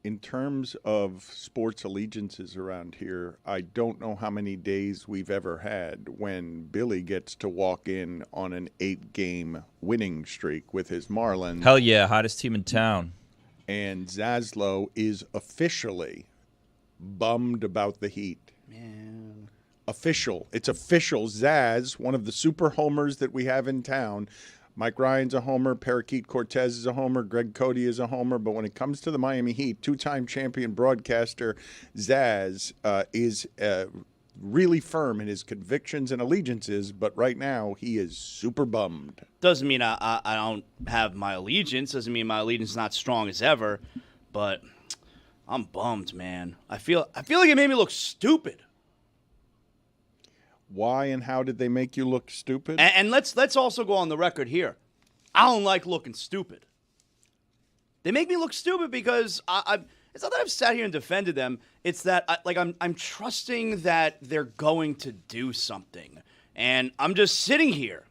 in terms of sports allegiances around here, I don't know how many days we've ever had when Billy gets to walk in on an 8-game winning streak with his Marlins. Hell yeah, hottest team in town. And Zloow is officially bummed about the Heat. Man. Official. It's official. Zaz, one of the super homers that we have in town. Mike Ryan's a homer. Parakeet Cortez is a homer. Greg Cody is a homer. But when it comes to the Miami Heat, two-time champion broadcaster Zaz is really firm in his convictions and allegiances. But right now, he is super bummed. Doesn't mean I don't have my allegiance. Doesn't mean my allegiance is not strong as ever. But I'm bummed, man. I feel like it made me look stupid. Why and how did they make you look stupid? And let's also go on the record here. I don't like looking stupid. They make me look stupid because it's not that I've sat here and defended them. It's that I'm trusting that they're going to do something, and I'm just sitting here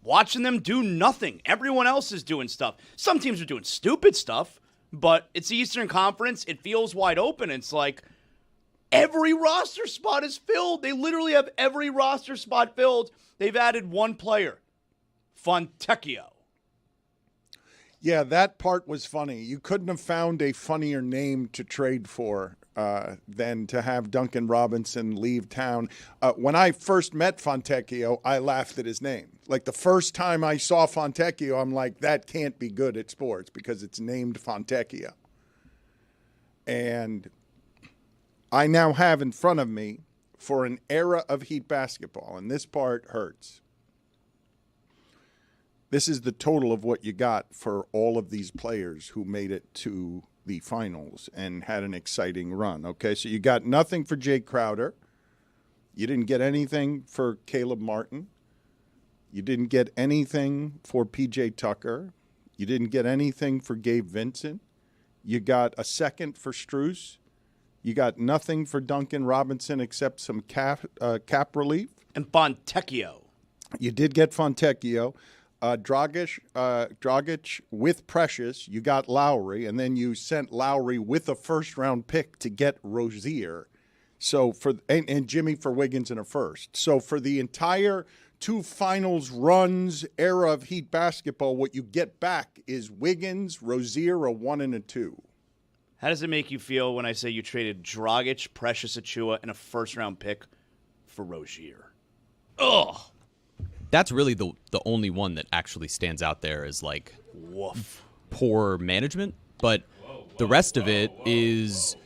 watching them do nothing. Everyone else is doing stuff. Some teams are doing stupid stuff, but it's the Eastern Conference. It feels wide open. It's like. Every roster spot is filled. They literally have every roster spot filled. They've added one player, Fontecchio. Yeah, that part was funny. You couldn't have found a funnier name to trade for than to have Duncan Robinson leave town. When I first met Fontecchio, I laughed at his name. Like the first time I saw Fontecchio, I'm like, that can't be good at sports because it's named Fontecchio. And I now have in front of me for an era of Heat basketball, and this part hurts. This is the total of what you got for all of these players who made it to the finals and had an exciting run. Okay, so you got nothing for Jay Crowder. You didn't get anything for Caleb Martin. You didn't get anything for P.J. Tucker. You didn't get anything for Gabe Vincent. You got a second for Strus. You got nothing for Duncan Robinson except some cap relief. And Fontecchio. You did get Fontecchio. Dragic with Precious. You got Lowry. And then you sent Lowry with a first-round pick to get Rozier. So and Jimmy for Wiggins in a first. So for the entire two finals runs era of Heat basketball, what you get back is Wiggins, Rozier, a 1 and a 2. How does it make you feel when I say you traded Dragic, Precious Achiuwa, and a first-round pick for Rozier? Ugh. That's really the only one that actually stands out there as woof, poor management. But the rest of it is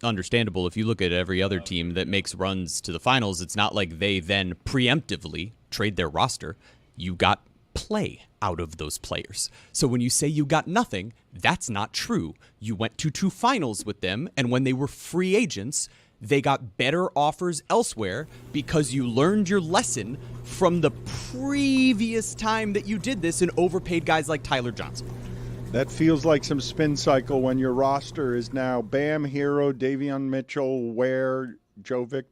understandable. If you look at every other team that makes runs to the finals, it's not like they then preemptively trade their roster. You got play out of those players. So when you say you got nothing, that's not true. You went to two finals with them, and when they were free agents, they got better offers elsewhere because you learned your lesson from the previous time that you did this and overpaid guys like Tyler Johnson. That feels like some spin cycle when your roster is now Bam, Hero, Davion Mitchell, Ware, Jovic,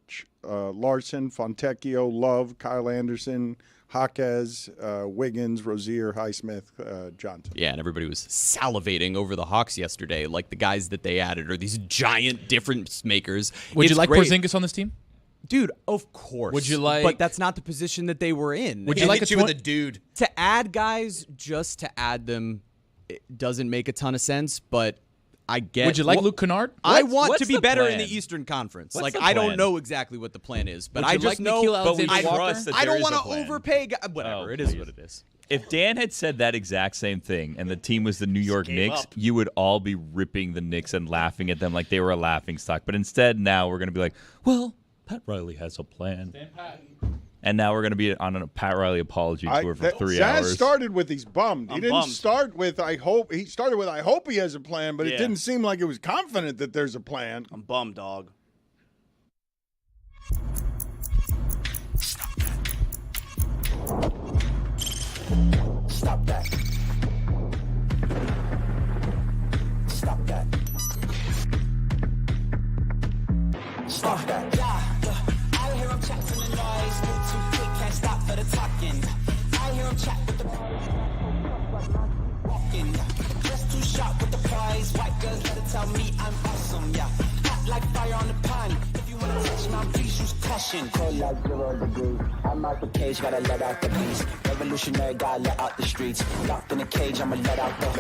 Larson, Fontecchio, Love, Kyle Anderson, Jaquez, Wiggins, Rozier, Highsmith, Johnson. Yeah, and everybody was salivating over the Hawks yesterday, like the guys that they added are these giant difference makers. Would you like Porzingis on this team? Dude, of course. Would you like? But that's not the position that they were in. Would you like a with a dude? To add guys just to add them, it doesn't make a ton of sense, but I get. Would you like Luke Kennard? I want what's to be the better plan? in the Eastern Conference. What's the I don't plan? know exactly what the plan is, but Would I you just like know. Nickeil But we Alexander-Walker? trust that I there don't is a want to plan. overpay. Whatever, it is please. what it is. If Dan had said that exact same thing and the team was the New York gave Knicks, up. you would all be ripping the Knicks and laughing at them like they were a laughing stock. But instead, now we're going to be like, well, Pat Riley has a plan. And now we're going to be on a Pat Riley apology tour for 3 Zaz hours. started with he's bummed. He I'm didn't bummed. start with I hope. He started with I hope he has a plan, but it Yeah. didn't seem like it was confident that there's a plan. I'm bummed, dog. Stop that. Stop that. Stop that. I hear him chat from the noise. Move too quick, can't stop for the talking. I hear him chat with the walking. Just too sharp with the tell me I'm awesome, yeah. Hot like fire on the pan. If you wanna touch my please use caution. Cold like 0 degrees. I'm out the cage, gotta let out the beast. Revolutionary, gotta let out the streets. Locked in a cage, I'ma let out the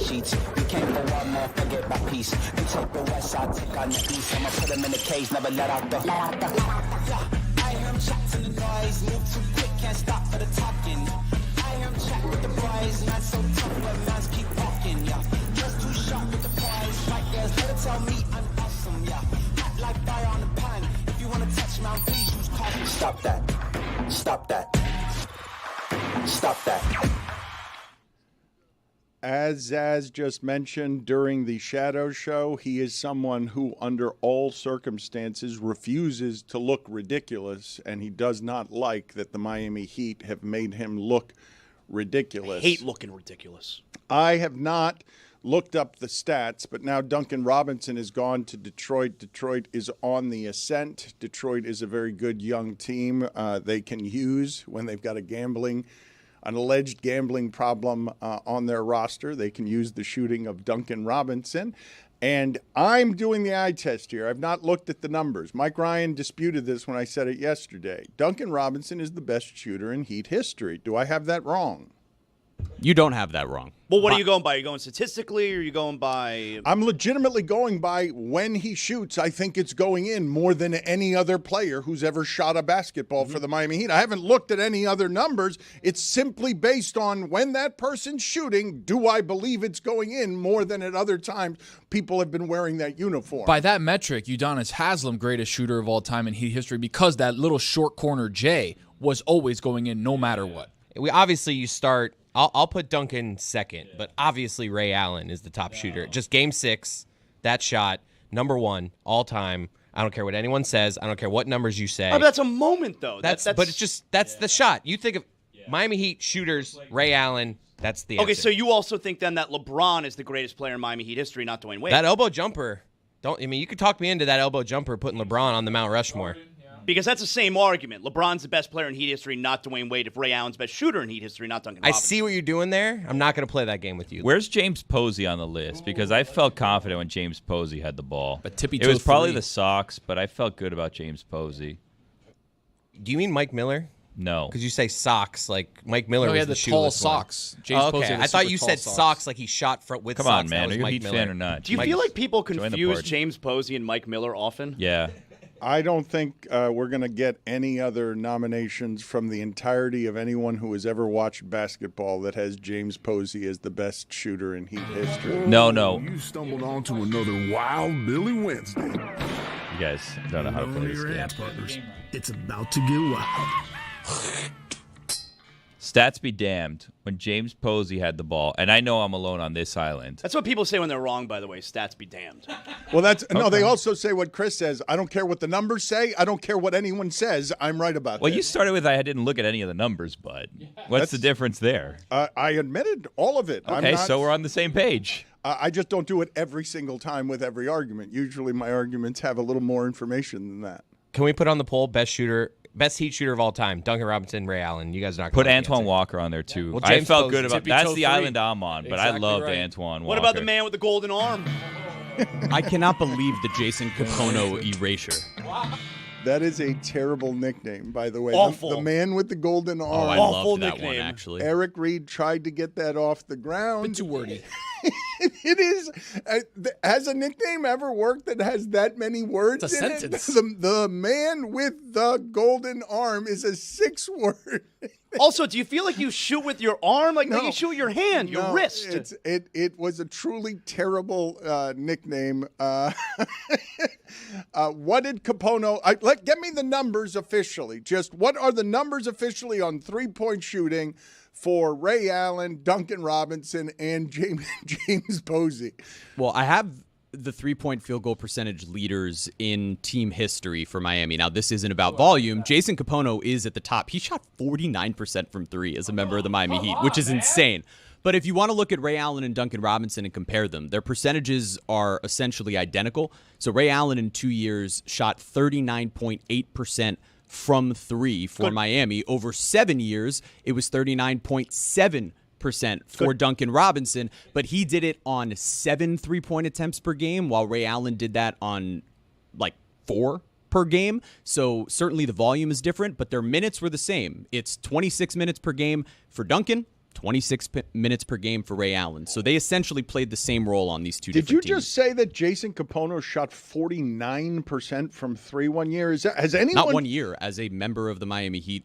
sheets. You can't go out, man, forget about peace. You take the west side, take on the east. I'ma put them in the cage, never let out the. Yeah. I hear him chat to the noise, move too quick, can't stop for the talking. I hear him chat with the boys, not so tough, but mans keep walking, yeah. Just too sharp with the prize, right there, let it tell me I'm awesome, yeah. Hot like fire on the pan, if you wanna touch my please use caution. Stop that, stop that, stop that. As Zaz just mentioned during the Shadow Show, he is someone who, under all circumstances, refuses to look ridiculous, and he does not like that the Miami Heat have made him look ridiculous. Hate looking ridiculous. I have not looked up the stats, but now Duncan Robinson has gone to Detroit. Detroit is on the ascent. Detroit is a very good young team they can use when they've got an alleged gambling problem on their roster. They can use the shooting of Duncan Robinson. And I'm doing the eye test here. I've not looked at the numbers. Mike Ryan disputed this when I said it yesterday. Duncan Robinson is the best shooter in Heat history. Do I have that wrong? You don't have that wrong. Well, what are you going by? Are you going statistically, or are you going by... I'm legitimately going by when he shoots, I think it's going in more than any other player who's ever shot a basketball for the Miami Heat. I haven't looked at any other numbers. It's simply based on when that person's shooting, do I believe it's going in more than at other times people have been wearing that uniform. By that metric, Udonis Haslem, greatest shooter of all time in Heat history, because that little short corner J was always going in no matter what. You start... I'll put Duncan second, but obviously Ray Allen is the top shooter. Just game 6, that shot, number 1 all time. I don't care what anyone says. I don't care what numbers you say. Oh, but that's a moment, though. But it's just that's the shot. You think of Miami Heat shooters, Ray Allen. That's the answer. Okay, so you also think then that LeBron is the greatest player in Miami Heat history, not Dwayne Wade. That elbow jumper. You could talk me into that elbow jumper putting LeBron on the Mount Rushmore. Because that's the same argument. LeBron's the best player in Heat history, not Dwayne Wade. If Ray Allen's best shooter in Heat history, not Duncan Robinson. I see what you're doing there. I'm not going to play that game with you. Where's James Posey on the list? Because I felt confident when James Posey had the ball. But tippy it was probably 3. the Sox, but I felt good about James Posey. Do you mean Mike Miller? No. Because you say socks, like Mike Miller No, he was had the the tall shoeless one. socks. James Oh, Posey okay. had the I thought super you tall said socks like he shot with Come socks. on, man. That was Are you a Mike Heat Miller. fan or not? Do you Mike- feel like people join the confuse party. James Posey and Mike Miller often? Yeah. I don't think we're going to get any other nominations from the entirety of anyone who has ever watched basketball that has James Posey as the best shooter in Heat history. No. You stumbled onto another Wild Billy Wednesday. You guys don't know how to play this Your game. hat partners. It's about to get wild. Stats be damned. When James Posey had the ball, and I know I'm alone on this island. That's what people say when they're wrong, by the way. Stats be damned. Well, no, they also say what Chris says. I don't care what the numbers say. I don't care what anyone says. I'm right about Well, that. you started with I didn't look at any of the numbers, bud. What's the difference there? I admitted all of it. Okay, so we're on the same page. I just don't do it every single time with every argument. Usually my arguments have a little more information than that. Can we put on the poll best Heat shooter of all time? Duncan Robinson, Ray Allen. You guys are not Put gonna Antoine answer. Walker on there too. Well, I James felt Posey. good about Tippy that's toe the 3. island I'm on, but I Exactly loved right. Antoine Walker. What about the man with the golden arm? I cannot believe the Jason Capono erasure. That is a terrible nickname, by the way. Awful. The man with the golden Oh, arm. I Awful loved that one, nickname. actually. Eric Reed tried to get that off the ground. Bit too wordy. It is. Has a nickname ever worked that has that many words It's a in sentence. it? The man with the golden arm is a 6-word. Also, do you feel like you shoot with your arm? Like, no, you shoot with your hand, your No, wrist. It was a truly terrible nickname. What did Capono? Get me the numbers officially. Just what are the numbers officially on 3-point shooting for Ray Allen, Duncan Robinson, and James Posey? Well, I have the 3-point field goal percentage leaders in team history for Miami. Now, this isn't about volume. Jason Capono is at the top. He shot 49% from 3 as a member of the Miami Heat, which is insane. But if you want to look at Ray Allen and Duncan Robinson and compare them, their percentages are essentially identical. So Ray Allen in 2 years shot 39.8% from 3 for Miami. Over 7 years, it was 39.7%. for Duncan Robinson, but he did it on 7 3-point attempts per game, while Ray Allen did that on like 4 per game. So certainly the volume is different, but their minutes were the same. It's 26 minutes per game for Duncan, 26 minutes per game for Ray Allen. So they essentially played the same role on these two different teams. Did you just say that Jason Capono shot 49% from 3 1 year? Has anyone... Not 1 year, as a member of the Miami Heat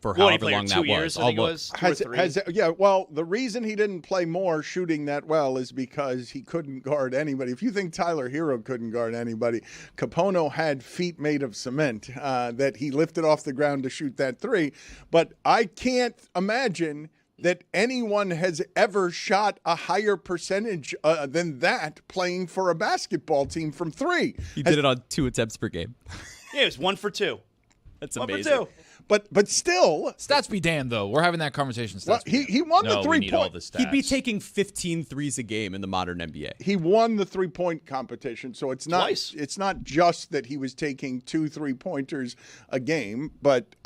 for however long that was. I think it was 2 or 3. Yeah, well, the reason he didn't play more shooting that well is because he couldn't guard anybody. If you think Tyler Hero couldn't guard anybody, Capono had feet made of cement that he lifted off the ground to shoot that 3. But I can't imagine that anyone has ever shot a higher percentage than that playing for a basketball team from 3. He did it on 2 attempts per game. Yeah, it was 1 for 2. That's 1 amazing. for 2. But still, Stats be damned, though. We're having that conversation. Well, he won the 3-point. He'd be taking 15 threes a game in the modern NBA. He won the 3-point competition, so it's not Twice. It's not just that he was taking 2 3-pointers a game, but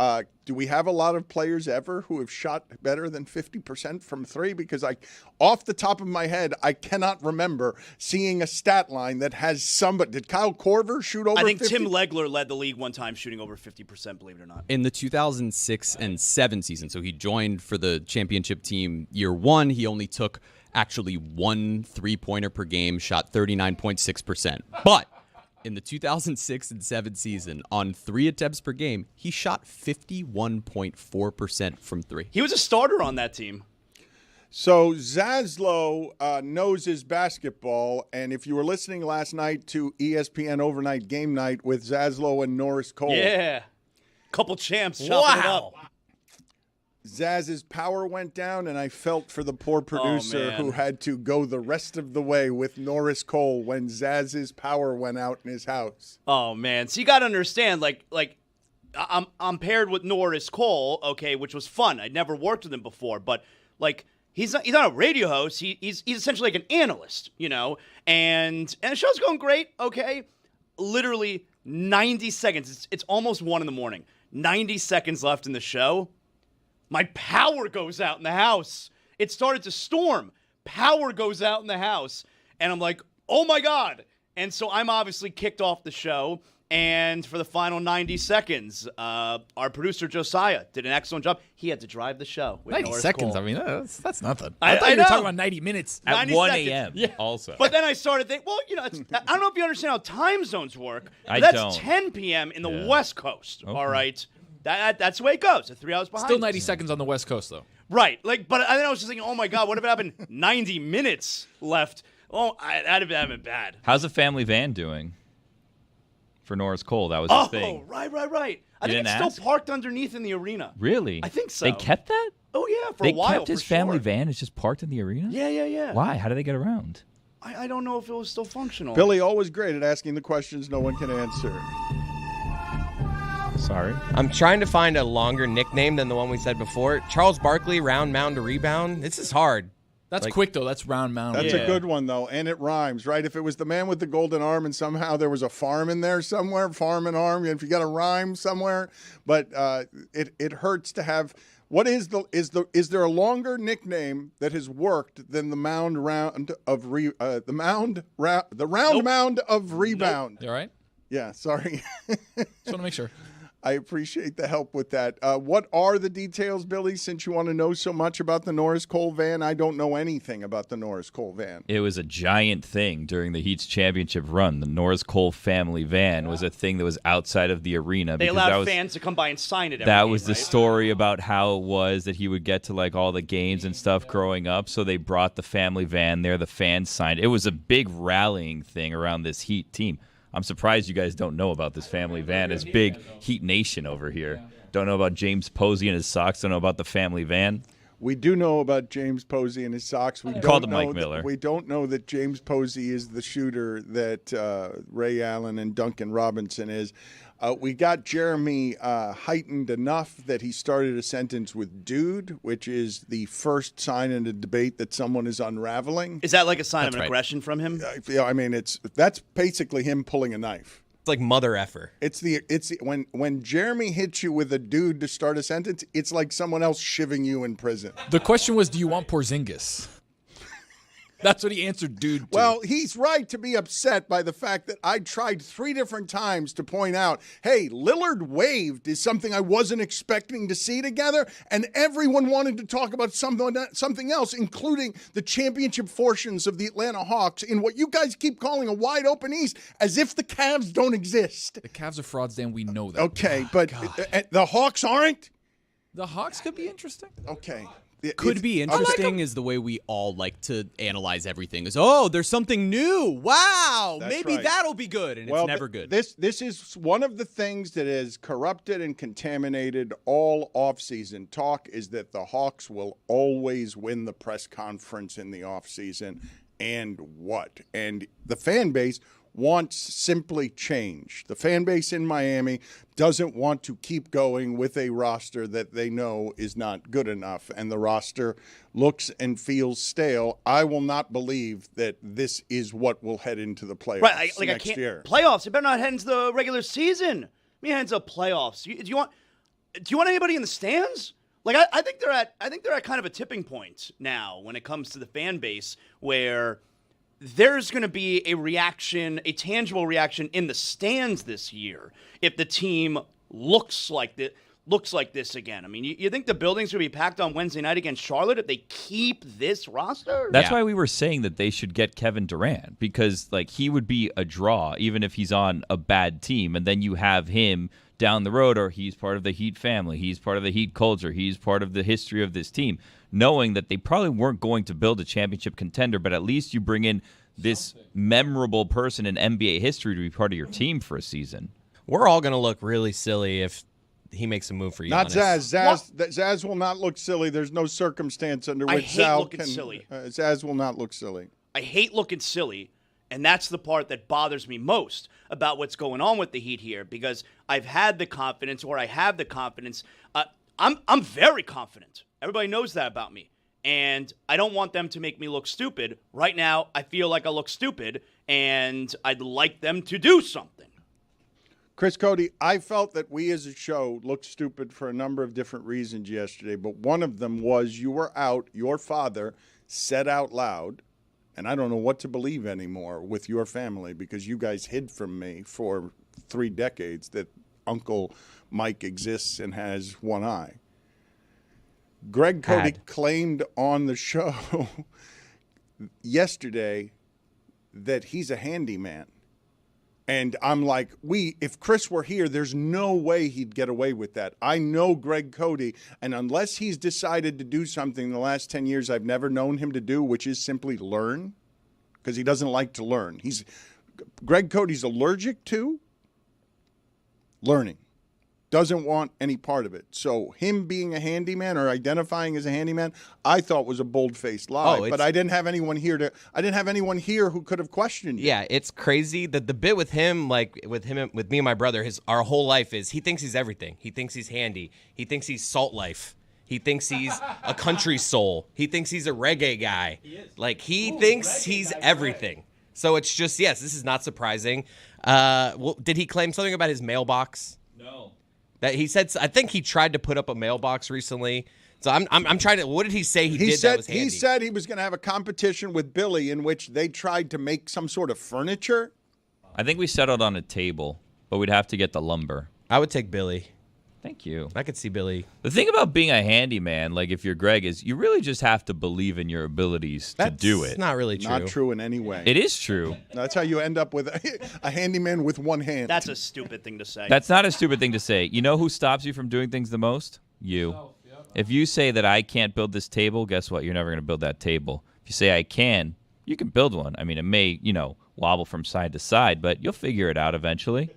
do we have a lot of players ever who have shot better than 50% from 3? Because off the top of my head, I cannot remember seeing a stat line that has somebody. Did Kyle Korver shoot over 50%? I think Tim Legler led the league one time shooting over 50%, believe it or not. In the 2006 and 7 season, so he joined for the championship team year 1, he only took actually 1 3-pointer per game, shot 39.6%. But in the 2006 and 7 season, on 3 attempts per game, he shot 51.4% from 3. He was a starter on that team. So Zloow knows his basketball, and if you were listening last night to ESPN Overnight Game Night with Zloow and Norris Cole, Yeah. Couple champs chopping it up. Zaz's power went down, and I felt for the poor producer who had to go the rest of the way with Norris Cole when Zaz's power went out in his house. Oh man, so you got to understand, like I'm paired with Norris Cole, okay, which was fun. I'd never worked with him before, but like he's not a radio host. He's essentially like an analyst, you know, and the show's going great, okay. Literally 90 seconds. It's almost 1 a.m. 90 seconds left in the show. My power goes out in the house. It started to storm. Power goes out in the house. And I'm like, oh my God. And so I'm obviously kicked off the show. And for the final 90 seconds, our producer Josiah did an excellent job. He had to drive the show. With 90 Norris seconds. Cole. I mean, that's nothing. I thought you know. were talking about 90 minutes. At 90 1 seconds. a.m. Yeah. also. But then I started thinking, well, you know, I don't know if you understand how time zones work. But I that's don't. 10 p.m. in the Yeah. West Coast. Okay. All right. That's the way it goes. 3 hours behind. Still 90 seconds on the West Coast, though. Right. Like, but then I was just thinking, oh my God, what if it happened 90 minutes left? Oh, that'd have been bad. How's the family van doing for Norris Cole? That was his thing. Right. I think didn't it's ask? still parked underneath in the arena. Really? I think so. They kept that? Oh, yeah, for They a while. kept his for family sure. van. It's just parked in the arena? Yeah. Why? How do they get around? I don't know if it was still functional. Billy, always great at asking the questions no one can answer. Sorry. I'm trying to find a longer nickname than the one we said before. Charles Barkley, round mound to rebound. This is hard. That's quick, though. That's round mound. That's Yeah. a good one, though, and it rhymes, right? If it was the man with the golden arm and somehow there was a farm in there somewhere, farm and arm, if you got a rhyme somewhere, but it hurts to have. What is there a longer nickname that has worked than the mound round of mound of rebound? You all right? Yeah, sorry. Just want to make sure. I appreciate the help with that. What are the details, Billy, since you want to know so much about the Norris Cole van? I don't know anything about the Norris Cole van. It was a giant thing during the Heat's championship run. The Norris Cole family van was a thing that was outside of the arena. They because allowed fans to come by and sign it. That was the story about how it was that he would get to like all the games and stuff growing up. So they brought the family van there. The fans signed. It was a big rallying thing around this Heat team. I'm surprised you guys don't know about this family van. It's big Heat Nation over here. Don't know about James Posey and his socks. Don't know about the family van. We do know about James Posey and his socks. We Called don't him Mike know Miller. We don't know that James Posey is the shooter that Ray Allen and Duncan Robinson is. We got Jeremy heightened enough that he started a sentence with dude, which is the first sign in a debate that someone is unraveling. Is that like a sign of an right. aggression from him? I mean, that's basically him pulling a knife. It's like mother effer. It's when Jeremy hits you with a dude to start a sentence, it's like someone else shivving you in prison. The question was, do you want Porzingis? That's what he answered, dude. Well, he's right to be upset by the fact that I tried 3 different times to point out, hey, Lillard waived is something I wasn't expecting to see together, and everyone wanted to talk about something else, including the championship fortunes of the Atlanta Hawks in what you guys keep calling a wide open East, as if the Cavs don't exist. The Cavs are frauds, Dan. We know that. Okay, but the Hawks aren't? The Hawks could be interesting. Okay. Could be interesting is the way we all like to analyze everything. Is, oh, there's something new. Wow, That's maybe right. that'll be good, and it's never good. This is one of the things that has corrupted and contaminated all offseason talk is that the Hawks will always win the press conference in the offseason. And what? And the fan base wants simply change. The fan base in Miami doesn't want to keep going with a roster that they know is not good enough, and the roster looks and feels stale. I will not believe that this is what will head into the playoffs next year. Playoffs. It better not head into the regular season. I mean, head into the playoffs. Do you want anybody in the stands? Like I think they're at kind of a tipping point now when it comes to the fan base where there's going to be a reaction, a tangible reaction in the stands this year if the team looks like this again. I mean, you think the building's going to be packed on Wednesday night against Charlotte if they keep this roster? That's why we were saying that they should get Kevin Durant, because like he would be a draw even if he's on a bad team, and then you have him down the road, or he's part of the Heat family, he's part of the Heat culture, he's part of the history of this team, knowing that they probably weren't going to build a championship contender, but at least you bring in this memorable person in NBA history to be part of your team for a season. We're all going to look really silly if he makes a move for Giannis. Not Zaz. Zaz will not look silly. There's no circumstance under which Zal can. Silly. Zaz will not look silly. I hate looking silly, and that's the part that bothers me most about what's going on with the Heat here, because I've had the confidence, or I have the confidence. I'm very confident. Everybody knows that about me. And I don't want them to make me look stupid. Right now, I feel like I look stupid, and I'd like them to do something. Chris Cody, I felt that we as a show looked stupid for a number of different reasons yesterday, but one of them was you were out, your father said out loud, and I don't know what to believe anymore with your family, because you guys hid from me for 3 decades that Uncle Mike exists and has one eye. Greg Cody claimed on the show yesterday that he's a handyman. And I'm like, if Chris were here, there's no way he'd get away with that. I know Greg Cody, and unless he's decided to do something in the last 10 years I've never known him to do, which is simply learn, because he doesn't like to learn. Greg Cody's allergic to learning. Doesn't want any part of it. So him being a handyman or identifying as a handyman, I thought was a bold-faced lie. But I didn't have anyone here who could have questioned it. Yeah, it's crazy that the bit with him, like with me and my brother, our whole life is he thinks he's everything. He thinks he's handy. He thinks he's Salt Life. He thinks he's a country soul. He thinks he's a reggae guy. He thinks he's everything. So it's just, yes, this is not surprising. Did he claim something about his mailbox? No. That he said, I think he tried to put up a mailbox recently. So I'm trying to. What did he say that was handy? He said he was going to have a competition with Billy in which they tried to make some sort of furniture. I think we settled on a table, but we'd have to get the lumber. I would take Billy. Thank you. I could see Billy. The thing about being a handyman, like if you're Greg, is you really just have to believe in your abilities to do it. That's not really true. Not true in any way. It is true. That's how you end up with a handyman with one hand. That's a stupid thing to say. That's not a stupid thing to say. You know who stops you from doing things the most? You. If you say that I can't build this table, guess what? You're never going to build that table. If you say I can, you can build one. I mean, it may, wobble from side to side, but you'll figure it out eventually.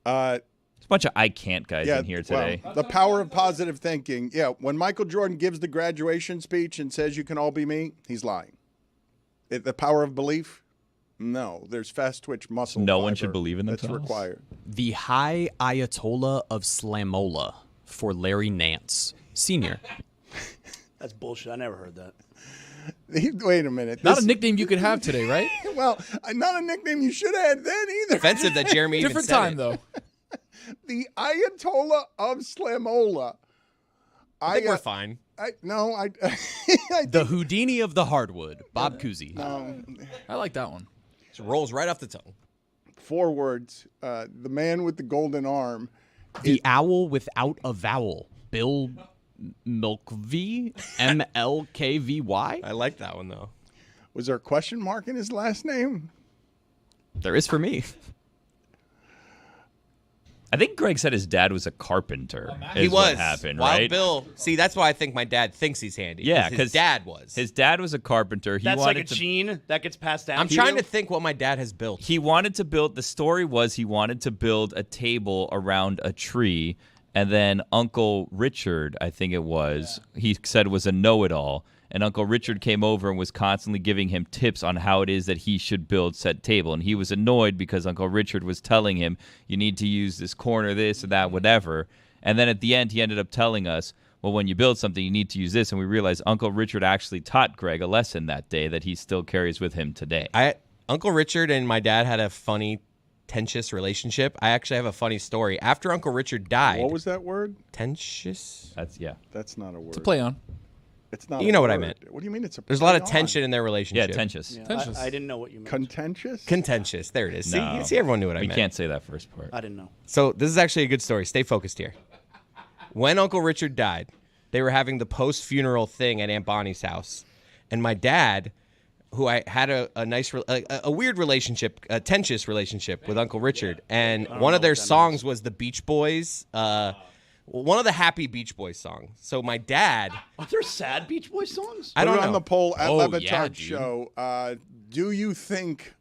A bunch of I can't guys in here today. Well, the power of positive thinking. Yeah, when Michael Jordan gives the graduation speech and says you can all be me, he's lying. The power of belief? No, there's fast twitch muscle. No one should believe in themselves. That's required. The High Ayatollah of Slamola for Larry Nance, Sr. That's bullshit. I never heard that. Wait a minute. Not a nickname you could have today, right? Well, not a nickname you should have had then either. Offensive that Jeremy even Different said time, it. though. The Ayatollah of Slamola. I think we're fine. The Houdini of the hardwood, Bob Cousy. I like that one. It rolls right off the tongue. 4 words. The man with the golden arm. The owl without a vowel, Bill Milkvy, MLKVY. I like that one, though. Was there a question mark in his last name? There is for me. I think Greg said his dad was a carpenter. He was. What happened, Wild right? Bill. See, that's why I think my dad thinks he's handy. Yeah, his dad was. His dad was a carpenter. He That's like a wanted to. gene that gets passed down. I'm trying to think what my dad has built. He wanted to build. The story was he wanted to build a table around a tree, and then Uncle Richard, I think it was, he said was a know-it-all. And Uncle Richard came over and was constantly giving him tips on how it is that he should build said table. And he was annoyed because Uncle Richard was telling him, you need to use this corner, this or that, whatever. And then at the end, he ended up telling us, well, when you build something, you need to use this. And we realized Uncle Richard actually taught Greg a lesson that day that he still carries with him today. Uncle Richard and my dad had a funny, tenuous relationship. I actually have a funny story. After Uncle Richard died. What was that word? Tenuous? That's not a word. To play on. It's not. You know what I meant. What do you mean? There's a lot of play on? tension in their relationship. Yeah, tenuous. Tenuous. I didn't know what you meant. Contentious. Contentious. There it is. No. See, everyone knew what I We meant. can't say that first part. I didn't know. So this is actually a good story. Stay focused here. When Uncle Richard died, they were having the post-funeral thing at Aunt Bonnie's house. And my dad, who I had a nice, a weird relationship, a tenuous relationship with Uncle Richard. And one of their songs was the Beach Boys, one of the happy Beach Boys songs. So my dad... Are there sad Beach Boys songs? I don't Put it know. on the poll at Oh, Le Batard yeah, dude. Show. Do you think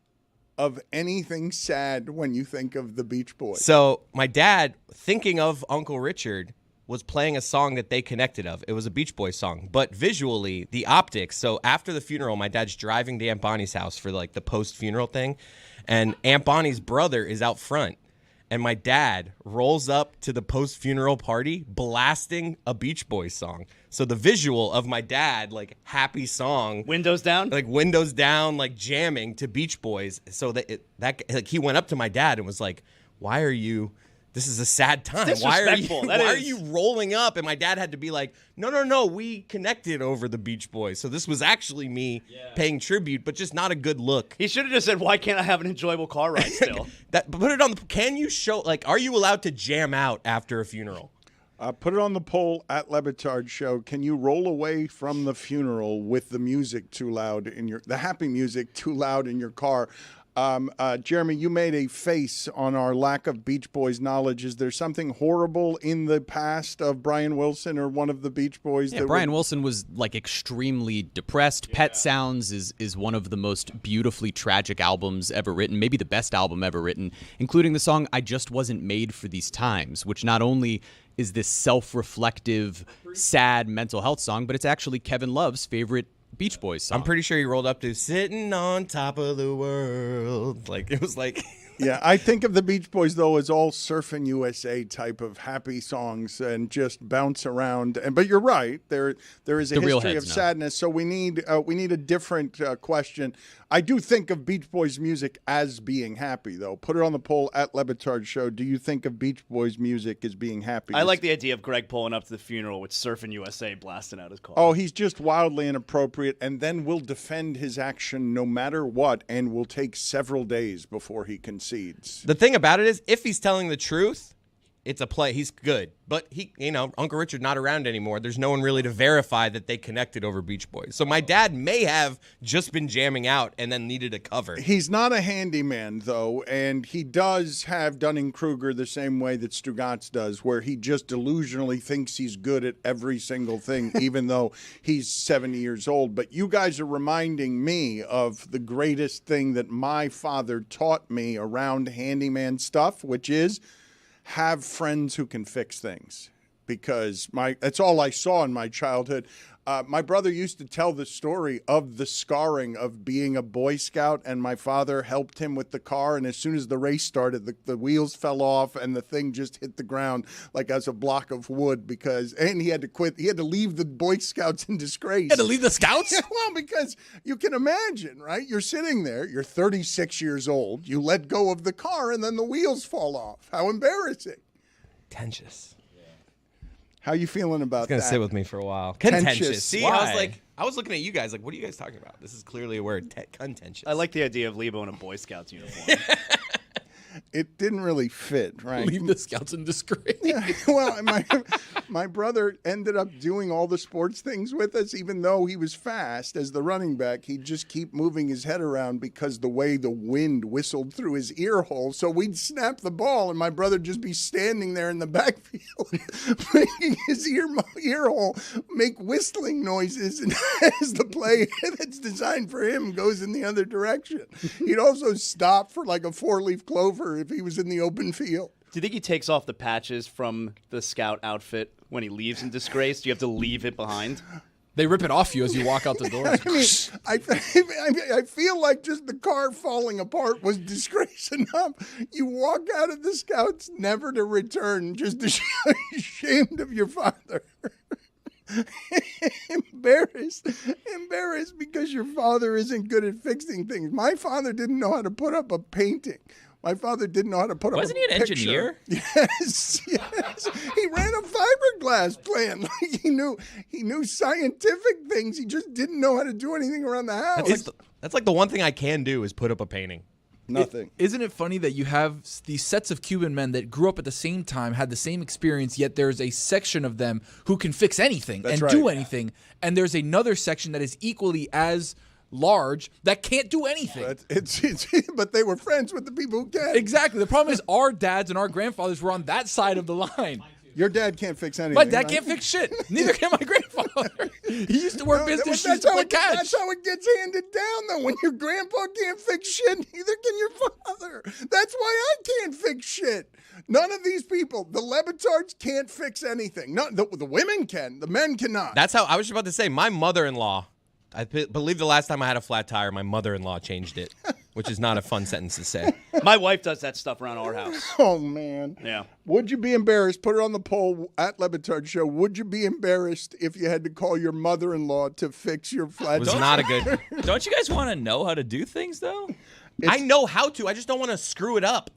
of anything sad when you think of the Beach Boys? So my dad, thinking of Uncle Richard, was playing a song that they connected of. It was a Beach Boys song, but visually, the optics. So after the funeral, my dad's driving to Aunt Bonnie's house for like the post-funeral thing, and Aunt Bonnie's brother is out front, and my dad rolls up to the post-funeral party blasting a Beach Boys song. So the visual of my dad, like happy song, Windows down? like windows down, like jamming to Beach Boys. So that he went up to my dad and was like, "Why are you? This is a sad time. It's Why are you? disrespectful. Why That are is. you rolling up?" And my dad had to be like, "No. We connected over the Beach Boys. So this was actually me paying tribute, but just not a good look." He should have just said, "Why can't I have an enjoyable car ride still?" But put it on the. Can you show like? Are you allowed to jam out after a funeral? Put it on the poll at Le Batard Show. Can you roll away from the funeral with the music too loud the happy music too loud in your car? Jeremy, you made a face on our lack of Beach Boys knowledge. Is there something horrible in the past of Brian Wilson or one of the Beach Boys? Yeah, Brian Wilson was like extremely depressed. Pet Sounds is one of the most beautifully tragic albums ever written, maybe the best album ever written, including the song I Just Wasn't Made for These Times, which not only is this self-reflective, sad mental health song, but it's actually Kevin Love's favorite Beach Boys song. I'm pretty sure he rolled up to "Sitting on Top of the World." Like it was like. Yeah, I think of the Beach Boys, though, as all Surfin' USA type of happy songs and just bounce around. But you're right. There is a The real history of heads, no. sadness, so we need a different question. I do think of Beach Boys music as being happy, though. Put it on the poll at Le Batard Show. Do you think of Beach Boys music as being happy? I like the idea of Greg pulling up to the funeral with Surfin' USA blasting out his car. Oh, he's just wildly inappropriate, and then will defend his action no matter what, and will take several days before he concedes. The thing about it is, if he's telling the truth, it's a play. He's good. But Uncle Richard not around anymore. There's no one really to verify that they connected over Beach Boys. So my dad may have just been jamming out and then needed a cover. He's not a handyman, though, and he does have Dunning-Kruger the same way that Stugotz does, where he just delusionally thinks he's good at every single thing, even though he's 70 years old. But you guys are reminding me of the greatest thing that my father taught me around handyman stuff, which is have friends who can fix things, because that's all I saw in my childhood. My brother used to tell the story of the scarring of being a Boy Scout, and my father helped him with the car, and as soon as the race started, the wheels fell off, and the thing just hit the ground like as a block of wood and he had to quit. He had to leave the Boy Scouts in disgrace. You had to leave the Scouts? Well, because you can imagine, right? You're sitting there, you're 36 years old, you let go of the car, and then the wheels fall off. How embarrassing. Contentious. How you feeling about It's going to that? sit with me for a while. Contentious. Contentious. See, Why? I was looking at you guys like, what are you guys talking about? This is clearly a word. Contentious. I like the idea of Lebo in a Boy Scouts uniform. It didn't really fit, right? Leave the Scouts in disgrace. Well, my brother ended up doing all the sports things with us, even though he was fast as the running back. He'd just keep moving his head around because the way the wind whistled through his ear hole. So we'd snap the ball, and my brother'd just be standing there in the backfield, making his ear hole make whistling noises, and as the play that's designed for him goes in the other direction. He'd also stop for like a 4-leaf clover if he was in the open field. Do you think he takes off the patches from the scout outfit when he leaves in disgrace? Do you have to leave it behind? They rip it off you as you walk out the door. I feel like just the car falling apart was disgrace enough. You walk out of the Scouts never to return, just ashamed of your father. Embarrassed because your father isn't good at fixing things. My father didn't know how to put up a painting. My father didn't know how to put up a Wasn't he an picture. engineer? Yes. He ran a fiberglass plant. Like he knew scientific things. He just didn't know how to do anything around the house. That's like the one thing I can do is put up a painting. Nothing. Isn't it funny that you have these sets of Cuban men that grew up at the same time, had the same experience, yet there's a section of them who can fix anything That's and right. do anything, and there's another section that is equally as large that can't do anything. But they were friends with the people who can. Exactly. The problem is our dads and our grandfathers were on that side of the line. Your dad can't fix anything. My dad right? can't fix shit. Neither can my grandfather. He used to wear business shoes to play catch. That's how it gets handed down, though. When your grandpa can't fix shit, neither can your father. That's why I can't fix shit. None of these people, the Le Batards, can't fix anything. The women can. The men cannot. That's how I was about to say. My mother-in-law, I believe the last time I had a flat tire, my mother-in-law changed it, which is not a fun sentence to say. My wife does that stuff around our house. Oh, man. Yeah. Would you be embarrassed? Put it on the poll at Le Batard Show. Would you be embarrassed if you had to call your mother-in-law to fix your flat It was not a good. Don't you guys want to know how to do things, though? I know how to. I just don't want to screw it up.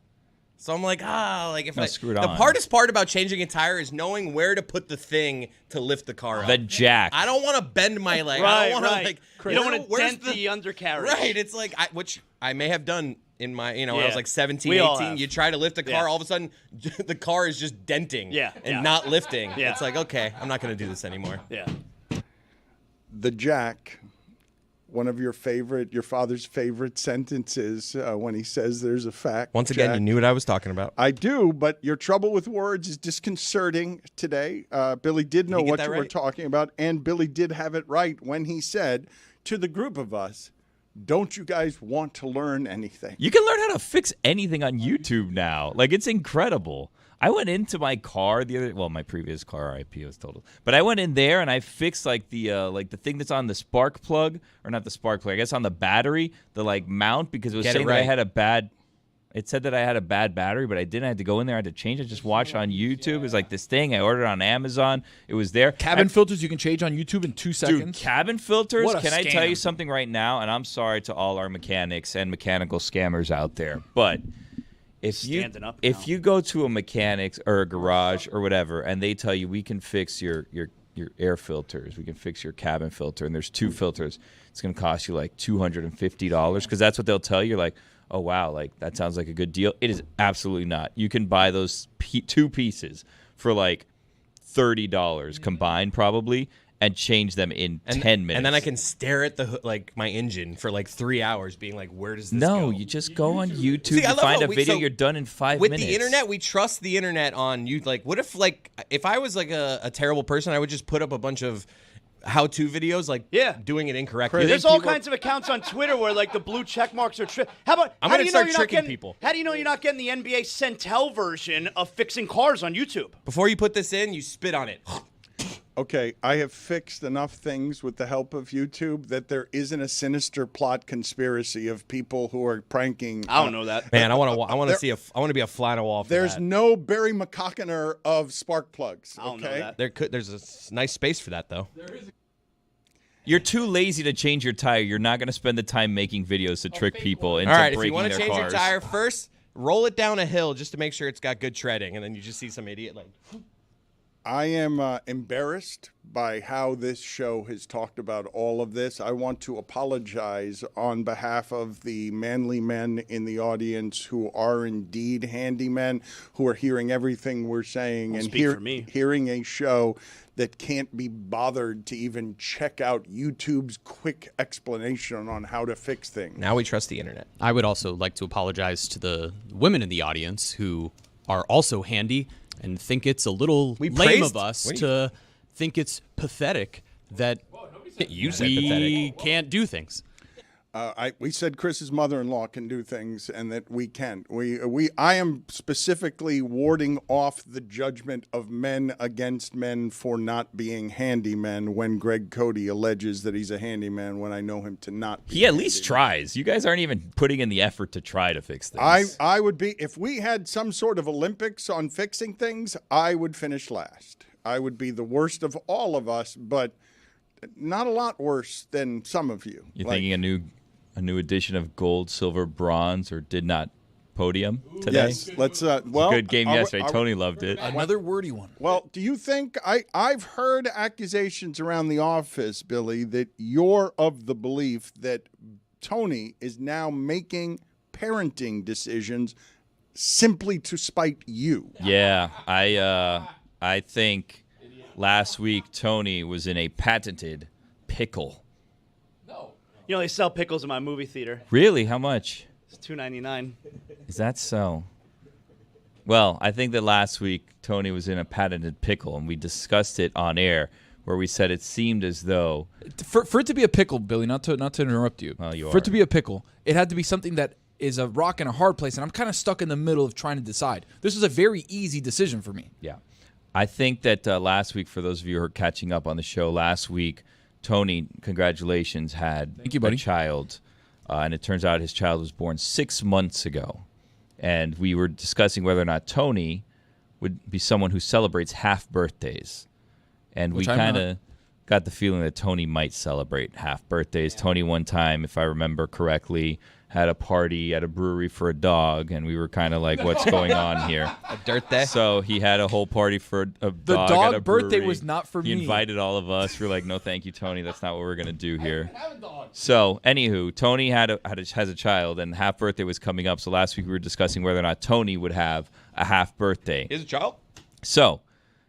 So I'm like, if No, I screw it the on. hardest part about changing a tire is knowing where to put the thing to lift the car up. The jack. I don't want to bend my leg. I don't want to You don't want to where's dent the undercarriage. Right. It's like which I may have done in my, when I Yeah. was like 17, We all 18. have. You try to lift a car, Yeah. all of a sudden the car is just denting and not lifting. Yeah. It's like, okay, I'm not going to do this anymore. Yeah. The jack, one of your father's favorite sentences when he says there's a fact. Once again, Jack. you knew what I was talking about. I do, but your trouble with words is disconcerting today. Billy did know you get what that you were right? talking about, and Billy did have it right when he said to the group of us, don't you guys want to learn anything? You can learn how to fix anything on YouTube now. Like, it's incredible. I went into my car my previous car, RIP, was total. But I went in there and I fixed the thing that's on the spark plug, or not the spark plug, I guess on the battery, the mount, because it was Get it saying that I right. had a bad. It said that I had a bad battery, but I didn't. I had to go in there. I had to change it. Just watch on YouTube. It was like this thing. I ordered it on Amazon. It was there. Cabin filters you can change on YouTube in 2 Dude, seconds. cabin filters. What a Can I tell you scam. something right now? And I'm sorry to all our mechanics and mechanical scammers out there, but if you go to a mechanic's or a garage or whatever, and they tell you we can fix your air filters, we can fix your cabin filter, and there's 2 filters, it's going to cost you like $250 because that's what they'll tell you. You're like, oh wow, like that sounds like a good deal. It is absolutely not. You can buy those 2 pieces for like $30 combined probably, and change them in 10 minutes. And then I can stare at my engine for like 3 hours, being like, "Where does this No, go?" you just go on YouTube, See, I you love find how a video, so you're done in 5 with minutes. the internet, we trust the internet on you. Like, what if I was like a terrible person, I would just put up a bunch of how-to videos, doing it incorrectly. There's all kinds of accounts on Twitter where the blue check marks are How about? I'm how gonna do you start know you're tricking not getting, people. How do you know you're not getting the NBA Centel version of fixing cars on YouTube? Before you put this in, you spit on it. Okay, I have fixed enough things with the help of YouTube that there isn't a sinister plot conspiracy of people who are pranking. I don't know that. Man, I want to be a fly on the wall for There's that. no Barry McCockiner of spark plugs. I don't know Okay, that. There's a nice space for that though. You're too lazy to change your tire. You're not going to spend the time making videos to trick people into All right, if breaking you want to their change cars. your tire first, roll it down a hill just to make sure it's got good treading, and then you just see some idiot like. I am embarrassed by how this show has talked about all of this. I want to apologize on behalf of the manly men in the audience who are indeed handymen, who are hearing everything we're saying and speak for me. hearing a show that can't be bothered to even check out YouTube's quick explanation on how to fix things. Now we trust the internet. I would also like to apologize to the women in the audience who are also handy and think it's a little lame praised- of us Wait. to think it's pathetic that You said we pathetic. can't do things. We said Chris's mother-in-law can do things and that we can't. I am specifically warding off the judgment of men against men for not being handymen when Greg Cody alleges that he's a handyman when I know him to not be. He at least tries. You guys aren't even putting in the effort to try to fix things. I would be, if we had some sort of Olympics on fixing things, I would finish last. I would be the worst of all of us, but not a lot worse than some of you. You thinking a new edition of gold, silver, bronze, or did not podium today? Yes, let's. Well, Good game are we- yesterday. Tony loved it. Another wordy one. Well, do you think I've heard accusations around the office, Billy, that you're of the belief that Tony is now making parenting decisions simply to spite you? Yeah, I think last week Tony was in a patented pickle. You know, they sell pickles in my movie theater. Really? How much? It's $2.99. Is that so? Well, I think that last week Tony was in a patented pickle, and we discussed it on air, where we said it seemed as though For it to be a pickle, Billy, not to interrupt you. Well, you for it are. to be a pickle, it had to be something that is a rock and a hard place, and I'm kind of stuck in the middle of trying to decide. This was a very easy decision for me. Yeah. I think that last week, for those of you who are catching up on the show, last week, Tony, congratulations, had Thank you, buddy. a child. And it turns out his child was born 6 months ago. And we were discussing whether or not Tony would be someone who celebrates half birthdays. And Which we I'm kind not. of got the feeling that Tony might celebrate half birthdays. Tony, one time, if I remember correctly, had a party at a brewery for a dog, and we were kind of like, what's going on here? A dirt day. So he had a whole party for a The dog dog at a birthday brewery. was not for He me. invited all of us. We're like, no, thank you, Tony. That's not what we're gonna do here. So, anywho, Tony has a child, and half birthday was coming up. So last week we were discussing whether or not Tony would have a half birthday. Is a child? So,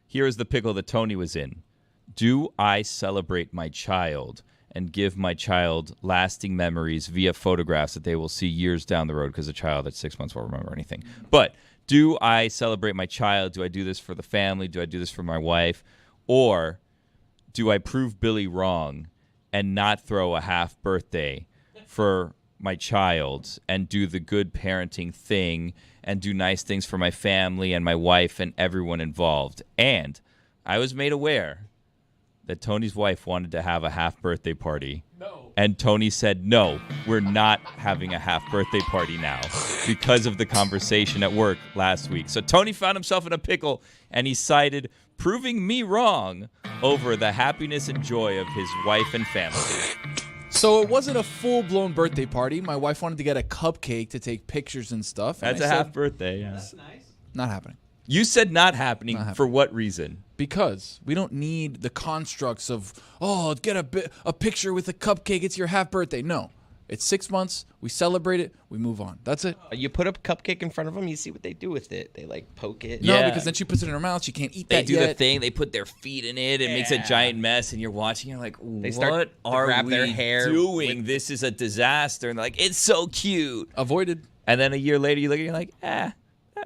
here is the pickle that Tony was in. Do I celebrate my child and give my child lasting memories via photographs that they will see years down the road, because a child at 6 months won't remember anything? But do I celebrate my child? Do I do this for the family? Do I do this for my wife? Or do I prove Billy wrong and not throw a half birthday for my child and do the good parenting thing and do nice things for my family and my wife and everyone involved? And I was made aware that Tony's wife wanted to have a half birthday party. No. And Tony said, no, we're not having a half birthday party now because of the conversation at work last week. So Tony found himself in a pickle, and he sided proving me wrong over the happiness and joy of his wife and family. So it wasn't a full-blown birthday party. My wife wanted to get a cupcake to take pictures and stuff. And That's I a said, half birthday, yeah. Not happening. You said not happening. Not happening. For what reason? Because we don't need the constructs of, get a picture with a cupcake, it's your half birthday. No. It's 6 months, we celebrate it, we move on. That's it. You put a cupcake in front of them, you see what they do with it. They like poke it. No, Yeah. because then she puts it in her mouth, she can't eat They that do yet. the thing. They put their feet in it. It makes a giant mess, and you're watching. You're like, They start what to are grab we their hair doing? This is a disaster. And they're like, it's so cute. Avoided. And then a year later, you look at it, you're like,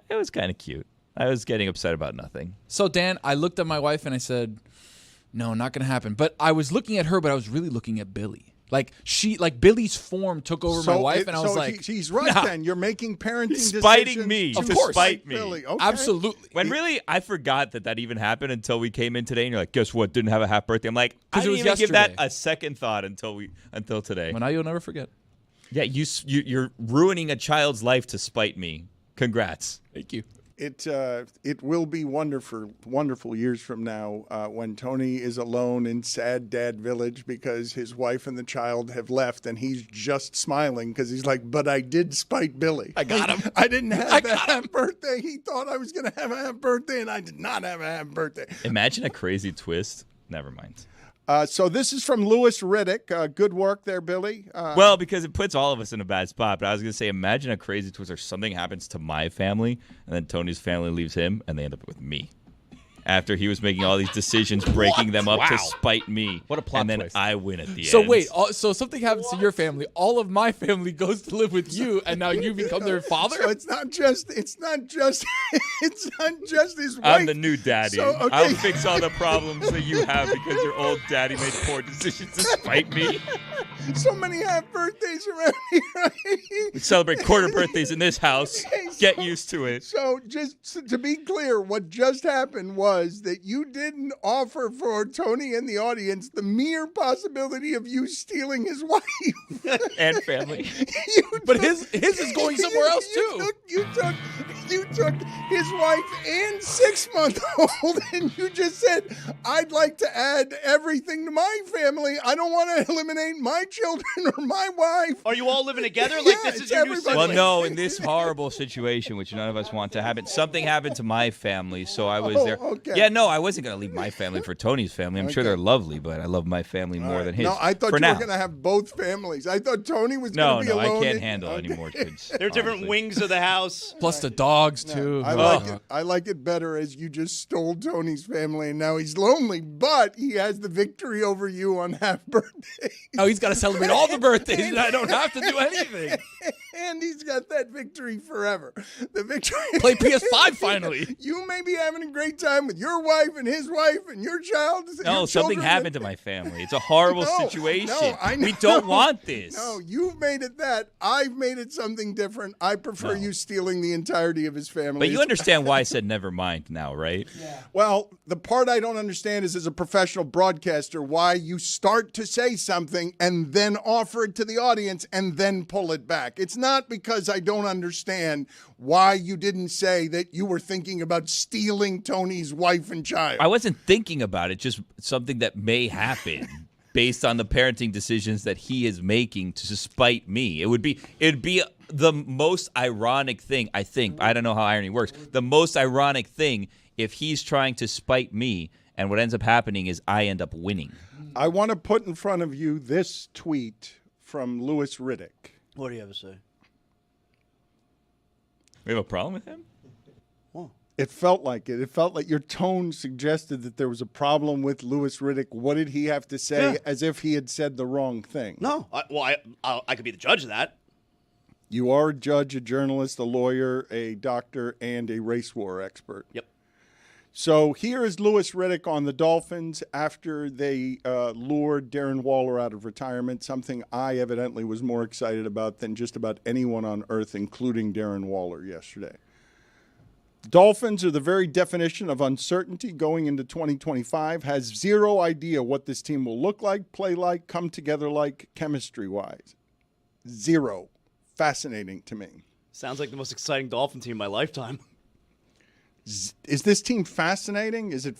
it was kind of cute. I was getting upset about nothing. So, Dan, I looked at my wife and I said, no, not going to happen. But I was looking at her, but I was really looking at Billy. Like Billy's form took over my wife, and I was like, he's right. nah. Then you're making parenting Spiting decisions me. Of to course. spite me. Billy. Okay. Absolutely. When really, I forgot that even happened until we came in today, and you're like, guess what? Didn't have a half birthday. I'm like, I 'Cause it didn't was even give that yesterday. a second thought until today. Well, now you'll never forget. Yeah, you're ruining a child's life to spite me. Congrats. Thank you. It will be wonderful years from now when Tony is alone in sad dad village because his wife and the child have left, and he's just smiling because he's like, "But I did spite Billy. I got him. I didn't have a half birthday. He thought I was going to have a half birthday, and I did not have a half birthday." Imagine a crazy twist. Never mind. So this is from Louis Riddick. Good work there, Billy. Well, because it puts all of us in a bad spot. But I was going to say, imagine a crazy twist or something happens to my family, and then Tony's family leaves him, and they end up with me. After he was making all these decisions, breaking them up to spite me. What a plot And then twist. I win at the So end. wait, so something happens to your family. All of my family goes to live with you, and now you become their father. So it's not just his wife. I'm the new daddy. So, okay. I'll fix all the problems that you have because your old daddy made poor decisions to spite me. So many half birthdays around here. We celebrate quarter birthdays in this house. Get used to it. So just to be clear, what just happened was that you didn't offer for Tony and the audience the mere possibility of you stealing his wife. And family. But his is going somewhere else too. You took his wife and 6-month-old, and you just said, "I'd like to add everything to my family. I don't want to eliminate my children or my wife." Are you all living together? Like Yeah, this is it's your new everybody. Well, sibling? no, in this horrible situation, which none of us want to happen, something happened to my family, so I was there. okay. Yeah, no, I wasn't going to leave my family for Tony's family. I'm sure Okay. they're lovely, but I love my family more than his. No, I thought for you now. were going to have both families. I thought Tony was No, going to be no, alone. I can't handle any more kids. There are different honestly. wings of the house. Plus the dogs too. I like it better as you just stole Tony's family and now he's lonely, but he has the victory over you on half birthday. Oh, he's got to celebrate all the birthdays, and I don't have to do anything. And he's got that victory forever. The victory. Play PS5 finally. You may be having a great time with your wife and his wife and your child. No, your something children. happened to my family. It's a horrible No, situation. no, I know. We don't want this. No, you've made it that. I've made it something different. I prefer you stealing the entirety of his family. But you understand why I said never mind now, right? Well, the part I don't understand is as a professional broadcaster, why you start to say something and then offer it to the audience and then pull it back. It's not because I don't understand why you didn't say that you were thinking about stealing Tony's wife and child. I wasn't thinking about it, just something that may happen based on the parenting decisions that he is making to spite me. It'd be the most ironic thing, I think. I don't know how irony works. The most ironic thing if he's trying to spite me, and what ends up happening is I end up winning. I want to put in front of you this tweet from Louis Riddick. What do you have to say? We have a problem with him? It felt like it. It felt like your tone suggested that there was a problem with Louis Riddick. What did he have to say as if he had said the wrong thing? No. I could be the judge of that. You are a judge, a journalist, a lawyer, a doctor, and a race war expert. Yep. So here is Louis Riddick on the Dolphins after they lured Darren Waller out of retirement, something I evidently was more excited about than just about anyone on earth, including Darren Waller yesterday. Dolphins are the very definition of uncertainty going into 2025, has zero idea what this team will look like, play like, come together like, chemistry-wise. Zero. Fascinating to me. Sounds like the most exciting Dolphin team in my lifetime. Is this team fascinating? Is it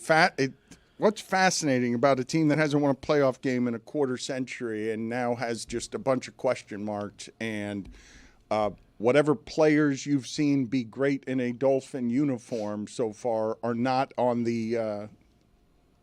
what's fascinating about a team that hasn't won a playoff game in a quarter century and now has just a bunch of question marks and whatever players you've seen be great in a Dolphin uniform so far are not on the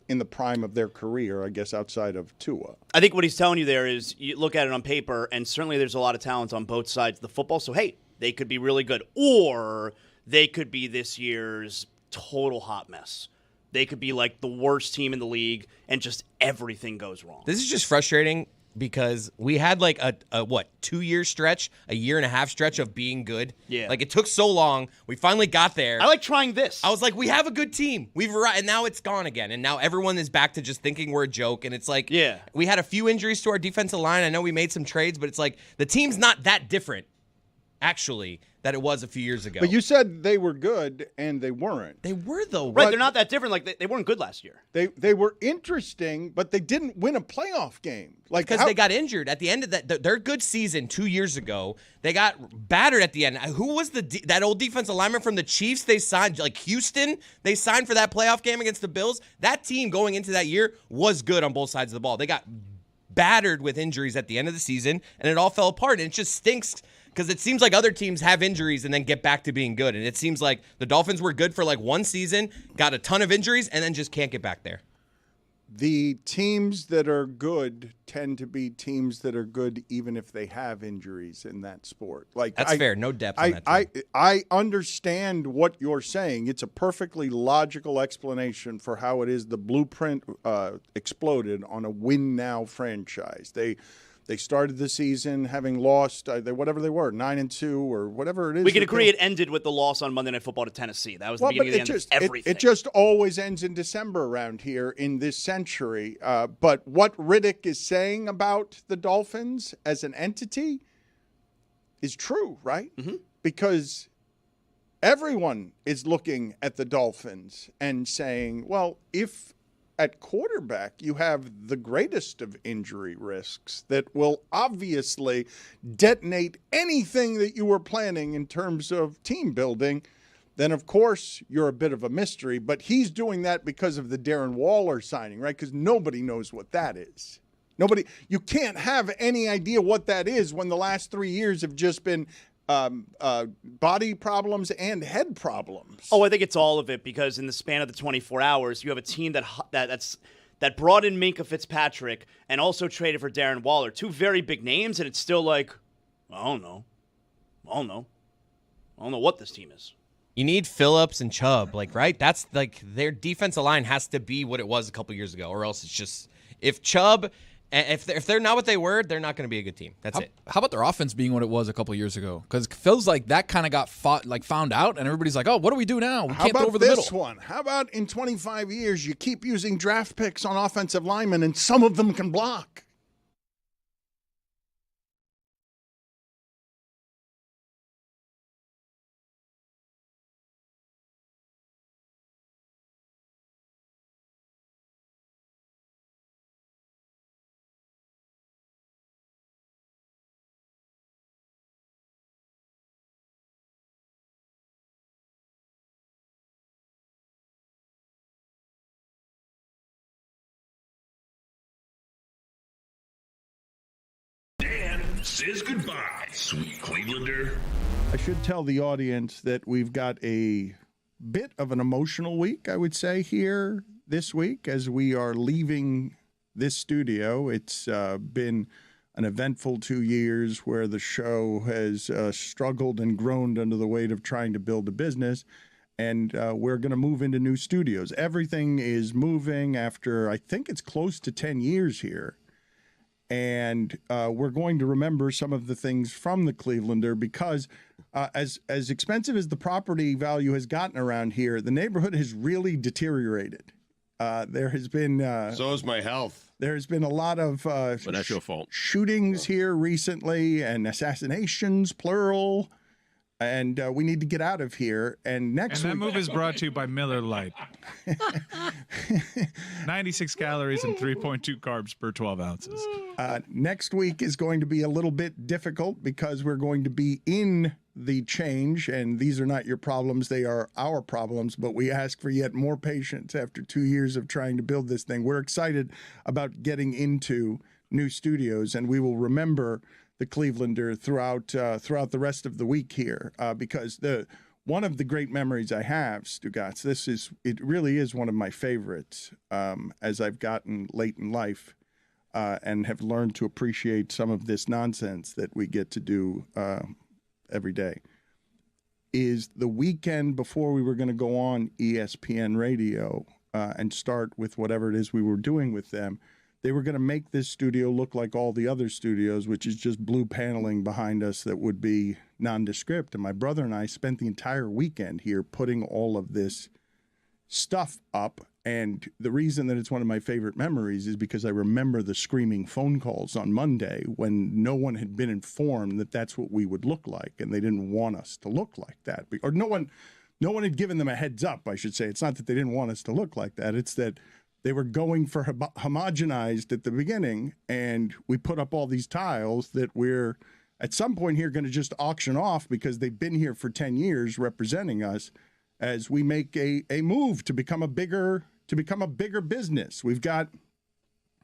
in the prime of their career, I guess, outside of Tua. I think what he's telling you there is you look at it on paper, and certainly there's a lot of talent on both sides of the football. So, hey, they could be really good. Or they could be this year's total hot mess. They could be like the worst team in the league, and just everything goes wrong. This is just frustrating because we had like a 2-year stretch, a year and a half stretch of being good. Yeah. Like it took so long. We finally got there. I like trying this. I was like, we have a good team. We've arrived, and now it's gone again. And now everyone is back to just thinking we're a joke. And it's like, Yeah. we had a few injuries to our defensive line. I know we made some trades, but it's like the team's not that different, actually, that it was a few years ago. But you said they were good, and they weren't. They were, though. Right, they're not that different. Like they weren't good last year. They were interesting, but they didn't win a playoff game. Like Because they got injured at the end of their good season 2 years ago. They got battered at the end. Who was that old defensive lineman from the Chiefs they signed? Like Houston, they signed for that playoff game against the Bills. That team going into that year was good on both sides of the ball. They got battered with injuries at the end of the season, and it all fell apart. And it just stinks because it seems like other teams have injuries and then get back to being good. And it seems like the Dolphins were good for like one season, got a ton of injuries, and then just can't get back there. The teams that are good tend to be teams that are good even if they have injuries in that sport. Like That's fair. No depth on that team. I understand what you're saying. It's a perfectly logical explanation for how it is the blueprint exploded on a win-now franchise. They started the season having lost whatever they were, 9-2 or whatever it is. We can agree it ended with the loss on Monday Night Football to Tennessee. That was the beginning of the end of everything. It just always ends in December around here in this century. But what Riddick is saying about the Dolphins as an entity is true, right? Mm-hmm. Because everyone is looking at the Dolphins and saying, well, if at quarterback, you have the greatest of injury risks that will obviously detonate anything that you were planning in terms of team building. Then, of course, you're a bit of a mystery. But he's doing that because of the Darren Waller signing, right? Because nobody knows what that is. You can't have any idea what that is when the last 3 years have just been body problems and head problems. Oh, I think it's all of it because in the span of the 24 hours, you have a team that brought in Minkah Fitzpatrick and also traded for Darren Waller, two very big names, and it's still like, I don't know what this team is. You need Phillips and Chubb, right? That's like their defensive line has to be what it was a couple years ago, or else it's just if Chubb. If they're not what they were, they're not going to be a good team. That's it. How about their offense being what it was a couple years ago? Because it feels like that kind of got found out, and everybody's like, oh, what do we do now? We can't throw over the middle. How about this one? How about in 25 years, you keep using draft picks on offensive linemen, and some of them can block? Says goodbye, sweet Clevelander. I should tell the audience that we've got a bit of an emotional week, I would say, here this week as we are leaving this studio. It's been an eventful 2 years where the show has struggled and groaned under the weight of trying to build a business. And we're going to move into new studios. Everything is moving after, I think it's close to 10 years here. And we're going to remember some of the things from the Clevelander because as expensive as the property value has gotten around here, the neighborhood has really deteriorated. There has been so is my health. There has been a lot of but that's your fault. Shootings here recently and assassinations, plural. And we need to get out of here. And next that move is brought to you by Miller Lite. 96 calories and 3.2 carbs per 12 ounces. Next week is going to be a little bit difficult because we're going to be in the change. And these are not your problems. They are our problems. But we ask for yet more patience after 2 years of trying to build this thing. We're excited about getting into new studios. And we will remember the Clevelander throughout the rest of the week here, because one of the great memories I have, Stugotz, it really is one of my favorites as I've gotten late in life and have learned to appreciate some of this nonsense that we get to do every day, is the weekend before we were going to go on ESPN radio and start with whatever it is we were doing with them. They were going to make this studio look like all the other studios, which is just blue paneling behind us that would be nondescript. And my brother and I spent the entire weekend here putting all of this stuff up. And the reason that it's one of my favorite memories is because I remember the screaming phone calls on Monday when no one had been informed that that's what we would look like, and they didn't want us to look like that. Or no one had given them a heads up, I should say. It's not that they didn't want us to look like that. It's that they were going for homogenized at the beginning, and we put up all these tiles that we're at some point here going to just auction off because they've been here for 10 years representing us as we make a move to become a bigger business. We've got,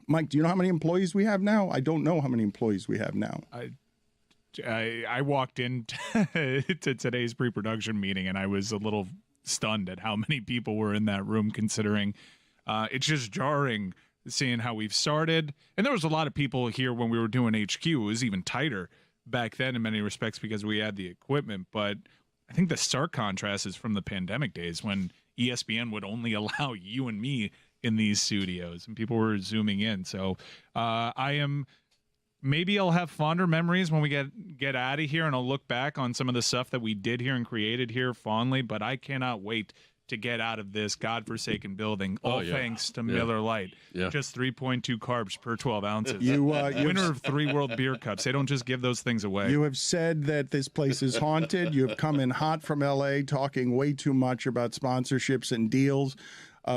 Mike, do you know how many employees we have now? I don't know how many employees we have now. I walked into today's pre-production meeting and I was a little stunned at how many people were in that room, considering it's just jarring seeing how we've started. And there was a lot of people here when we were doing HQ. It was even tighter back then in many respects because we had the equipment. But I think the stark contrast is from the pandemic days when ESPN would only allow you and me in these studios and people were zooming in. So maybe I'll have fonder memories when we get out of here, and I'll look back on some of the stuff that we did here and created here fondly, but I cannot wait to get out of this godforsaken building, all thanks to Miller Lite. Yeah. Just 3.2 carbs per 12 ounces. Winner of 3 World Beer Cups. They don't just give those things away. You have said that this place is haunted. You have come in hot from L.A. talking way too much about sponsorships and deals.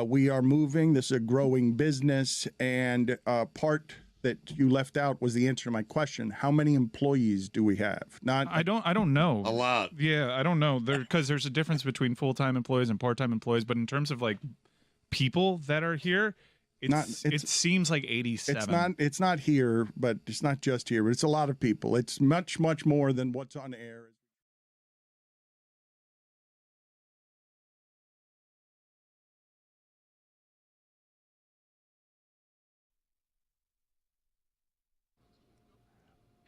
We are moving. This is a growing business, and part that you left out was the answer to my question. How many employees do we have? I don't know. A lot. Yeah, I don't know. Because there's a difference between full-time employees and part-time employees, but in terms of like people that are here, it seems like 87. It's not here, but it's not just here, but it's a lot of people. It's much, much more than what's on air.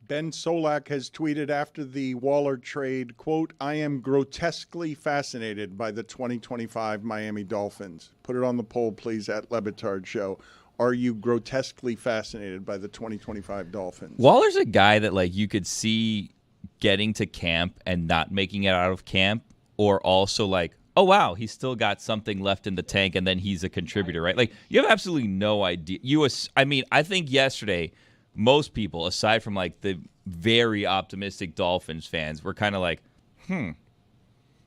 Ben Solak has tweeted after the Waller trade, quote, "I am grotesquely fascinated by the 2025 Miami Dolphins." Put it on the poll, please, at Le Batard Show. Are you grotesquely fascinated by the 2025 Dolphins? Waller's a guy that like you could see getting to camp and not making it out of camp, or also like, oh, wow, he's still got something left in the tank, and then he's a contributor, right? Like, you have absolutely no idea. I think yesterday, most people, aside from like the very optimistic Dolphins fans, were kind of like,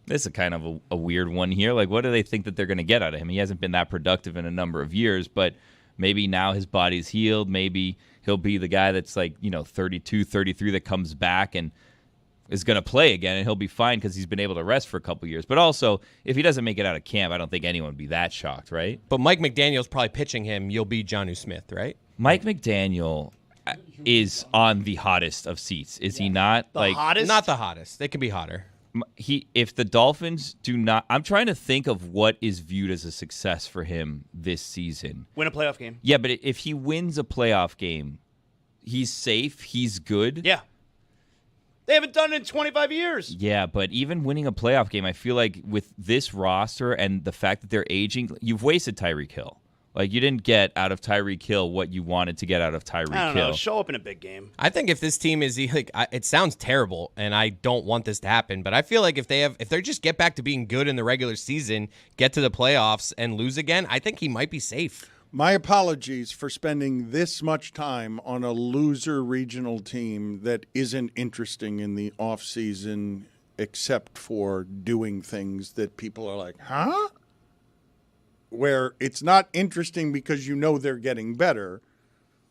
this is kind of a weird one here. Like, what do they think that they're going to get out of him? He hasn't been that productive in a number of years, but maybe now his body's healed. Maybe he'll be the guy that's like, 32, 33 that comes back and is going to play again, and he'll be fine because he's been able to rest for a couple years. But also, if he doesn't make it out of camp, I don't think anyone would be that shocked, right? But Mike McDaniel's probably pitching him, you'll be Jonnu Smith, right? Mike McDaniel is on the hottest of seats, is he not? The hottest? Not the hottest. They can be hotter. If the Dolphins do not, I'm trying to think of what is viewed as a success for him this season. Win a playoff game. Yeah, but if he wins a playoff game, he's safe, he's good. Yeah. They haven't done it in 25 years. Yeah, but even winning a playoff game, I feel like with this roster and the fact that they're aging, you've wasted Tyreek Hill. Like, you didn't get out of Tyreek Hill what you wanted to get out of Tyreek Hill. I don't know. Show up in a big game. I think if this team is like, it sounds terrible, and I don't want this to happen, but I feel like if they just get back to being good in the regular season, get to the playoffs, and lose again, I think he might be safe. My apologies for spending this much time on a loser regional team that isn't interesting in the offseason except for doing things that people are like, huh? Where it's not interesting because they're getting better.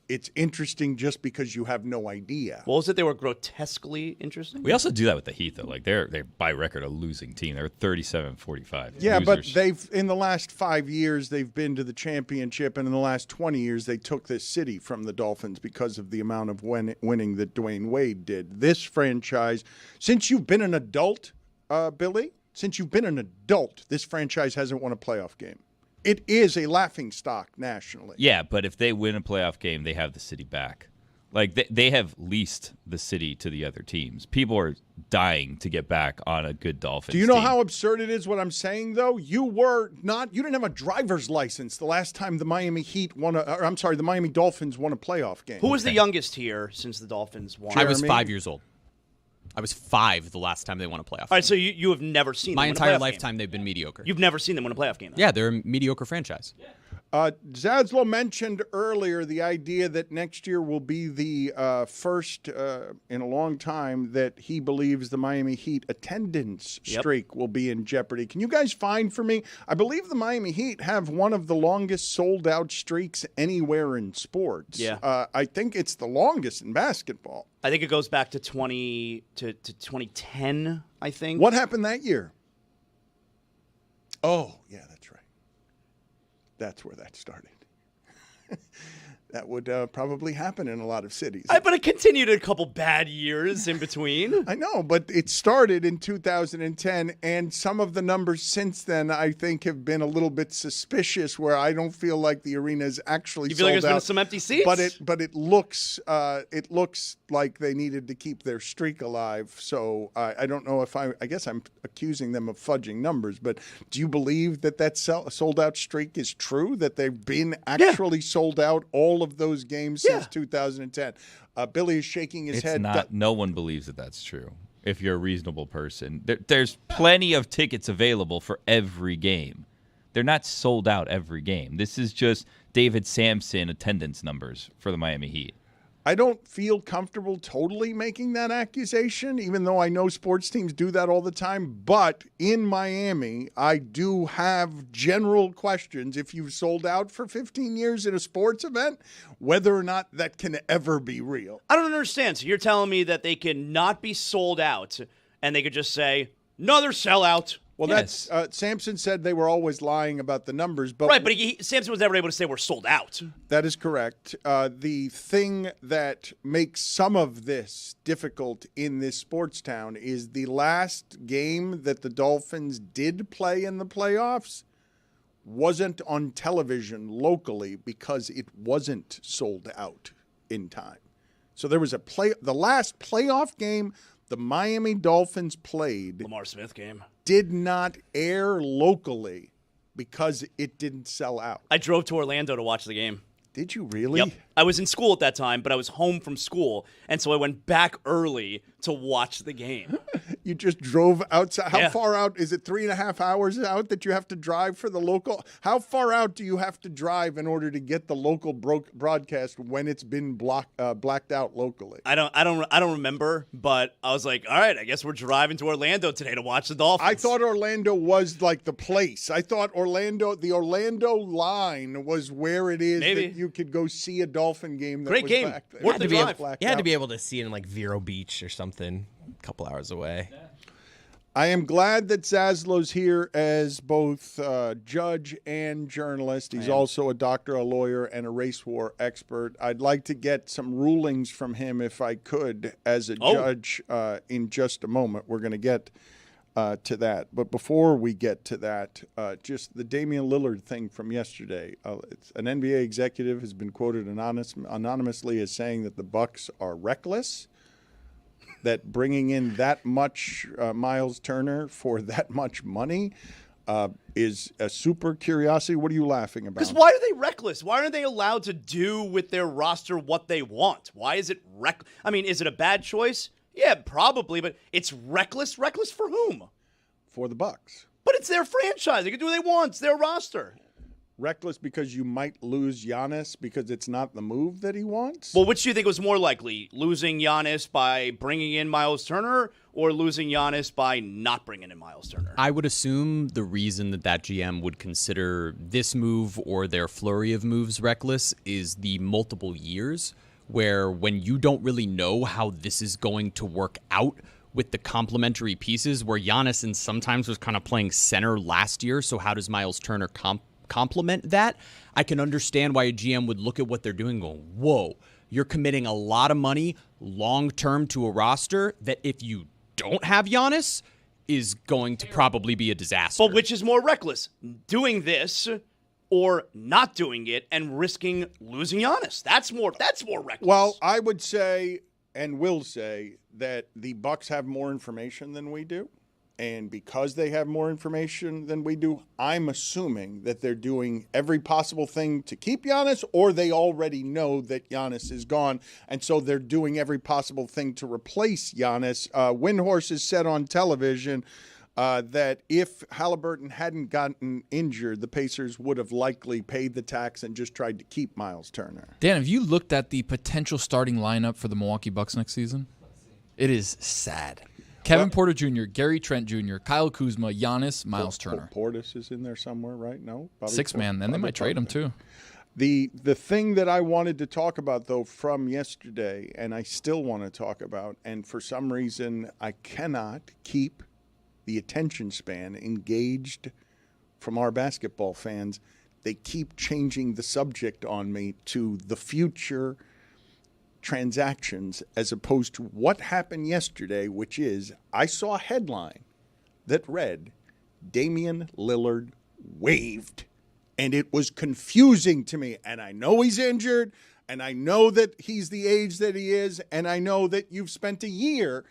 It's interesting just because you have no idea. What was it? They were grotesquely interesting? We also do that with the Heat, though. Like, they're by record a losing team. They're 37-45. Yeah, Losers. but they've in the last 5 years, they've been to the championship, and in the last 20 years, they took this city from the Dolphins because of the amount of winning that Dwayne Wade did. This franchise, since you've been an adult, Billy, this franchise hasn't won a playoff game. It is a laughingstock nationally. Yeah, but if they win a playoff game, they have the city back. Like, they have leased the city to the other teams. People are dying to get back on a good Dolphins Do you know team. how absurd it is what I'm saying, though? You didn't have a driver's license the last time the Miami Dolphins won a playoff game. Who was the youngest here since the Dolphins won? I was Jeremy? 5 years old. I was 5 the last time they won a playoff All right, game. so you have never seen My them win a entire playoff lifetime, game. they've been mediocre. You've never seen them win a playoff game. Though. Yeah, they're a mediocre franchise. Zloow mentioned earlier the idea that next year will be the first in a long time that he believes the Miami Heat attendance streak will be in jeopardy. Can you guys find for me? I believe the Miami Heat have one of the longest sold-out streaks anywhere in sports. Yeah. I think it's the longest in basketball. I think it goes back to 2010, I think. What happened that year? Oh, yeah, that's right. That's where that started. That would probably happen in a lot of cities. But it continued a couple bad years in between. I know, but it started in 2010, and some of the numbers since then, I think, have been a little bit suspicious. Where I don't feel like the arena is actually You feel sold like there's been out, some empty seats? but it looks like they needed to keep their streak alive. So I don't know if I guess I'm accusing them of fudging numbers. But do you believe that sold out streak is true? That they've been actually sold out all of those games since 2010. Billy is shaking his head. No one believes that that's true. If you're a reasonable person, there's plenty of tickets available for every game. They're not sold out every game. This is just David Sampson attendance numbers for the Miami Heat. I don't feel comfortable totally making that accusation, even though I know sports teams do that all the time. But in Miami, I do have general questions. If you've sold out for 15 years in a sports event, whether or not that can ever be real. I don't understand. So you're telling me that they can not be sold out and they could just say, another sellout. Well, Yes. that's Sampson said they were always lying about the numbers. But Right, but Sampson was never able to say we're sold out. That is correct. The thing that makes some of this difficult in this sports town is the last game that the Dolphins did play in the playoffs wasn't on television locally because it wasn't sold out in time. So there was the last playoff game the Miami Dolphins played Lamar Smith game. did not air locally because it didn't sell out. I drove to Orlando to watch the game. Did you really? Yep. I was in school at that time, but I was home from school, and so I went back early to watch the game. You just drove outside. How Yeah. far out? Is it 3.5 hours out that you have to drive for the local? How far out do you have to drive in order to get the local broadcast when it's been blacked out locally? I don't remember, but I was like, all right, I guess we're driving to Orlando today to watch the Dolphins. I thought Orlando was like the place. I thought the Orlando line was where it is Maybe. that you could go see a Dolphin game. That Great was game. back there. Worth the drive. You had to be able to see it in like Vero Beach or something, a couple hours away. I am glad that Zlow's here as both judge and journalist. He's also a doctor, a lawyer, and a race war expert. I'd like to get some rulings from him if I could as a judge in just a moment. We're going to get to that. But before we get to that, just the Damian Lillard thing from yesterday. An NBA executive has been quoted anonymously as saying that the Bucks are reckless, that bringing in that much Miles Turner for that much money is a super curiosity. What are you laughing about? Because why are they reckless? Why aren't they allowed to do with their roster what they want? Why is it I mean, is it a bad choice? Yeah, probably, but it's reckless. Reckless for whom? For the Bucks. But it's their franchise. They can do what they want. It's their roster. Reckless because you might lose Giannis because it's not the move that he wants? Well, which do you think was more likely? Losing Giannis by bringing in Miles Turner or losing Giannis by not bringing in Miles Turner? I would assume the reason that GM would consider this move or their flurry of moves reckless is the multiple years where when you don't really know how this is going to work out with the complementary pieces, where Giannis and sometimes was kind of playing center last year, so how does Miles Turner complement that? I can understand why a GM would look at what they're doing and go, whoa, you're committing a lot of money long-term to a roster that if you don't have Giannis is going to probably be a disaster. But which is more reckless? Doing this or not doing it and risking losing Giannis? That's more reckless. Well, I would say and will say that the Bucks have more information than we do. And because they have more information than we do, I'm assuming that they're doing every possible thing to keep Giannis, or they already know that Giannis is gone, and so they're doing every possible thing to replace Giannis. Windhorse has said on television that if Halliburton hadn't gotten injured, the Pacers would have likely paid the tax and just tried to keep Miles Turner. Dan, have you looked at the potential starting lineup for the Milwaukee Bucks next season? It is sad. Kevin Porter Jr., Gary Trent Jr., Kyle Kuzma, Giannis, Miles Turner. Portis is in there somewhere, right? No? Six-man, and they might trade him too. The thing that I wanted to talk about, though, from yesterday, and I still want to talk about, and for some reason I cannot keep the attention span engaged from our basketball fans. They keep changing the subject on me to the future transactions as opposed to what happened yesterday, which is I saw a headline that read Damian Lillard waived, and it was confusing to me. And I know he's injured, and I know that he's the age that he is, and I know that you've spent a year,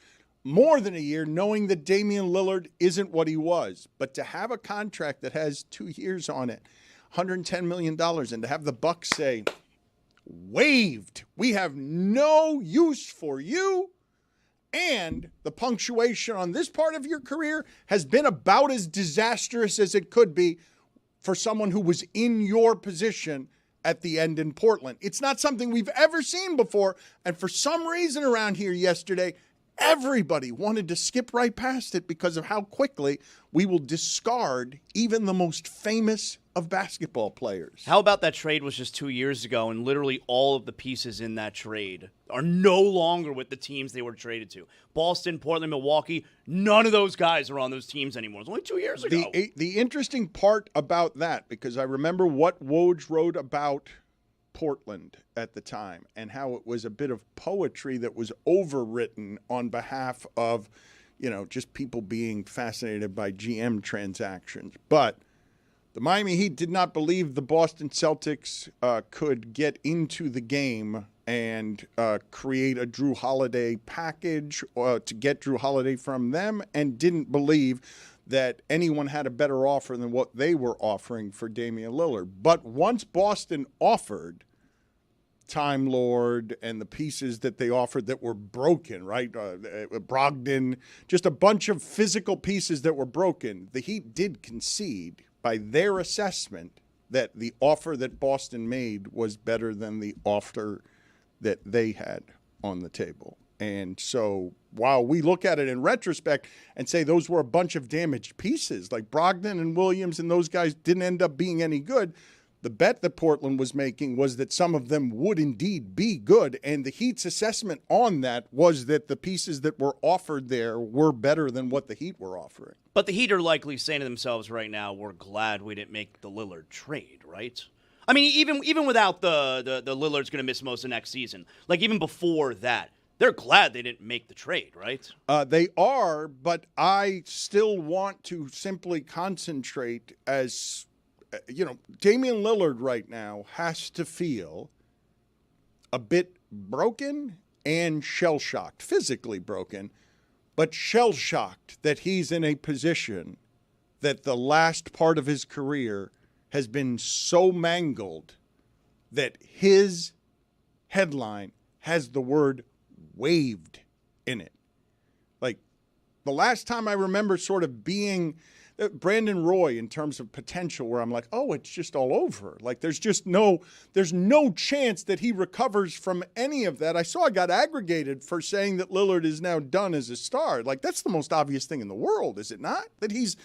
more than a year, knowing that Damian Lillard isn't what he was. But to have a contract that has 2 years on it, $110 million, and to have the Bucks say, waived, we have no use for you, and the punctuation on this part of your career has been about as disastrous as it could be for someone who was in your position at the end in Portland. It's not something we've ever seen before, and for some reason around here yesterday, everybody wanted to skip right past it because of how quickly we will discard even the most famous of basketball players. How about that trade was just 2 years ago, and literally all of the pieces in that trade are no longer with the teams they were traded to. Boston, Portland, Milwaukee, none of those guys are on those teams anymore. It's only 2 years ago. The interesting part about that, because I remember what Woj wrote about Portland at the time and how it was a bit of poetry that was overwritten on behalf of, just people being fascinated by GM transactions. But the Miami Heat did not believe the Boston Celtics could get into the game and create a Drew Holiday package to get Drew Holiday from them, and didn't believe that anyone had a better offer than what they were offering for Damian Lillard. But once Boston offered Time Lord and the pieces that they offered that were broken, right? Brogdon, just a bunch of physical pieces that were broken, the Heat did concede by their assessment that the offer that Boston made was better than the offer that they had on the table. And so while we look at it in retrospect and say those were a bunch of damaged pieces, like Brogdon and Williams and those guys didn't end up being any good, the bet that Portland was making was that some of them would indeed be good. And the Heat's assessment on that was that the pieces that were offered there were better than what the Heat were offering. But the Heat are likely saying to themselves right now, we're glad we didn't make the Lillard trade, right? I mean, even without the Lillard's going to miss most of next season, like even before that, they're glad they didn't make the trade, right? They are, but I still want to simply concentrate as, Damian Lillard right now has to feel a bit broken and shell-shocked, physically broken, but shell-shocked that he's in a position that the last part of his career has been so mangled that his headline has the word waived in it. Like, the last time I remember sort of being Brandon Roy in terms of potential where I'm like, oh, it's just all over. Like, there's no chance that he recovers from any of that. I saw I got aggregated for saying that Lillard is now done as a star. Like, that's the most obvious thing in the world, is it not? That he's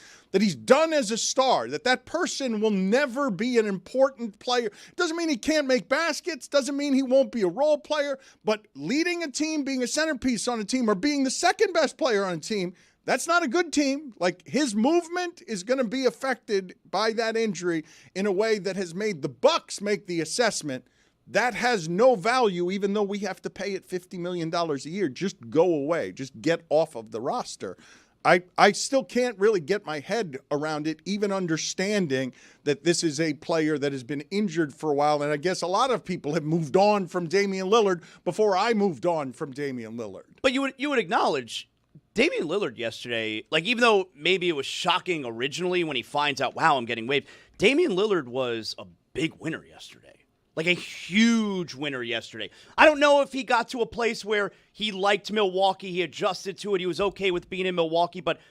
done as a star, that person will never be an important player. Doesn't mean he can't make baskets, doesn't mean he won't be a role player, but leading a team, being a centerpiece on a team, or being the second best player on a team, that's not a good team. Like, his movement is going to be affected by that injury in a way that has made the Bucks make the assessment that has no value, even though we have to pay it $50 million a year. Just go away. Just get off of the roster. I still can't really get my head around it, even understanding that this is a player that has been injured for a while. And I guess a lot of people have moved on from Damian Lillard before I moved on from Damian Lillard. But you would acknowledge Damian Lillard yesterday, like even though maybe it was shocking originally when he finds out, wow, I'm getting waived, Damian Lillard was a big winner yesterday. Like a huge winner yesterday. I don't know if he got to a place where he liked Milwaukee, he adjusted to it, he was okay with being in Milwaukee, but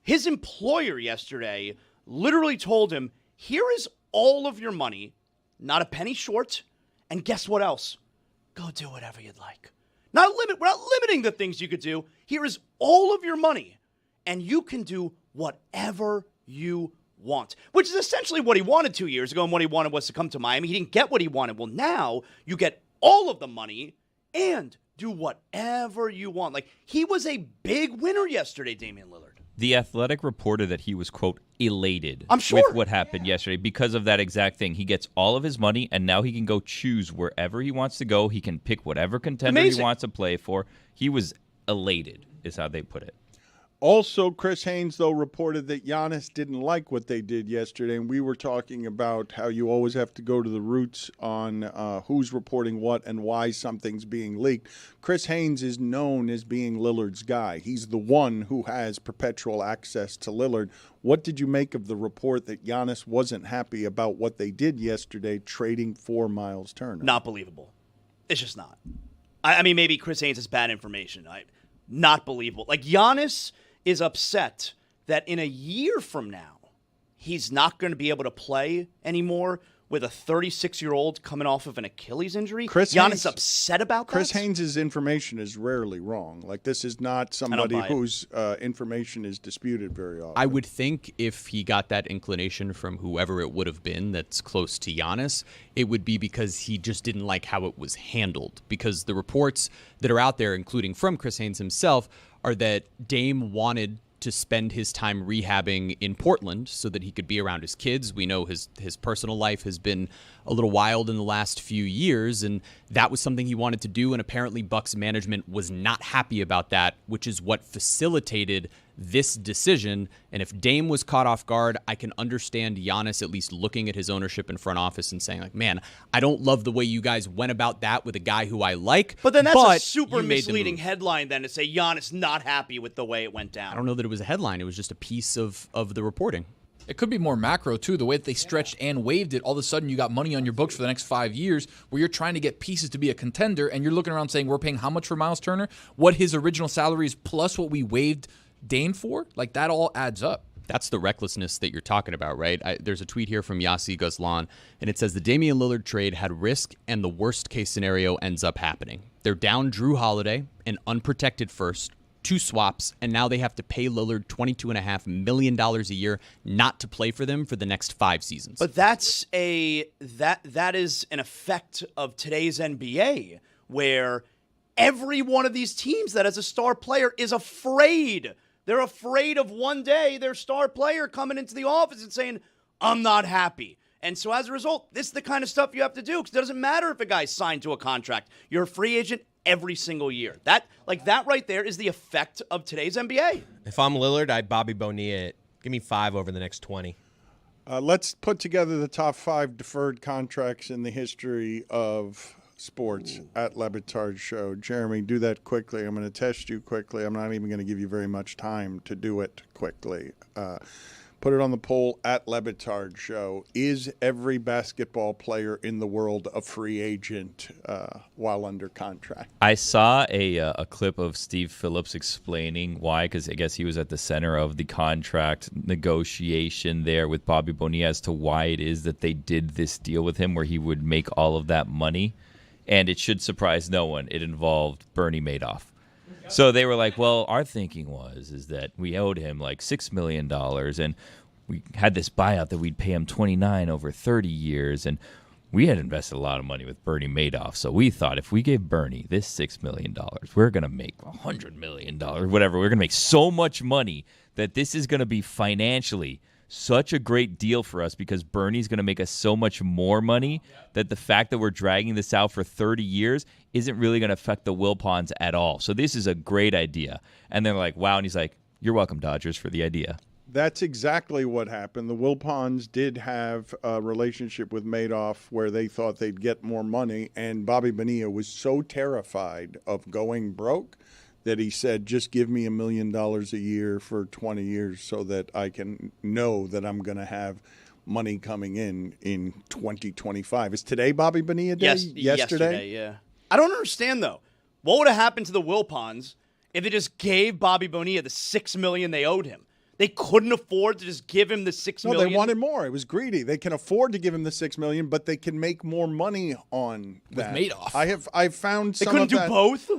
his employer yesterday literally told him, here is all of your money, not a penny short, and guess what else? Go do whatever you'd like. We're not limiting the things you could do. Here is all of your money, and you can do whatever you want, which is essentially what he wanted 2 years ago, and what he wanted was to come to Miami. He didn't get what he wanted. Well, now you get all of the money and do whatever you want. Like, he was a big winner yesterday, Damian Lillard. The Athletic reported that he was, quote, elated I'm sure. with what happened yesterday because of that exact thing. He gets all of his money, and now he can go choose wherever he wants to go. He can pick whatever contender he wants to play for. He was elated, is how they put it. Also, Chris Haynes, though, reported that Giannis didn't like what they did yesterday, and we were talking about how you always have to go to the roots on who's reporting what and why something's being leaked. Chris Haynes is known as being Lillard's guy. He's the one who has perpetual access to Lillard. What did you make of the report that Giannis wasn't happy about what they did yesterday, trading for Miles Turner? Not believable. It's just not. I mean, maybe Chris Haynes has bad information. Not believable. Like, Giannis is upset that in a year from now, he's not going to be able to play anymore with a 36-year-old coming off of an Achilles injury. Giannis upset about that? Chris Haynes' information is rarely wrong. Like, this is not somebody whose information is disputed very often. I would think if he got that inclination from whoever it would have been that's close to Giannis, it would be because he just didn't like how it was handled. Because the reports that are out there, including from Chris Haynes himself, are that Dame wanted to spend his time rehabbing in Portland so that he could be around his kids. We know his personal life has been a little wild in the last few years, and that was something he wanted to do, and apparently Bucks management was not happy about that, which is what facilitated this decision. And if Dame was caught off guard, I can understand Giannis at least looking at his ownership and front office and saying, like, man, I don't love the way you guys went about that with a guy who I like. But then that's a super misleading headline then to say Giannis not happy with the way it went down. I don't know that it was a headline. It was just a piece of the reporting. It could be more macro, too. The way that they stretched and waived it, all of a sudden you got money on your books for the next 5 years where you're trying to get pieces to be a contender, and you're looking around saying, we're paying how much for Miles Turner? What his original salary is plus what we waived Dame for? Like, that all adds up. That's the recklessness that you're talking about, right? There's a tweet here from Yassi Guzlan, and it says the Damian Lillard trade had risk, and the worst-case scenario ends up happening. They're down Drew Holiday, an unprotected first, 2 swaps, and now they have to pay Lillard $22.5 million a year not to play for them for the next 5 seasons. But that is an effect of today's NBA, where every one of these teams that has a star player is afraid. They're afraid of one day their star player coming into the office and saying, I'm not happy. And so as a result, this is the kind of stuff you have to do, because it doesn't matter if a guy's signed to a contract. You're a free agent every single year. That right there is the effect of today's NBA. If I'm Lillard, I'd Bobby Bonilla it. Give me 5 over the next 20. Let's put together the top 5 deferred contracts in the history of sports at Le Batard Show. Jeremy, do that quickly. I'm going to test you quickly. I'm not even going to give you very much time to do it quickly. Put it on the poll at Le Batard Show. Is every basketball player in the world a free agent while under contract? I saw a clip of Steve Phillips explaining why, because I guess he was at the center of the contract negotiation there with Bobby Bonilla as to why it is that they did this deal with him where he would make all of that money. And it should surprise no one. It involved Bernie Madoff. So they were like, well, our thinking is that we owed him like $6 million, and we had this buyout that we'd pay him $29 over 30 years, and we had invested a lot of money with Bernie Madoff. So we thought if we gave Bernie this $6 million, we're going to make $100 million, whatever. We're going to make so much money that this is going to be financially such a great deal for us, because Bernie's going to make us so much more money that the fact that we're dragging this out for 30 years isn't really going to affect the Wilpons at all. So this is a great idea. And they're like, wow. And he's like, You're welcome, Dodgers, for the idea. That's exactly what happened. The Wilpons did have a relationship with Madoff where they thought they'd get more money, and Bobby Bonilla was so terrified of going broke that he said, just give me $1 million a year for 20 years so that I can know that I'm going to have money coming in 2025. Is today Bobby Bonilla Day? Yes, yesterday, yeah. I don't understand, though. What would have happened to the Wilpons if they just gave Bobby Bonilla the $6 million they owed him? They couldn't afford to just give him the $6 million. No, they wanted more. It was greedy. They can afford to give him the $6 million, but they can make more money on that. With Madoff. I've found They some couldn't of do that. both?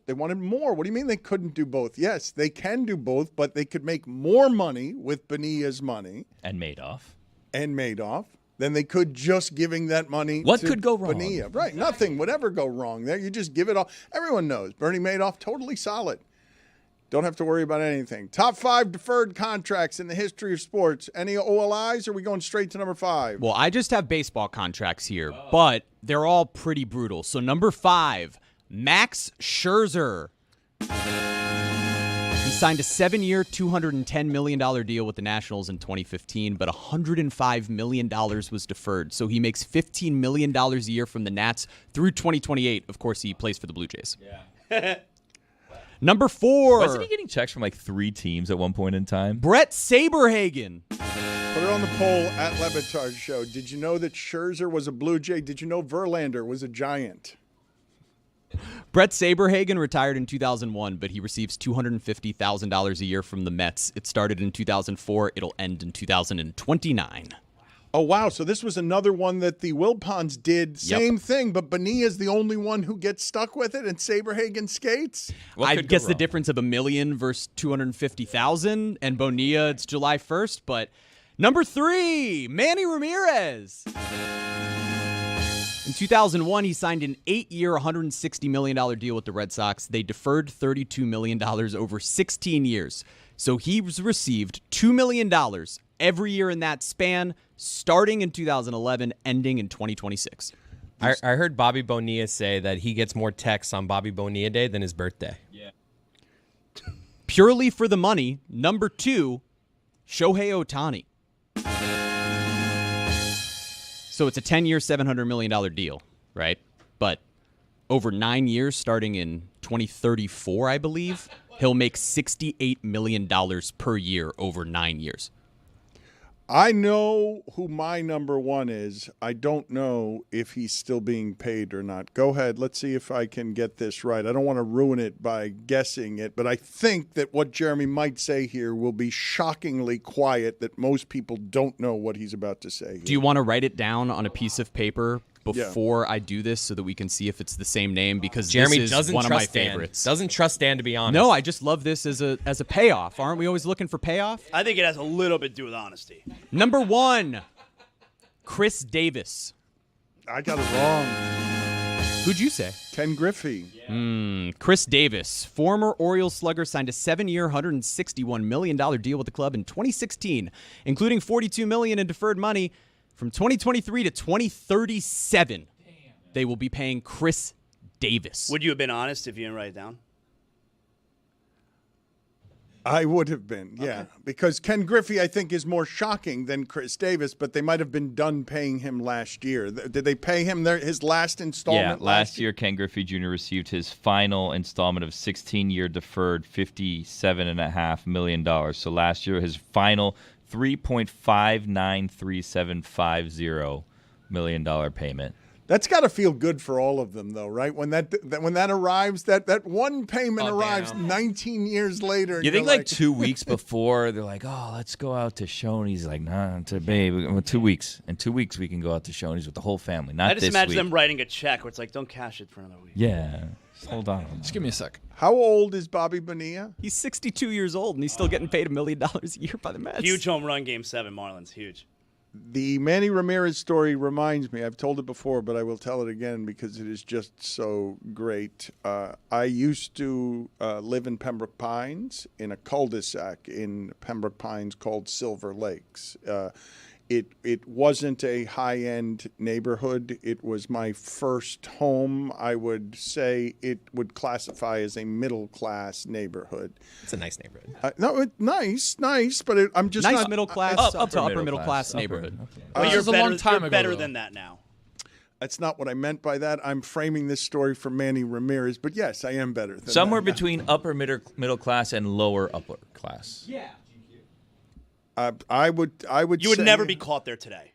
They wanted more. What do you mean they couldn't do both? Yes, they can do both, but they could make more money with Bonilla's money And Madoff. than they could just giving that money. What to could go wrong? Bonilla. Right, nothing would ever go wrong there. You just give it all. Everyone knows Bernie Madoff totally solid. Don't have to worry about anything. Top 5 deferred contracts in the history of sports. Any OLIs, or are we going straight to number 5? Well, I just have baseball contracts here, but they're all pretty brutal. So number 5, Max Scherzer. He signed a 7-year, $210 million deal with the Nationals in 2015, but $105 million was deferred. So he makes $15 million a year from the Nats through 2028. Of course, he plays for the Blue Jays. Yeah. Number 4. Wasn't he getting checks from like 3 teams at one point in time? Brett Saberhagen. Put it on the poll at Le Batard Show. Did you know that Scherzer was a Blue Jay? Did you know Verlander was a Giant? Brett Saberhagen retired in 2001, but he receives $250,000 a year from the Mets. It started in 2004. It'll end in 2029. Oh, wow. So this was another one that the Wilpons did. Same thing, but Bonilla's the only one who gets stuck with it, and Saberhagen skates? What I could go guess the wrong? difference of $1 million versus $250,000, and Bonilla, it's July 1st. But number 3, Manny Ramirez. In 2001, he signed an 8-year, $160 million deal with the Red Sox. They deferred $32 million over 16 years. So he's received $2 million every year in that span, starting in 2011, ending in 2026. I heard Bobby Bonilla say that he gets more texts on Bobby Bonilla Day than his birthday. Yeah. Purely for the money, number 2, Shohei Ohtani. So it's a 10-year, $700 million deal, right? But over 9 years, starting in 2034, I believe, he'll make $68 million per year over 9 years. I know who my number 1 is. I don't know if he's still being paid or not. Go ahead. Let's see if I can get this right. I don't want to ruin it by guessing it, but I think that what Jeremy might say here will be shockingly quiet, that most people don't know what he's about to say here. Do you want to write it down on a piece of paper before I do this so that we can see if it's the same name? Because Jeremy this is doesn't one of trust my Dan. favorites. Doesn't trust Dan, to be honest. No, I just love this as a payoff. Aren't we always looking for payoff? I think it has a little bit to do with honesty. Number 1, Chris Davis. I got it wrong. Who'd you say? Ken Griffey. Chris Davis, former Orioles slugger, signed a 7-year, $161 million deal with the club in 2016, including $42 million in deferred money. From 2023 to 2037, they will be paying Chris Davis. Would you have been honest if you didn't write it down? I would have been, yeah. Okay. Because Ken Griffey, I think, is more shocking than Chris Davis, but they might have been done paying him last year. Did they pay him his last installment? Yeah, last year Ken Griffey Jr. received his final installment of 16-year deferred $57.5 million. So last year, his final $3.593750 million payment. That's got to feel good for all of them, though, right? When that arrives, that one payment arrives 19 years later. You think like 2 weeks before, they're like, oh, let's go out to Shoney's. Like, nah, babe, 2 weeks. In 2 weeks, we can go out to Shoney's with the whole family, not this week. I just imagine them writing a check where it's like, don't cash it for another week. Yeah. Just hold on. Just give me a sec. How old is Bobby Bonilla? He's 62 years old, and he's still getting paid $1 million a year by the Mets. Huge home run, Game 7, Marlins. Huge. The Manny Ramirez story reminds me, I've told it before, but I will tell it again because it is just so great. I used to live in Pembroke Pines in a cul-de-sac in Pembroke Pines called Silver Lakes. It wasn't a high-end neighborhood. It was my first home. I would say it would classify as a middle-class neighborhood. It's a nice neighborhood. No, nice, but I'm just Nice not middle class Up to upper middle middle class class. neighborhood. But This you're was a better, long time you're ago, better though. than that now. That's not what I meant by that. I'm framing this story for Manny Ramirez, but yes, I am better than Somewhere that. between upper middle class and lower upper class. Yeah. I would You would say- never be caught there today.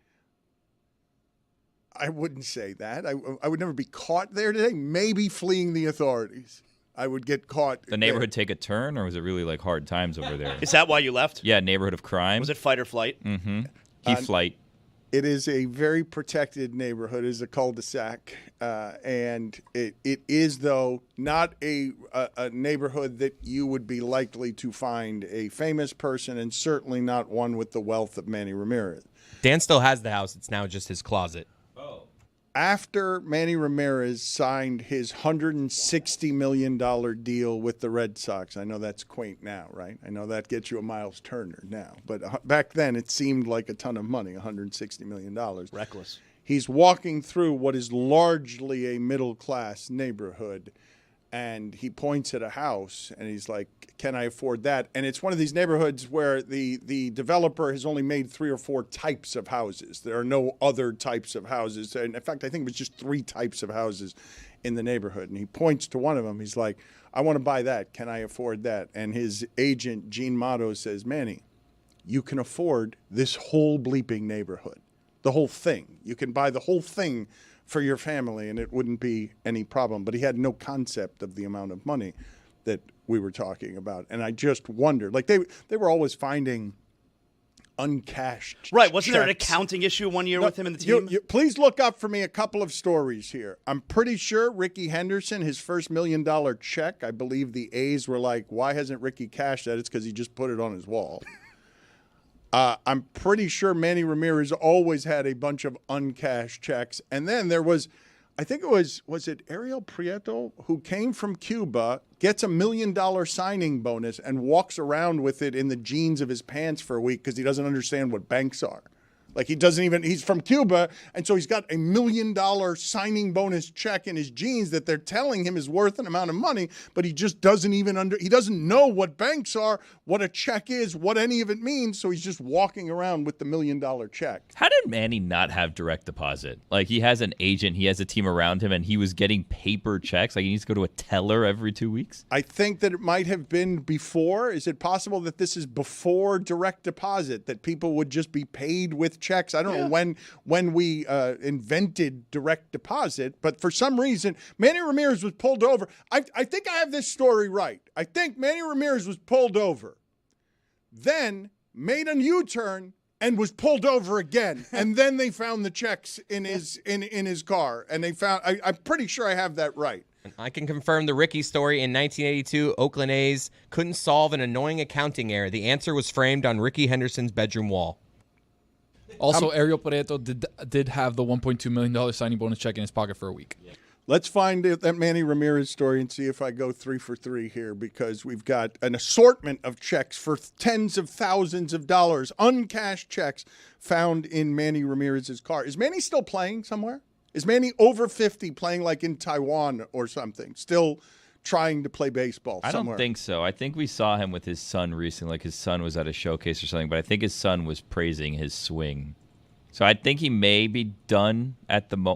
I wouldn't say that. I would never be caught there today. Maybe fleeing the authorities. I would get caught. The neighborhood take a turn, or was it really like hard times over there? Is that why you left? Yeah, neighborhood of crime. Was it fight or flight? Mm-hmm. Key flight. It is a very protected neighborhood. It is a cul-de-sac, and it is, though, not a neighborhood that you would be likely to find a famous person, and certainly not one with the wealth of Manny Ramirez. Dan still has the house. It's now just his closet. After Manny Ramirez signed his $160 million deal with the Red Sox, I know that's quaint now, right? I know that gets you a Miles Turner now. But back then, it seemed like a ton of money, $160 million. Reckless. He's walking through what is largely a middle-class neighborhood, and he points at a house, and he's like, can I afford that? And it's one of these neighborhoods where the developer has only made 3 or 4 types of houses. There are no other types of houses. And in fact, I think it was just 3 types of houses in the neighborhood. And he points to one of them. He's like, I want to buy that. Can I afford that? And his agent, Gene Motto, says, Manny, you can afford this whole bleeping neighborhood, the whole thing. You can buy the whole thing for your family, and it wouldn't be any problem. But he had no concept of the amount of money that we were talking about. And I just wondered, like they were always finding uncashed Right. Wasn't there an checks. accounting issue one year No, with him and the team? you please look up for me a couple of stories here. I'm pretty sure Ricky Henderson, his first $1 million check, I believe the A's were like, why hasn't Ricky cashed that? It's because he just put it on his wall. I'm pretty sure Manny Ramirez always had a bunch of uncashed checks. And then there was, I think it was it Ariel Prieto, who came from Cuba, gets $1 million signing bonus and walks around with it in the jeans of his pants for a week because he doesn't understand what banks are. Like he's from Cuba, and so he's got $1 million signing bonus check in his jeans that they're telling him is worth an amount of money, but he just doesn't he doesn't know what banks are, what a check is, what any of it means, so he's just walking around with the $1 million check. How did Manny not have direct deposit? Like, he has an agent, he has a team around him, and he was getting paper checks. Like, he needs to go to a teller every 2 weeks? I think that it might have been before. Is it possible that this is before direct deposit, that people would just be paid with checks? I don't know when we invented direct deposit, but for some reason, Manny Ramirez was pulled over. I think I have this story right. I think Manny Ramirez was pulled over, then made a U-turn and was pulled over again, and then they found the checks in his car, and they found. I'm pretty sure I have that right. I can confirm the Ricky story. In 1982, Oakland A's couldn't solve an annoying accounting error. The answer was framed on Ricky Henderson's bedroom wall. Also, Ariel Prieto did have the $1.2 million signing bonus check in his pocket for a week. Let's find that Manny Ramirez story and see if I go 3 for 3 here, because we've got an assortment of checks for tens of thousands of dollars, uncashed checks found in Manny Ramirez's car. Is Manny still playing somewhere? Is Manny over 50 playing like in Taiwan or something? Still trying to play baseball somewhere? I don't think so. I think we saw him with his son recently. Like, his son was at a showcase or something, but I think his son was praising his swing. So I think he may be done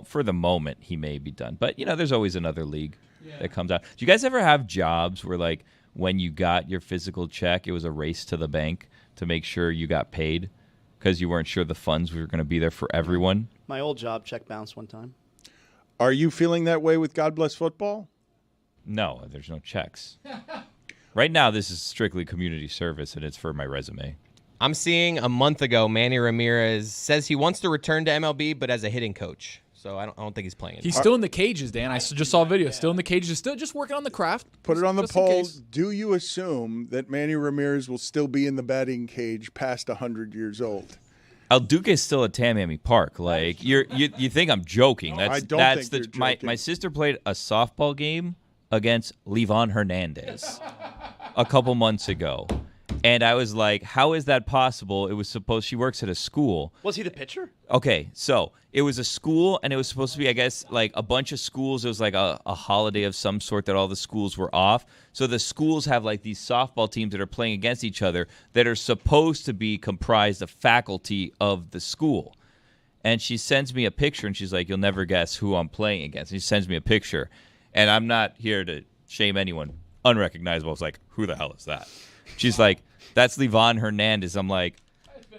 for the moment. He may be done, but there's always another league that comes out. Do you guys ever have jobs where, like, when you got your physical check, it was a race to the bank to make sure you got paid because you weren't sure the funds were going to be there for everyone? My old job, check bounced one time. Are you feeling that way with God Bless Football? No, there's no checks. Right now, this is strictly community service, and it's for my resume. I'm seeing a month ago, Manny Ramirez says he wants to return to MLB, but as a hitting coach. So I don't think he's playing. He's still in the cages, Dan. I just saw a video. Still in the cages. Still just working on the craft. Put it on the just in poll. case. Do you assume that Manny Ramirez will still be in the batting cage past 100 years old? El Duque is still at Tamiami Park. Like, you think I'm joking? I don't think you're joking. My sister played a softball game against Levon Hernandez a couple months ago, And I was like, how is that possible? It was supposed, she works at a school. Was he the pitcher? Okay, so it was a school, and it was supposed to be, I guess, like a bunch of schools. It was like a holiday of some sort that all the schools were off. So the schools have like these softball teams that are playing against each other that are supposed to be comprised of faculty of the school. And she sends me a picture, and she's like, you'll never guess who I'm playing against. And she sends me a picture, and I'm not here to shame anyone. Unrecognizable. I was like, who the hell is that? She's like, that's Livan Hernandez. I'm like,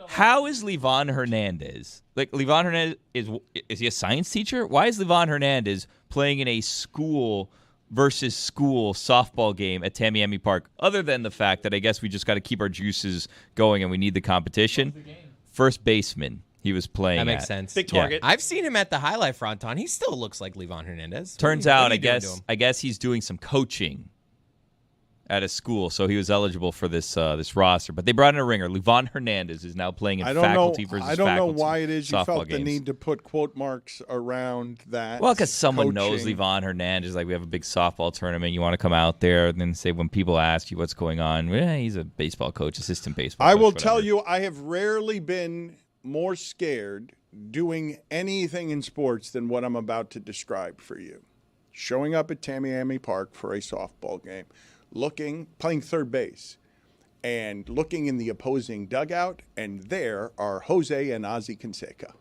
how is Livan Hernandez? Like, Livan Hernandez, is he a science teacher? Why is Livan Hernandez playing in a school versus school softball game at Tamiami Park, other than the fact that I guess we just got to keep our juices going and we need the competition? First baseman he was playing That makes at. sense. Big target. I've seen him at the highlight fronton. He still looks like Livan Hernandez. Turns What out, are I you doing to him? guess he's doing some coaching at a school, so he was eligible for this roster. But they brought in a ringer. Livan Hernandez is now playing in faculty versus faculty. I don't know why it is you softball felt the games. need to put quote marks around that. Well, because someone knows coaching. Livan Hernandez. Like, we have a big softball tournament. You want to come out there and then say, when people ask you what's going on, he's a baseball coach, assistant baseball I coach, will whatever. tell you, I have rarely been more scared doing anything in sports than what I'm about to describe for you. Showing up at Tamiami Park for a softball game, playing third base, and looking in the opposing dugout, and there are Jose and Ozzie Canseco.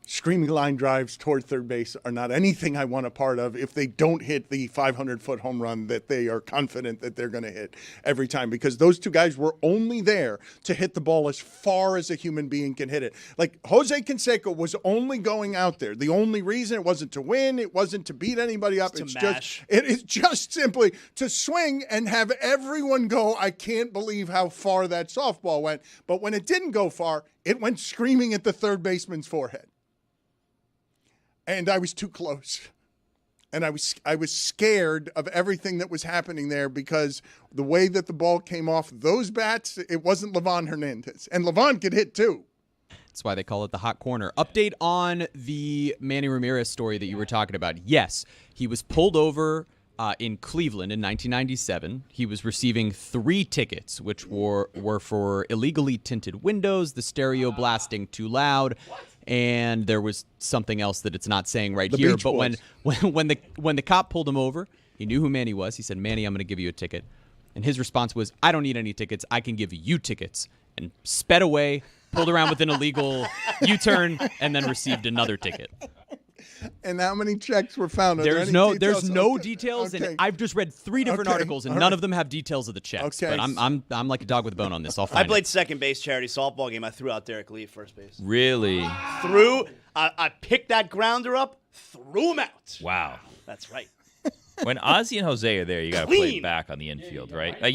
Screaming line drives toward third base are not anything I want a part of if they don't hit the 500-foot home run that they are confident that they're going to hit every time, because those two guys were only there to hit the ball as far as a human being can hit it. Like, Jose Canseco was only going out there. The only reason, it wasn't to win, it wasn't to beat anybody up. It is just simply to swing and have everyone go, I can't believe how far that softball went. But when it didn't go far, it went screaming at the third baseman's forehead. And I was too close. And I was scared of everything that was happening there, because the way that the ball came off those bats, it wasn't Livan Hernandez. And Livan could hit too. That's why they call it the hot corner. Update on the Manny Ramirez story that you were talking about. Yes, he was pulled over in Cleveland in 1997. He was receiving 3 tickets, which were for illegally tinted windows, the stereo blasting too loud, and there was something else that it's not saying right here. But when the cop pulled him over, he knew who Manny was. He said, Manny, I'm going to give you a ticket. And his response was, I don't need any tickets. I can give you tickets. And sped away, pulled around with an illegal U-turn, and then received another ticket. And how many checks were found? There's no details, Okay. and I've just read 3 different articles, and none of them have details of the checks. Okay. But I'm like a dog with a bone on this. I'll find I played it. second base charity softball game. I threw out Derek Lee at first base. Really? I picked that grounder up, threw him out. Wow. That's right. When Ozzie and Jose are there, you got to play Clean. back on the infield, right? Like,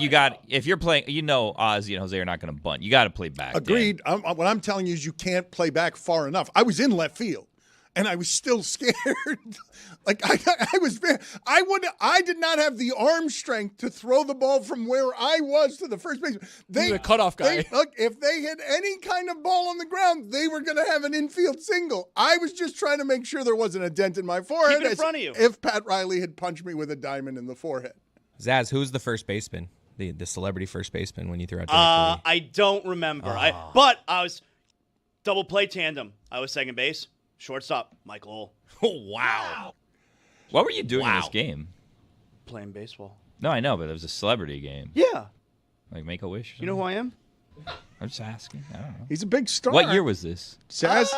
if you're playing, Ozzie and Jose are not going to bunt. You got to play back. Agreed. What I'm telling you is you can't play back far enough. I was in left field, and I was still scared. Like, I did not have the arm strength to throw the ball from where I was to the first baseman. You're the cutoff guy. Look, if they hit any kind of ball on the ground, they were going to have an infield single. I was just trying to make sure there wasn't a dent in my forehead. Keep it in front of you. If Pat Riley had punched me with a diamond in the forehead. Zaz, who's the first baseman? The celebrity first baseman when you threw out Derek Lee? I don't remember. But I was double play tandem. I was second base, shortstop, Michael. Oh, wow. What were you doing in this game? Playing baseball. No, I know, but it was a celebrity game. Yeah. Like Make-A-Wish? You know who I am? I'm just asking. I don't know. He's a big star. What year was this? Zaz,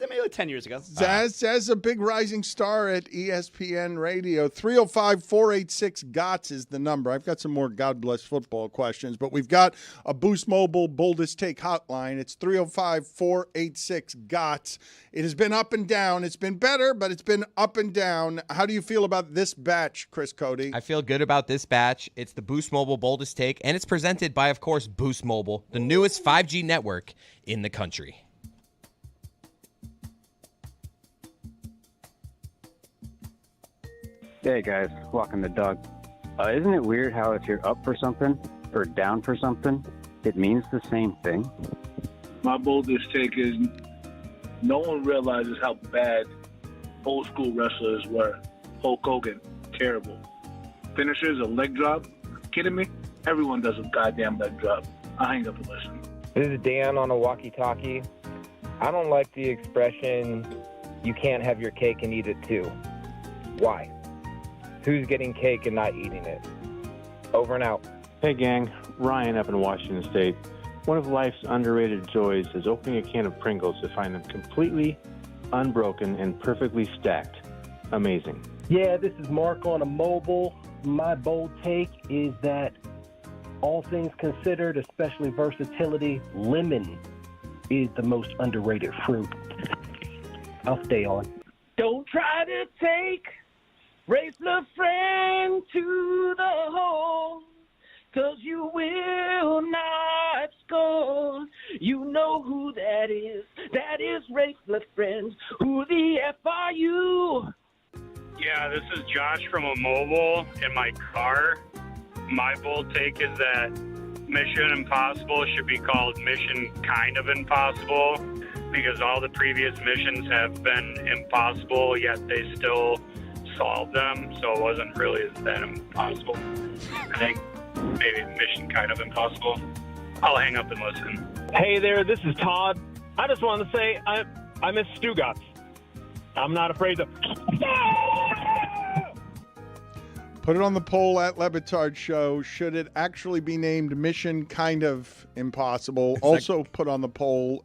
Maybe like 10 years ago. Zaz is a big rising star at ESPN Radio. 305-486-GOTS is the number. I've got some more God Bless Football questions, but we've got a Boost Mobile Boldest Take hotline. It's 305-486-GOTS. It has been up and down. It's been better, but it's been up and down. How do you feel about this batch, Chris Cody? I feel good about this batch. It's the Boost Mobile Boldest Take, and it's presented by, of course, Boost Mobile, the newest 5G network in the country. Hey guys, walking the dog. Isn't it weird how if you're up for something or down for something, it means the same thing? My boldest take is no one realizes how bad old school wrestlers were. Hulk Hogan, terrible. Finishers, a leg drop? Kidding me? Everyone does a goddamn leg drop. I'll hang up and listen. This is Dan on a walkie-talkie. I don't like the expression, you can't have your cake and eat it too. Why? Who's getting cake and not eating it? Over and out. Hey gang, Ryan up in Washington State. One of life's underrated joys is opening a can of Pringles to find them completely unbroken and perfectly stacked. Amazing. Yeah, this is Mark on a mobile. My bold take is that all things considered, especially versatility, lemon is the most underrated fruit. I'll stay on. Don't try to take Race the friend to the hole, 'cause you will not score. You know who that is. That is Race the friend. Who the F are you? Yeah, this is Josh from a mobile in my car. My bold take is that Mission Impossible should be called Mission Kind of Impossible, because all the previous missions have been impossible, yet they still solved them, so it wasn't really that impossible. I think maybe Mission Kind of Impossible. I'll hang up and listen. Hey there, this is Todd. I just wanted to say I miss Stugotz. I'm not afraid to... Put it on the poll at Le Batard Show. Should it actually be named Mission Kind of Impossible? Also put on the poll,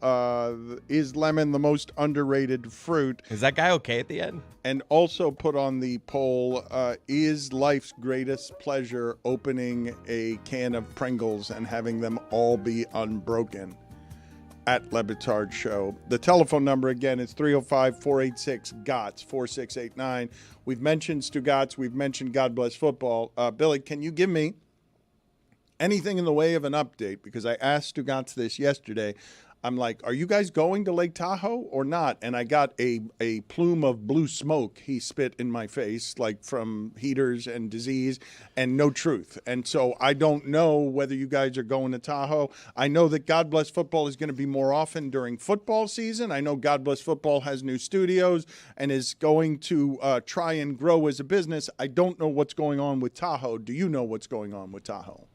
is lemon the most underrated fruit? Is that guy okay at the end? And also put on the poll, is life's greatest pleasure opening a can of Pringles and having them all be unbroken? At Le Batard Show. The telephone number again is 305-486-GOTS 4689. We've mentioned Stugotz. We've mentioned God Bless Football. Billy, can you give me anything in the way of an update? Because I asked Stugotz this yesterday. I'm like, are you guys going to Lake Tahoe or not? And I got a plume of blue smoke he spit in my face, like from heaters and disease, and no truth. And so I don't know whether you guys are going to Tahoe. I know that God Bless Football is going to be more often during football season. I know God Bless Football has new studios and is going to try and grow as a business. I don't know what's going on with Tahoe. Do you know what's going on with Tahoe?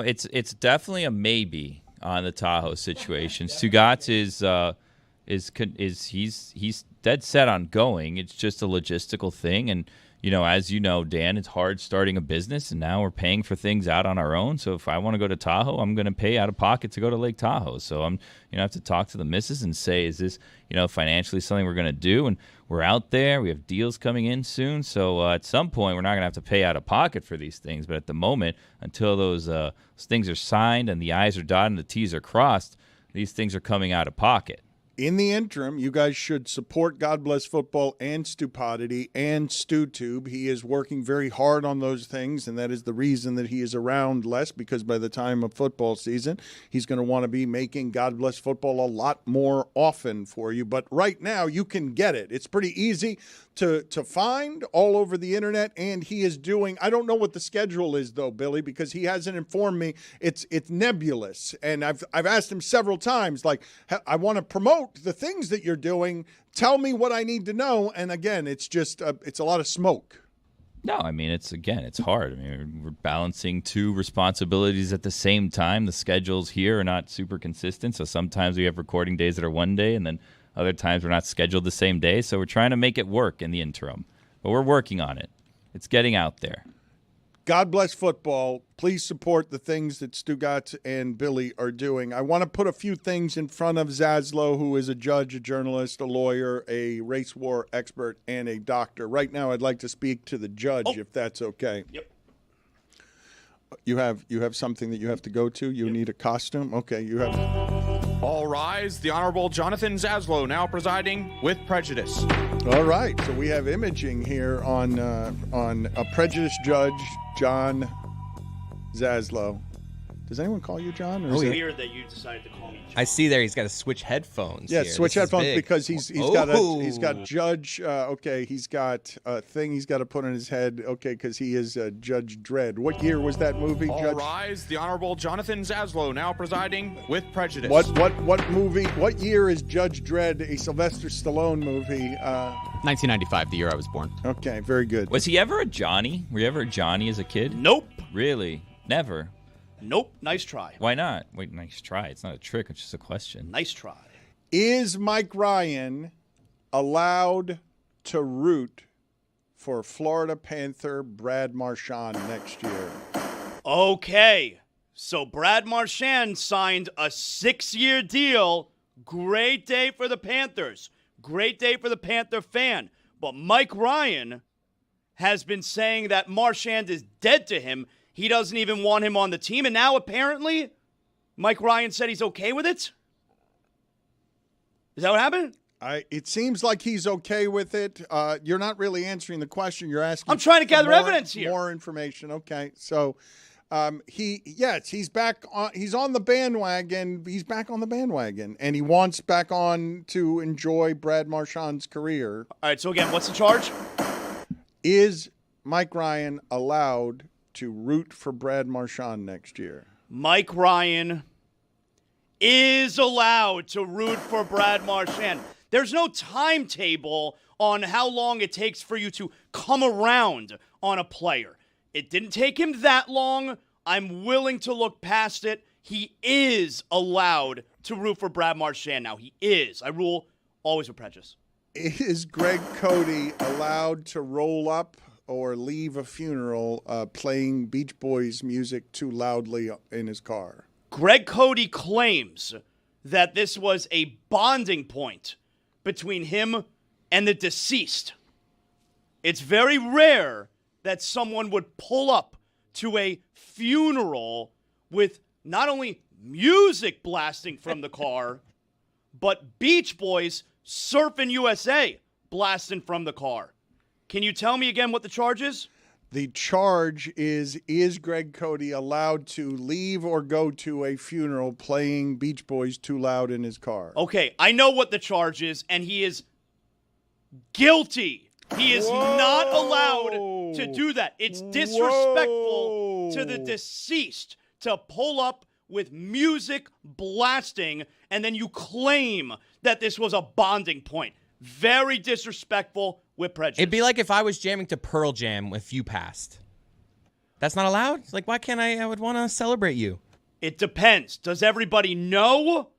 It's definitely a maybe on the Tahoe situation. Stugotz he's dead set on going. It's just a logistical thing, and as you know, Dan, it's hard starting a business, and now we're paying for things out on our own. So if I want to go to Tahoe, I'm going to pay out of pocket to go to Lake Tahoe. So I'm have to talk to the missus and say, is this financially something we're going to do? And we're out there. We have deals coming in soon. So at some point, we're not going to have to pay out of pocket for these things. But at the moment, until those things are signed and the I's are dotted and the T's are crossed, these things are coming out of pocket. In the interim, you guys should support God Bless Football and Stupodity and StuTube. He is working very hard on those things, and that is the reason that he is around less, because by the time of football season, he's going to want to be making God Bless Football a lot more often for you. But right now, you can get it. It's pretty easy to find all over the internet, and he is doing, I don't know what the schedule is, though, Billy, because he hasn't informed me. It's nebulous, and I've asked him several times, like, I want to promote the things that you're doing. Tell me what I need to know. And again, it's just it's a lot of smoke. No, I mean, it's hard. I mean, we're balancing two responsibilities at the same time. The schedules here are not super consistent, so sometimes we have recording days that are one day, and then other times we're not scheduled the same day. So we're trying to make it work in the interim, but we're working on it. It's getting out there. God Bless Football. Please support the things that Stugotz and Billy are doing. I want to put a few things in front of Zloow, who is a judge, a journalist, a lawyer, a race war expert, and a doctor. Right now, I'd like to speak to the judge, if that's okay. Yep. You have something that you have to go to? You need a costume? Okay, you have... All rise. The Honorable Jonathan Zloow now presiding with prejudice. All right, so we have imaging here on a prejudiced judge, John Zloow. Does anyone call you John? Or It's weird that you decided to call me John. I see there he's got to switch headphones. Yeah, here. switch This is headphones big. because he's got Judge. He's got a thing he's got to put on his head. Okay, because he is Judge Dredd. What year was that movie? All Judge? rise. The Honorable Jonathan Zloow now presiding with prejudice. What movie? What year is Judge Dredd? A Sylvester Stallone movie? 1995, the year I was born. Okay, very good. Was he ever a Johnny? Were you ever a Johnny as a kid? Nope. Really? Never? Nope. Nice try. Why not? Wait, nice try. It's not a trick. It's just a question. Nice try. Is Mike Ryan allowed to root for Florida Panther Brad Marchand next year? Okay. So Brad Marchand signed a 6-year deal. Great day for the Panthers. Great day for the Panther fan. But Mike Ryan has been saying that Marchand is dead to him. He doesn't even want him on the team. And now apparently Mike Ryan said he's okay with it. Is that what happened? It seems like he's okay with it. You're not really answering the question. You're asking. I'm trying to gather more, evidence here. More information. Okay. So he's back on. He's on the bandwagon. He's back on the bandwagon, and he wants back on to enjoy Brad Marchand's career. All right. So again, what's the charge? Is Mike Ryan allowed to root for Brad Marchand next year? Mike Ryan is allowed to root for Brad Marchand. There's no timetable on how long it takes for you to come around on a player. It didn't take him that long. I'm willing to look past it. He is allowed to root for Brad Marchand now. He is. I rule always with prejudice. Is Greg Cody allowed to roll up or leave a funeral playing Beach Boys music too loudly in his car? Greg Cody claims that this was a bonding point between him and the deceased. It's very rare that someone would pull up to a funeral with not only music blasting from the car, but Beach Boys Surfing USA blasting from the car. Can you tell me again what the charge is? The charge is Greg Cody allowed to leave or go to a funeral playing Beach Boys too loud in his car? Okay, I know what the charge is, and he is guilty. He is not allowed to do that. It's disrespectful to the deceased to pull up with music blasting, and then you claim that this was a bonding point. Very disrespectful with prejudice. It'd be like if I was jamming to Pearl Jam if you passed. That's not allowed? It's like, why can't I would want to celebrate you. It depends. Does everybody know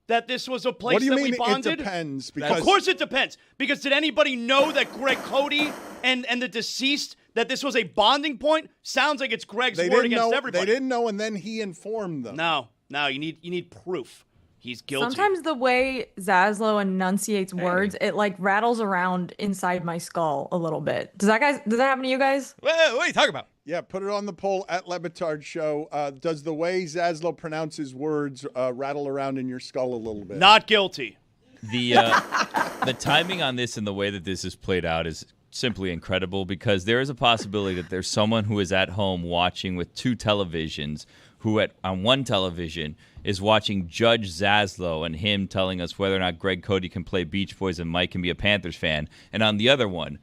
that this was a place that we bonded? It depends. Because of course it depends. Because did anybody know that Greg Cody and the deceased, that this was a bonding point? Sounds like it's Greg's word against everybody. They didn't know, and then he informed them. No, you need proof. He's guilty. Sometimes the way Zloow enunciates words, it like rattles around inside my skull a little bit. Does that happen to you guys? What are you talking about? Yeah, put it on the poll at Le Batard Show. Does the way Zloow pronounces words rattle around in your skull a little bit? Not guilty. The timing on this and the way that this is played out is simply incredible, because there is a possibility that there's someone who is at home watching with two televisions who on one television is watching Judge Zloow and him telling us whether or not Greg Cody can play Beach Boys and Mike can be a Panthers fan. And on the other one,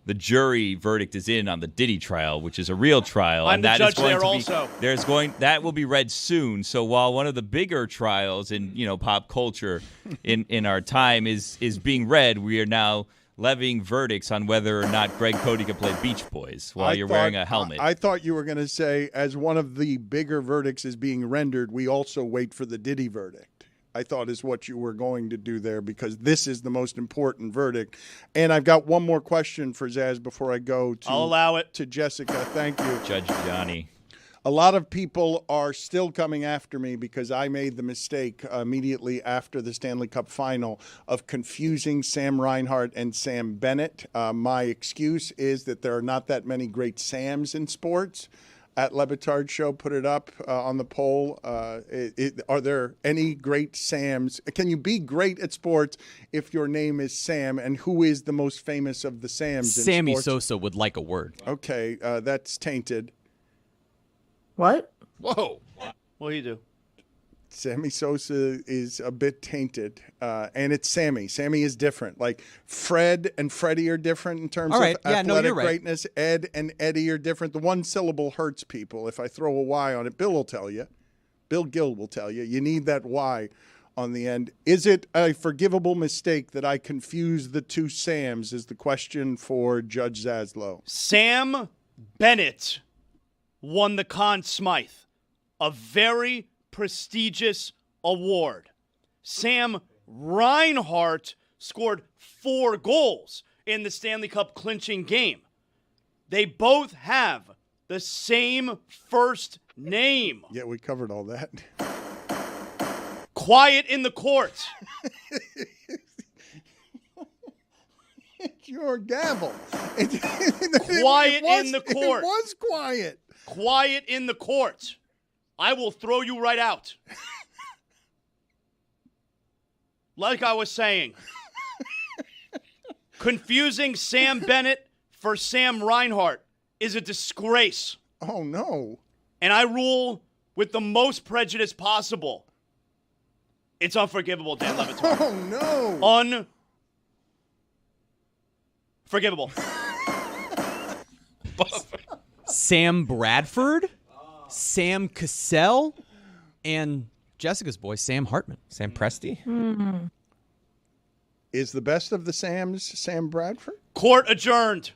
the jury verdict is in on the Diddy trial, which is a real trial. I'm and the that judge is going there to be, also. that will be read soon. So while one of the bigger trials in pop culture in our time is being read, we are now levying verdicts on whether or not Greg Cody can play Beach Boys while you're wearing a helmet. I thought you were going to say, as one of the bigger verdicts is being rendered, we also wait for the Diddy verdict. I thought is what you were going to do there, because this is the most important verdict. And I've got one more question for Zaz before I go to I'll allow it. To Jessica. Thank you. Judge Johnny. A lot of people are still coming after me because I made the mistake immediately after the Stanley Cup final of confusing Sam Reinhart and Sam Bennett. My excuse is that there are not that many great Sams in sports. At Le Batard Show, put it up on the poll. Are there any great Sams? Can you be great at sports if your name is Sam? And who is the most famous of the Sams in Sammy sports? Sosa would like a word. Okay, that's tainted. What? Whoa. What do you do? Sammy Sosa is a bit tainted, and it's Sammy. Sammy is different. Like Fred and Freddie are different in terms of athletic greatness. Ed and Eddie are different. The one syllable hurts people. If I throw a Y on it, Bill will tell you. Bill Gill will tell you. You need that Y on the end. Is it a forgivable mistake that I confuse the two Sams is the question for Judge Zloow. Sam Bennett won the Conn Smythe a very prestigious award. Sam Reinhart scored 4 goals in the Stanley Cup clinching game. They both have the same first name. Yeah, we covered all that. Quiet in the court. It's your gavel. Quiet in the court. It was quiet. Quiet in the court. I will throw you right out. Like I was saying, confusing Sam Bennett for Sam Reinhart is a disgrace. Oh, no. And I rule with the most prejudice possible. It's unforgivable, Dan Le Batard. Oh, no. Unforgivable. Sam Bradford, Sam Cassell, and Jessica's boy, Sam Hartman. Sam Presti? Mm-hmm. Is the best of the Sams Sam Bradford? Court adjourned.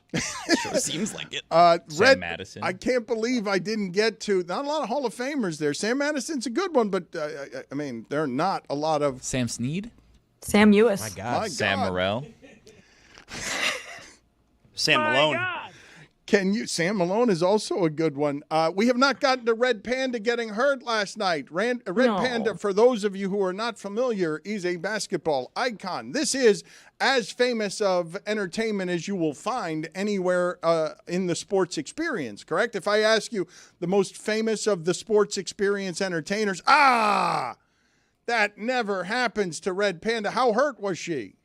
Sure seems like it. Sam Madison. I can't believe I didn't get to. Not a lot of Hall of Famers there. Sam Madison's a good one, but I mean, there are not a lot of. Sam Snead? Sam Ewis. My God. Sam Morrell. Sam Malone. Sam Malone is also a good one. We have not gotten to Red Panda getting hurt last night. Red Panda, for those of you who are not familiar, is a basketball icon. This is as famous of entertainment as you will find anywhere in the sports experience, correct? If I ask you the most famous of the sports experience entertainers, that never happens to Red Panda. How hurt was she?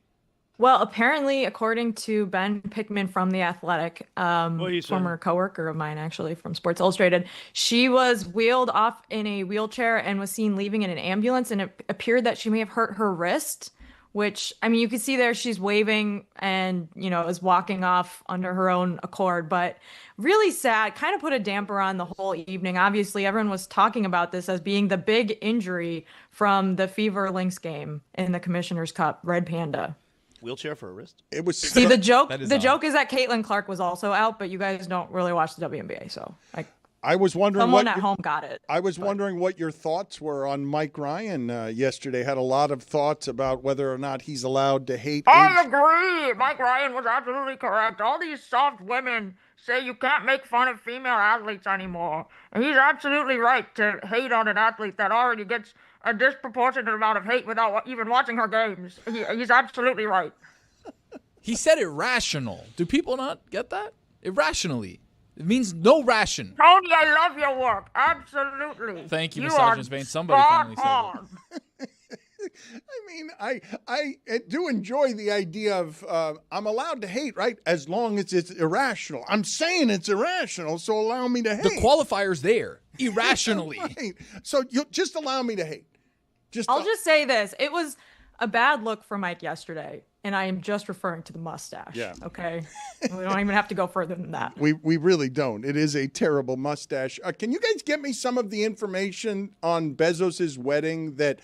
Well, apparently, according to Ben Pickman from The Athletic, former coworker of mine, actually, from Sports Illustrated, she was wheeled off in a wheelchair and was seen leaving in an ambulance, and it appeared that she may have hurt her wrist, which, I mean, you can see there she's waving and, is walking off under her own accord, but really sad, kind of put a damper on the whole evening. Obviously, everyone was talking about this as being the big injury from the Fever Lynx game in the Commissioner's Cup, Red Panda. Wheelchair for a wrist? It was. See, the joke is that Caitlin Clark was also out, but you guys don't really watch the WNBA, so I was wondering someone at home got it. I was wondering what your thoughts were on Mike Ryan yesterday. Had a lot of thoughts about whether or not he's allowed to hate. I agree. Mike Ryan was absolutely correct. All these soft women say you can't make fun of female athletes anymore. And he's absolutely right to hate on an athlete that already gets a disproportionate amount of hate without even watching her games. He's absolutely right. He said irrational. Do people not get that? Irrationally. It means no ration. Tony, I love your work. Absolutely. Thank you, Sergeant Spain. Somebody finally said it. I mean, I do enjoy the idea of I'm allowed to hate, right? As long as it's irrational. I'm saying it's irrational, so allow me to hate. The qualifier's there. Irrationally. Right. So you just allow me to hate. I'll just say this. It was a bad look for Mike yesterday, and I am just referring to the mustache. Yeah. Okay? We don't even have to go further than that. We really don't. It is a terrible mustache. Can you guys get me some of the information on Bezos' wedding that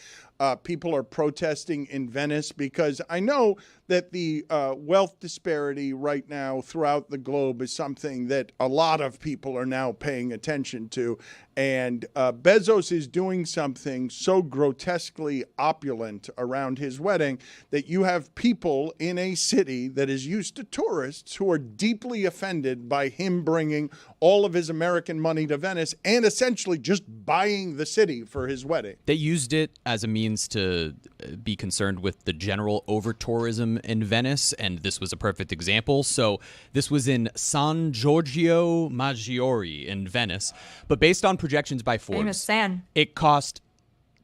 people are protesting in Venice? Because I know that the wealth disparity right now throughout the globe is something that a lot of people are now paying attention to. And Bezos is doing something so grotesquely opulent around his wedding that you have people in a city that is used to tourists who are deeply offended by him bringing all of his American money to Venice and essentially just buying the city for his wedding. They used it as a means to be concerned with the general over-tourism in Venice, and this was a perfect example. So this was in San Giorgio Maggiore in Venice, but based on projections by Forbes, it cost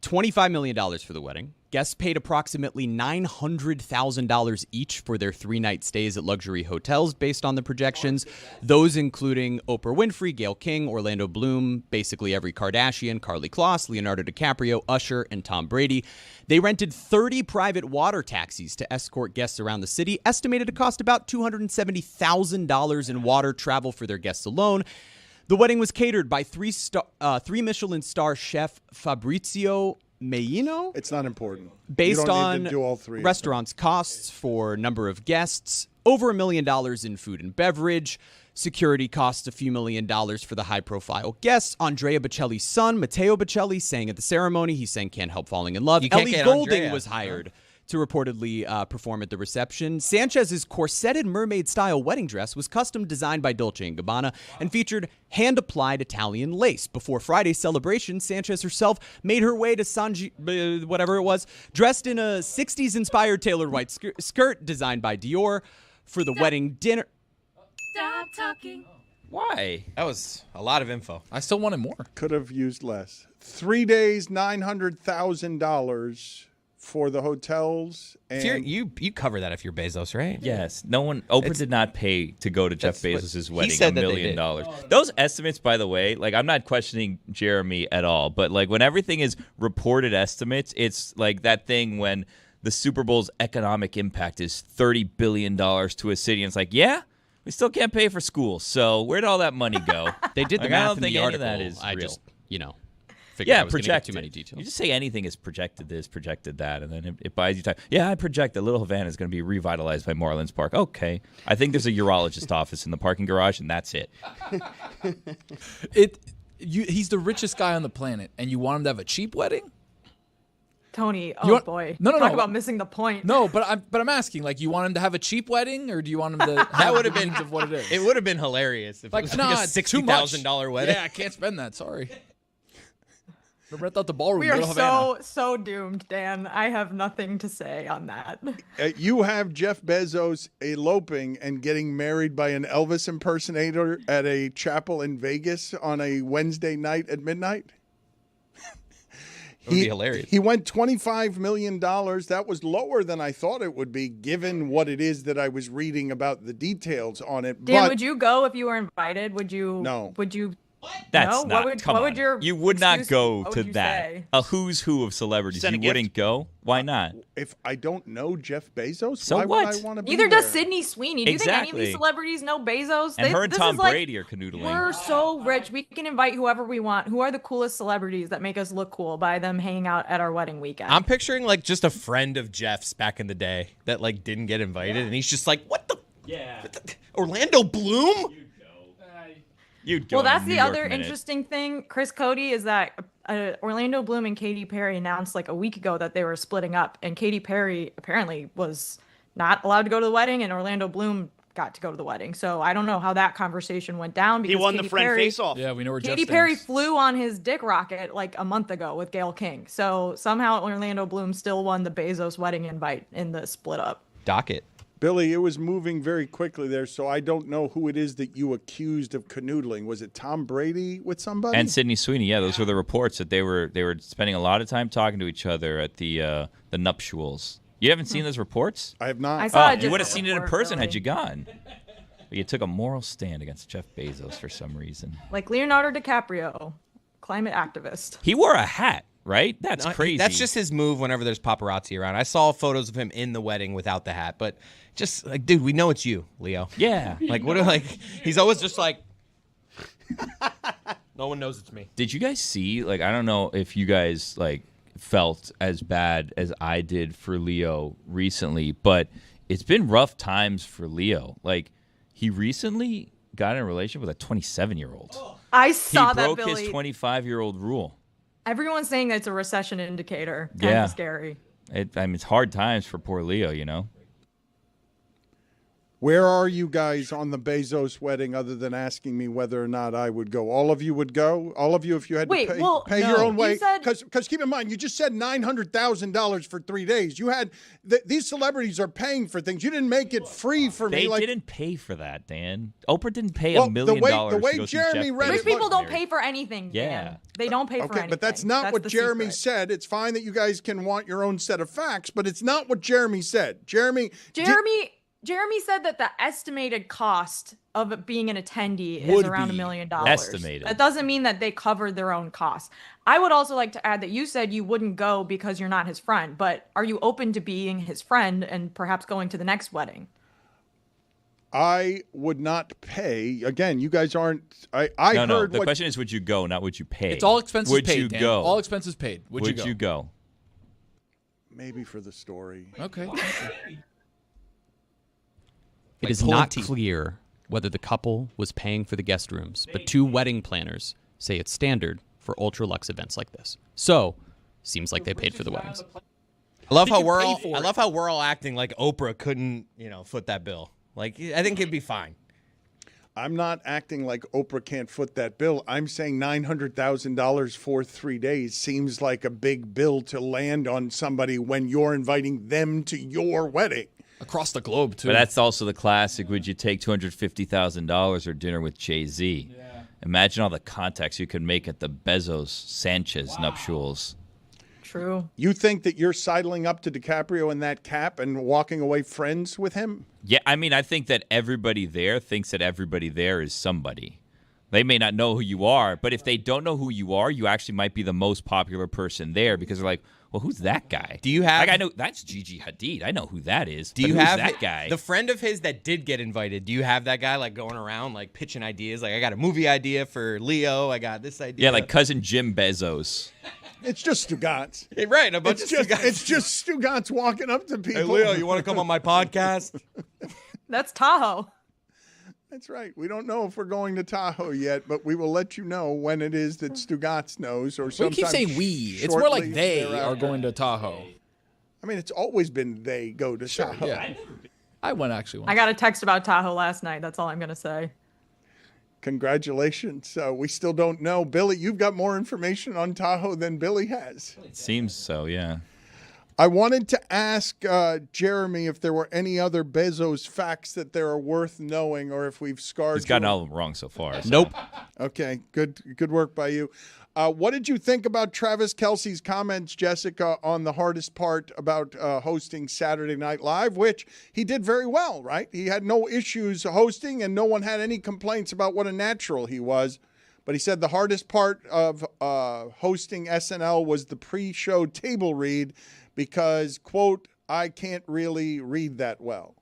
$25 million for the wedding. Guests paid approximately $900,000 each for their 3-night stays at luxury hotels based on the projections, those including Oprah Winfrey, Gayle King, Orlando Bloom, basically every Kardashian, Karlie Kloss, Leonardo DiCaprio, Usher, and Tom Brady. They rented 30 private water taxis to escort guests around the city, estimated to cost about $270,000 in water travel for their guests alone. The wedding was catered by three Michelin star chef Fabrizio Meino. It's not important. Based you don't on need to do all three restaurants' costs for number of guests, over $1 million in food and beverage. Security costs a few $1 million for the high-profile guests. Andrea Bocelli's son, Matteo Bocelli, sang at the ceremony. He sang Can't Help Falling in Love. You can't Ellie get Goulding Andrea. was hired to reportedly perform at the reception. Sanchez's corseted mermaid-style wedding dress was custom designed by Dolce & Gabbana and featured hand-applied Italian lace. Before Friday's celebration, Sanchez herself made her way to whatever it was, dressed in a 60s-inspired tailored white skirt designed by Dior for the wedding dinner. Stop talking. Why? That was a lot of info. I still wanted more. Could have used less. 3 days, $900,000 for the hotels. And You cover that if you're Bezos, right? Yes. No one. Oprah did not pay to go to Jeff Bezos' wedding said $1 that they million. did. Those estimates, by the way, like I'm not questioning Jeremy at all, but like when everything is reported estimates, it's like that thing when the Super Bowl's economic impact is $30 billion to a city, and it's like, yeah, we still can't pay for schools. So where'd all that money go? They did the Like, math I don't in think the any article. of that is I real. just, figured I was going to get projected. too many details. You just say anything is projected this, projected that, and then it buys you time. Yeah, I project that Little Havana is going to be revitalized by Marlins Park. Okay. I think there's a urologist office in the parking garage, and that's it. He's the richest guy on the planet, and you want him to have a cheap wedding? Tony, boy. No. Talk about missing the point. No, but I'm asking, like, you want him to have a cheap wedding, or do you want him to have would have the been means of what it is? It would have been hilarious if it was like a $60,000 wedding. Yeah, I can't spend that. Sorry. Rent out the ballroom. We are Little Havana. so doomed, Dan. I have nothing to say on that. You have Jeff Bezos eloping and getting married by an Elvis impersonator at a chapel in Vegas on a Wednesday night at midnight? It would be hilarious. He went $25 million. That was lower than I thought it would be, given what it is that I was reading about the details on it. Dan, but would you go if you were invited? Would you? No. Would you? That's no? not. Come what on. would your You would not excuse go be? What to would you that. say? A who's who of celebrities. Send a You gift? wouldn't go? Why not? If I don't know Jeff Bezos, So why what? would I want to be Neither there? does Sydney Sweeney. Do you think any of Exactly. these celebrities know Bezos? And her and this Tom is like, Brady are canoodling. We're so rich. We can invite whoever we want. Who are the coolest celebrities that make us look cool by them hanging out at our wedding weekend? I'm picturing like just a friend of Jeff's back in the day that like didn't get invited, and he's just like, "What the? Yeah, Orlando Bloom." You'd go Well, in a that's New the York other minute. interesting thing, Chris Cody, is that Orlando Bloom and Katy Perry announced like a week ago that they were splitting up, and Katy Perry apparently was not allowed to go to the wedding, and Orlando Bloom got to go to the wedding. So I don't know how that conversation went down because He won Katy the friend Perry, face-off. Yeah, we know where Katy Jeff Perry stands. flew on his dick rocket like a month ago with Gayle King. So somehow Orlando Bloom still won the Bezos wedding invite in the split up. Docket. Billy, it was moving very quickly there, so I don't know who it is that you accused of canoodling. Was it Tom Brady with somebody? And Sydney Sweeney, yeah, those were the reports that they were spending a lot of time talking to each other at the nuptials. You haven't seen those reports? I have not. I saw a you would have different seen it in report, person had really. you gone. But you took a moral stand against Jeff Bezos for some reason. Like Leonardo DiCaprio, climate activist. He wore a hat, right? That's crazy. That's just his move whenever there's paparazzi around. I saw photos of him in the wedding without the hat, but just like, dude, we know it's you, Leo. Yeah. Like, what? Like, he's always just like, no one knows it's me. Did you guys see, like, I don't know if you guys, like, felt as bad as I did for Leo recently, but it's been rough times for Leo. Like, he recently got in a relationship with a 27-year-old. I saw He that, broke Billy. his 25-year-old rule. Everyone's saying that it's a recession indicator. Kind Yeah. of scary. I mean, it's hard times for poor Leo, you know? Where are you guys on the Bezos wedding other than asking me whether or not I would go? All of you would go? All of you if you had Wait, to pay, well, pay no. your own You way? said- Because keep in mind, you just said $900,000 for 3 days. You had these celebrities are paying for things. You didn't make it free for They me. didn't pay for that, Dan. Oprah didn't pay Well, $1 million the way to go see Jeremy Jeff read Rich it, Bezos people get don't married. pay for anything. Yeah. Dan. They don't pay for Okay, anything. but that's not what the Jeremy secret. said. It's fine that you guys can want your own set of facts, but it's not what Jeremy said. Jeremy said that the estimated cost of it being an attendee is Would around be $1 million. estimated. That doesn't mean that they covered their own costs. I would also like to add that you said you wouldn't go because you're not his friend, but are you open to being his friend and perhaps going to the next wedding? I would not pay. Again, you guys aren't. I No, heard the what. question is, would you go, not would you pay? It's all expenses would paid, you Dan. go? All expenses paid. Would you go? Maybe for the story. Okay. It Like is pulling not teeth. clear whether the couple was paying for the guest rooms, but 2 wedding planners say it's standard for ultra-luxe events like this. So, seems like they paid for the weddings. I love how we're all acting like Oprah couldn't, foot that bill. Like, I think it'd be fine. I'm not acting like Oprah can't foot that bill. I'm saying $900,000 for 3 days seems like a big bill to land on somebody when you're inviting them to your wedding. Across the globe, too. But that's also the classic, would you take $250,000 or dinner with Jay-Z? Yeah. Imagine all the contacts you could make at the Bezos-Sanchez nuptials. True. You think that you're sidling up to DiCaprio in that cap and walking away friends with him? Yeah, I mean, I think that everybody there thinks that everybody there is somebody. They may not know who you are, but if they don't know who you are, you actually might be the most popular person there because they're like, well, who's that guy? Do you have... Like, I know that's Gigi Hadid. I know who that is. Do you who's have that guy? The friend of his that did get invited, do you have that guy, like, going around, like, pitching ideas? Like, I got a movie idea for Leo. I got this idea. Yeah, like cousin Jim Bezos. It's just Stugotz. Hey, right, a bunch of Stugotz. It's just Stugotz walking up to people. Hey, Leo, you want to come on my podcast? That's Tahoe. That's right. We don't know if we're going to Tahoe yet, but we will let you know when it is that Stugotz knows. Or we keep saying we. It's more like they are going to Tahoe. I mean, it's always been they go to Tahoe. Yeah. I went actually once. I got a text about Tahoe last night. That's all I'm going to say. Congratulations. We still don't know. Billy, you've got more information on Tahoe than Billy has. It seems so, yeah. I wanted to ask Jeremy if there were any other Bezos facts that there are worth knowing, or if we've scarred. He's gotten all of them wrong so far. So. Nope. Okay, good work by you. What did you think about Travis Kelce's comments, Jessica, on the hardest part about hosting Saturday Night Live, which he did very well, right? He had no issues hosting, and no one had any complaints about what a natural he was. But he said the hardest part of hosting SNL was the pre-show table read because, quote, I can't really read that well.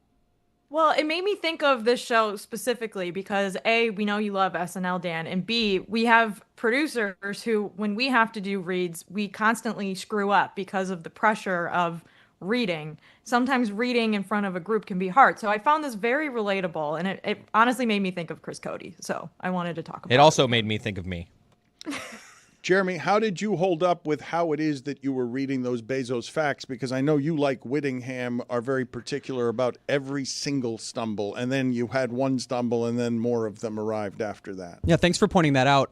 Well, it made me think of this show specifically because A, we know you love SNL, Dan, and B, we have producers who, when we have to do reads, we constantly screw up because of the pressure of reading. Sometimes reading in front of a group can be hard. So I found this very relatable, and it honestly made me think of Chris Cody. So I wanted to talk about it. It also made me think of me. Jeremy, how did you hold up with how it is that you were reading those Bezos facts? Because I know you, like Whittingham, are very particular about every single stumble, and then you had one stumble, and then more of them arrived after that. Yeah, thanks for pointing that out.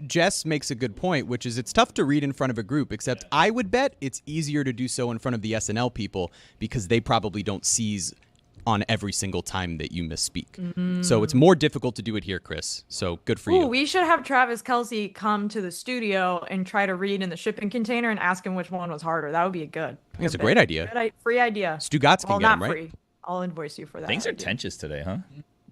Jess makes a good point, which is it's tough to read in front of a group, except I would bet it's easier to do so in front of the SNL people because they probably don't seize on every single time that you misspeak. Mm-hmm. So it's more difficult to do it here, Chris. So good for you. We should have Travis Kelce come to the studio and try to read in the shipping container and ask him which one was harder. That would be I think it's a great idea. Free idea. Stugotz can get him, right? Free. I'll invoice you for that. Things are tense today, huh?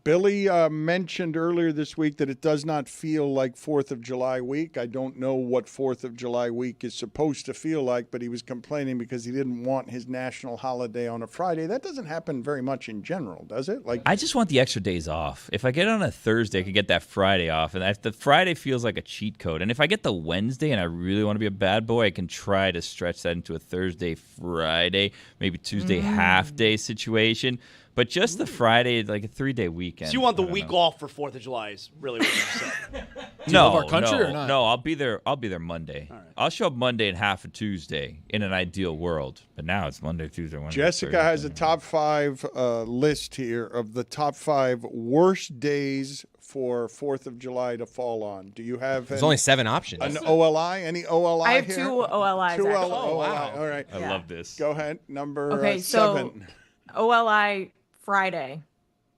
Billy mentioned earlier this week that it does not feel like 4th of July week. I don't know what 4th of July week is supposed to feel like, but he was complaining because he didn't want his national holiday on a Friday. That doesn't happen very much in general, does it? Like, I just want the extra days off. If I get on a Thursday, I could get that Friday off. And if the Friday feels like a cheat code. And if I get the Wednesday and I really want to be a bad boy, I can try to stretch that into a Thursday, Friday, maybe Tuesday half-day situation. But just the Friday, like a 3-day weekend. So you want the week off for 4th of July is really what you're saying. Do you love our country or not? No, I'll be there Monday. All right. I'll show up Monday and half of Tuesday in an ideal world. But now it's Monday, Tuesday, Wednesday. Jessica Thursday. has a top 5 list here of the top 5 worst days for 4th of July to fall on. Do you have There's only 7 options. An OLI? Any OLI I have here? 2 OLIs. 2 actually. OLI. wow. All right. I love this. Go ahead. Number Okay, 7. OLI Friday.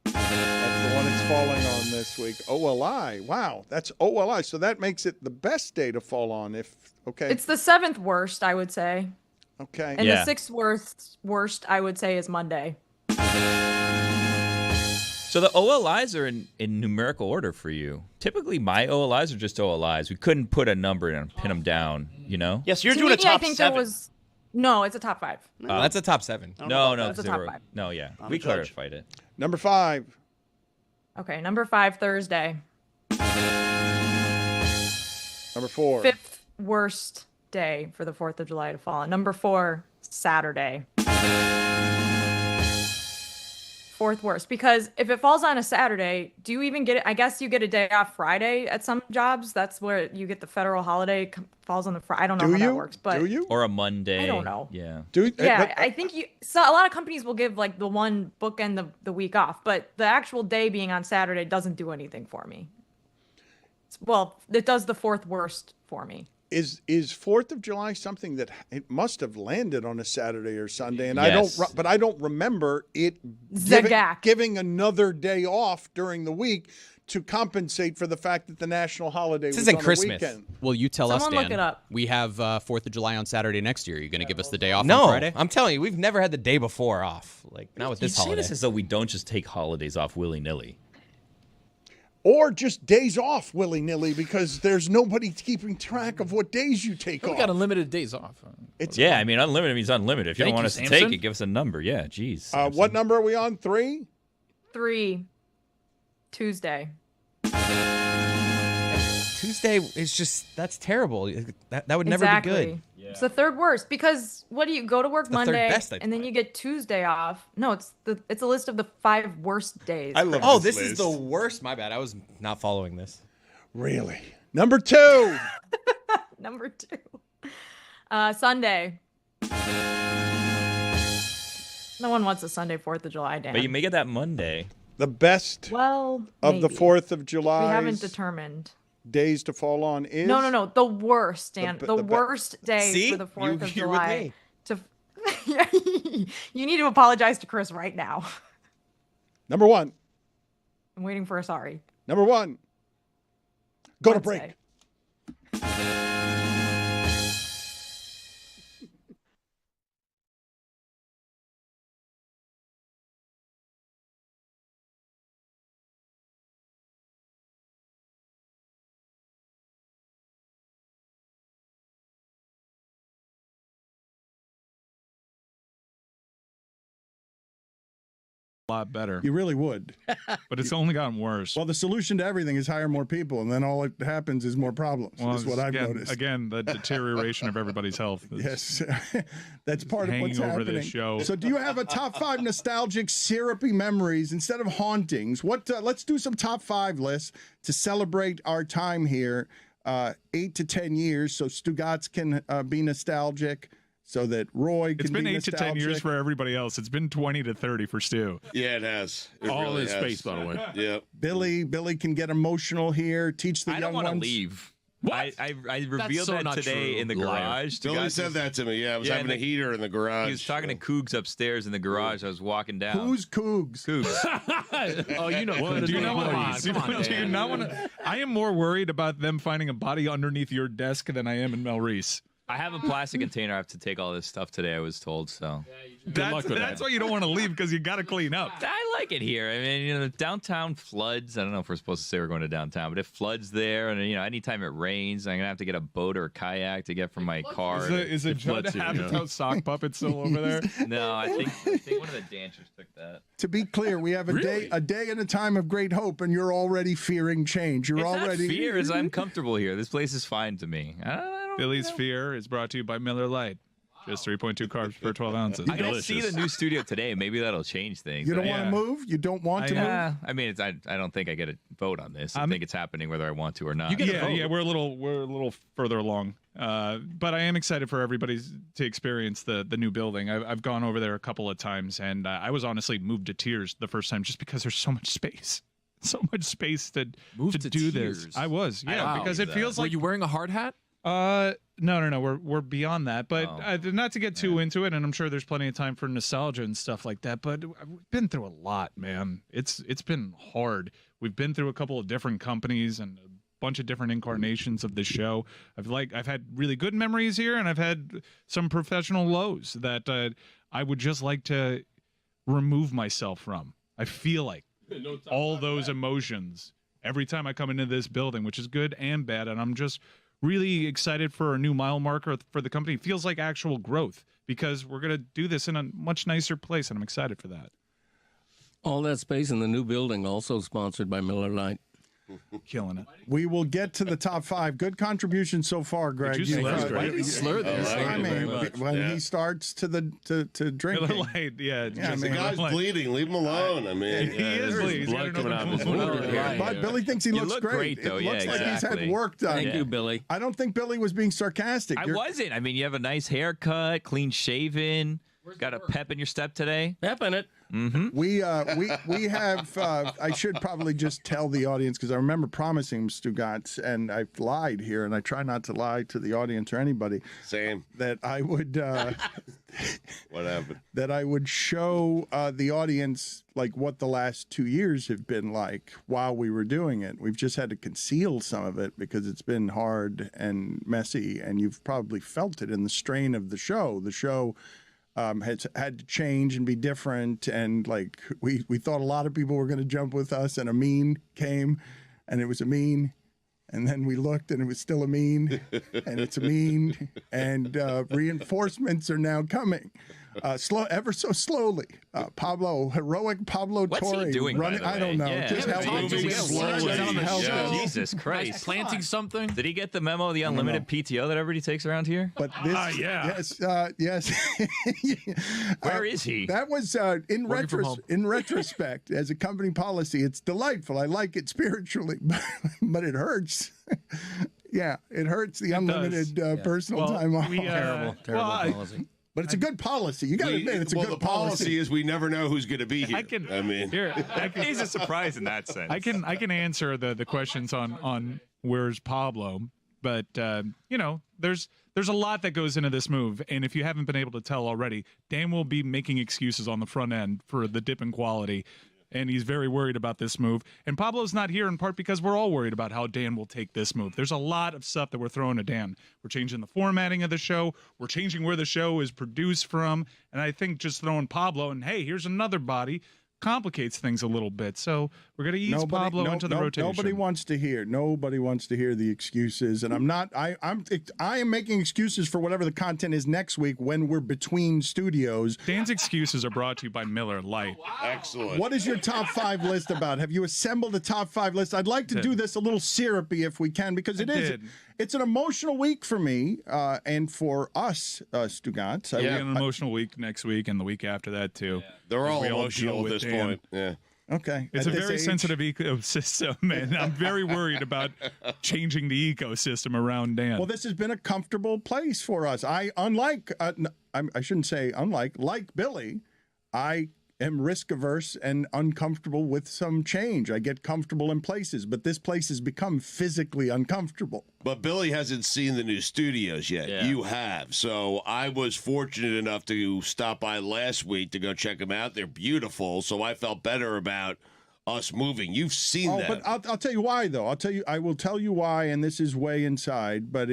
That's the one it's falling on this week. OLI. Wow. That's OLI. So that makes it the best day to fall on okay. It's the 7th worst, I would say. Okay. And the 6th worst, I would say, is Monday. So the OLIs are in numerical order for you. Typically, my OLIs are just OLIs. We couldn't put a number in and pin them down, you know? Yes, you're To doing me, a top I think 7. there was... No, it's a top 5. That's a top 7. No, That's a top 5. No, yeah. I'm We a judge. clarified it. Number 5. Okay, number 5, Thursday. Number 4. 5th worst day for the 4th of July to fall on. Number 4, Saturday. Fourth worst, because if it falls on a Saturday, do you even get it? I guess you get a day off Friday at some jobs. That's where you get the federal holiday falls on the Friday. I don't know how that works, but do you? Or a Monday. I don't know. Yeah. I think so a lot of companies will give like the one bookend the week off, but the actual day being on Saturday doesn't do anything for me. Well, it does the fourth worst for me. Is 4th of July something that it must have landed on a Saturday or Sunday, and Yes. I don't remember it giving another day off during the week to compensate for the fact that the national holiday was on a weekend. Well, you tell us, Someone Dan. look it up. We have 4th of July on Saturday next year. Are you going to give us the day off No, on Friday? I'm telling you, we've never had the day before off. Like, not with You this say holiday. this as though we don't just take holidays off willy-nilly. Or just days off willy-nilly because there's nobody keeping track of what days you take We off. got unlimited days off. Yeah, I mean, unlimited means unlimited. If you Thank don't want you, us to Samson. take it, give us a number. Yeah, geez. What number are we on? 3? 3. Tuesday. Tuesday is just, that's terrible. That would never be good. It's the third worst because what do you go to work the third Monday best, I and then you get Tuesday off? No, it's a list of the 5 worst days. I love Oh, this this is list. the worst. My bad. I was not following this. Really? Number 2. Number 2. Sunday. No one wants a Sunday 4th of July, Dan. But you may get that Monday. The best Well, of the maybe. 4th of July. We haven't determined. Days to fall on is No. The worst, Dan. The, the worst day See? for the 4th of You're with July. me. You need to apologize to Chris right now. Number 1. I'm waiting for a sorry. Number 1. Go to Wednesday. break. Lot better. You really would. But it's only gotten worse. Well, the solution to everything is hire more people, and then all it happens is more problems. Well, That's what I've again, noticed. Again, the deterioration of everybody's health. Yes, that's part of hanging what's over happening. this show. So, do you have a top 5 nostalgic, syrupy memories instead of hauntings? What? Let's do some top 5 lists to celebrate our time here. 8 to 10 years, so Stugotz can be nostalgic. So that Roy can It's been be 8 to 10 nostalgic. years for everybody else. It's been 20 to 30 for Stu. Yeah, it has. It All really in has. space, by the way. Yep. Billy can get emotional here. Teach the I young don't want to ones. leave. What? I revealed so that not today true. in the Liar. garage. Billy Guys said was- that to me. Yeah, I was Yeah, having a and heater in the garage. He was talking to Cougs upstairs in the garage. I was walking down. Who's Cougs? Cougs? Oh, you know. Well, do you not want Come on, to? Do you Dan. not want to? I am more worried about them finding a body underneath your desk than I am in Mel Reese. I have a plastic container. I have to take all this stuff today, I was told. So That's why you don't want to leave, because you got to clean up. I like it here. I mean, downtown floods. I don't know if we're supposed to say we're going to downtown, but it floods there, and anytime it rains, I'm gonna have to get a boat or a kayak to get from my car. Is it Judd floods here, Apatow sock puppet still over there? No, I think one of the dancers took that. To be clear, we have a day and a time of great hope, and you're already fearing change. You're It's already not fear, as I'm comfortable here. This place is fine to me. Billy's Fear is brought to you by Miller Lite. Just 3.2 carbs per 12 ounces. I gotta see the new studio today. Maybe that'll change things. You don't want to move? You don't want to move? I mean, I don't think I get a vote on this. I think it's happening whether I want to or not. Yeah, we're a little further along. But I am excited for everybody to experience the new building. I've gone over there a couple of times, and I was honestly moved to tears the first time just because there's so much space. So much space to do tears. this. I was, yeah, Wow. because it feels Were like you wearing a hard hat? No. We're beyond that. But not to get too into it, and I'm sure there's plenty of time for nostalgia and stuff like that. But we've been through a lot, man. It's been hard. We've been through a couple of different companies and a bunch of different incarnations of the show. I've had really good memories here, and I've had some professional lows that I would just like to remove myself from. I feel like all those emotions every time I come into this building, which is good and bad, and I'm just really excited for a new mile marker for the company. It feels like actual growth because we're going to do this in a much nicer place, and I'm excited for that. All that space in the new building also sponsored by Miller Lite. killing it. We will get to the top 5. Good contribution so far, Greg. you slur You've, there? Why did he slur there? I mean, when he starts to drink, Miller Lite, yeah. The guy's bleeding. Leave him alone. I mean, he is bleeding. He's got blood coming out of his wound. But Billy thinks he looks look great. though. It Yeah, looks like he's exactly. had work done. Thank you, Billy. I don't think Billy was being sarcastic. I wasn't. I mean, you have a nice haircut, clean shaven. Got a pep in your step today. Pep in it. Mm-hmm. We have. I should probably just tell the audience because I remember promising Stugotz, and I've lied here, and I try not to lie to the audience or anybody. Same. That I would. What happened? That I would show the audience like what the last 2 years have been like while we were doing it. We've just had to conceal some of it because it's been hard and messy, and you've probably felt it in the strain of the show. The show has had to change and be different, and like we thought a lot of people were going to jump with us, and a mean came, and it was a mean, and then we looked and it was still a mean, and it's a mean, and reinforcements are now coming, ever so slowly. Heroic Pablo What's Torre he doing? running. By the I don't way? know. Yeah. Just help him. Moving slowly. Jesus Christ! Planting something. Did he get the memo of the unlimited PTO that everybody takes around here? But this, yes. Where is he? That was in retrospect, as a company policy, it's delightful. I like it spiritually, but it hurts. Yeah, it hurts the unlimited personal time off. Terrible policy. But it's a good policy. You got to admit, it's a good the policy is we never know who's going to be here. He's a surprise in that sense. I can answer the questions on where's Pablo, but there's a lot that goes into this move, and if you haven't been able to tell already, Dan will be making excuses on the front end for the dip in quality. And he's very worried about this move. And Pablo's not here in part because we're all worried about how Dan will take this move. There's a lot of stuff that we're throwing at Dan. We're changing the formatting of the show. We're changing where the show is produced from. And I think just throwing Pablo and, hey, here's another body complicates things a little bit. So we're going to ease Pablo into the rotation. Nobody wants to hear the excuses. And I am making excuses for whatever the content is next week when we're between studios. Dan's excuses are brought to you by Miller Lite. Excellent. What is your top 5 list about? Have you assembled a top 5 list? I'd like to do this a little syrupy if we can, because it's an emotional week for me and for us, Stugotz. It'll be an emotional week next week and the week after that too. Yeah. They're all emotional at this point. Yeah. Okay. It's a very sensitive ecosystem, and I'm very worried about changing the ecosystem around Dan. Well, this has been a comfortable place for us. I shouldn't say unlike, like Billy, I am risk averse and uncomfortable with some change. I get comfortable in places, but this place has become physically uncomfortable. But Billy hasn't seen the new studios yet. Yeah. You have. So I was fortunate enough to stop by last week to go check them out. They're beautiful. So I felt better about us moving. You've seen that. But I'll tell you why, though. I will tell you why, and this is way inside, but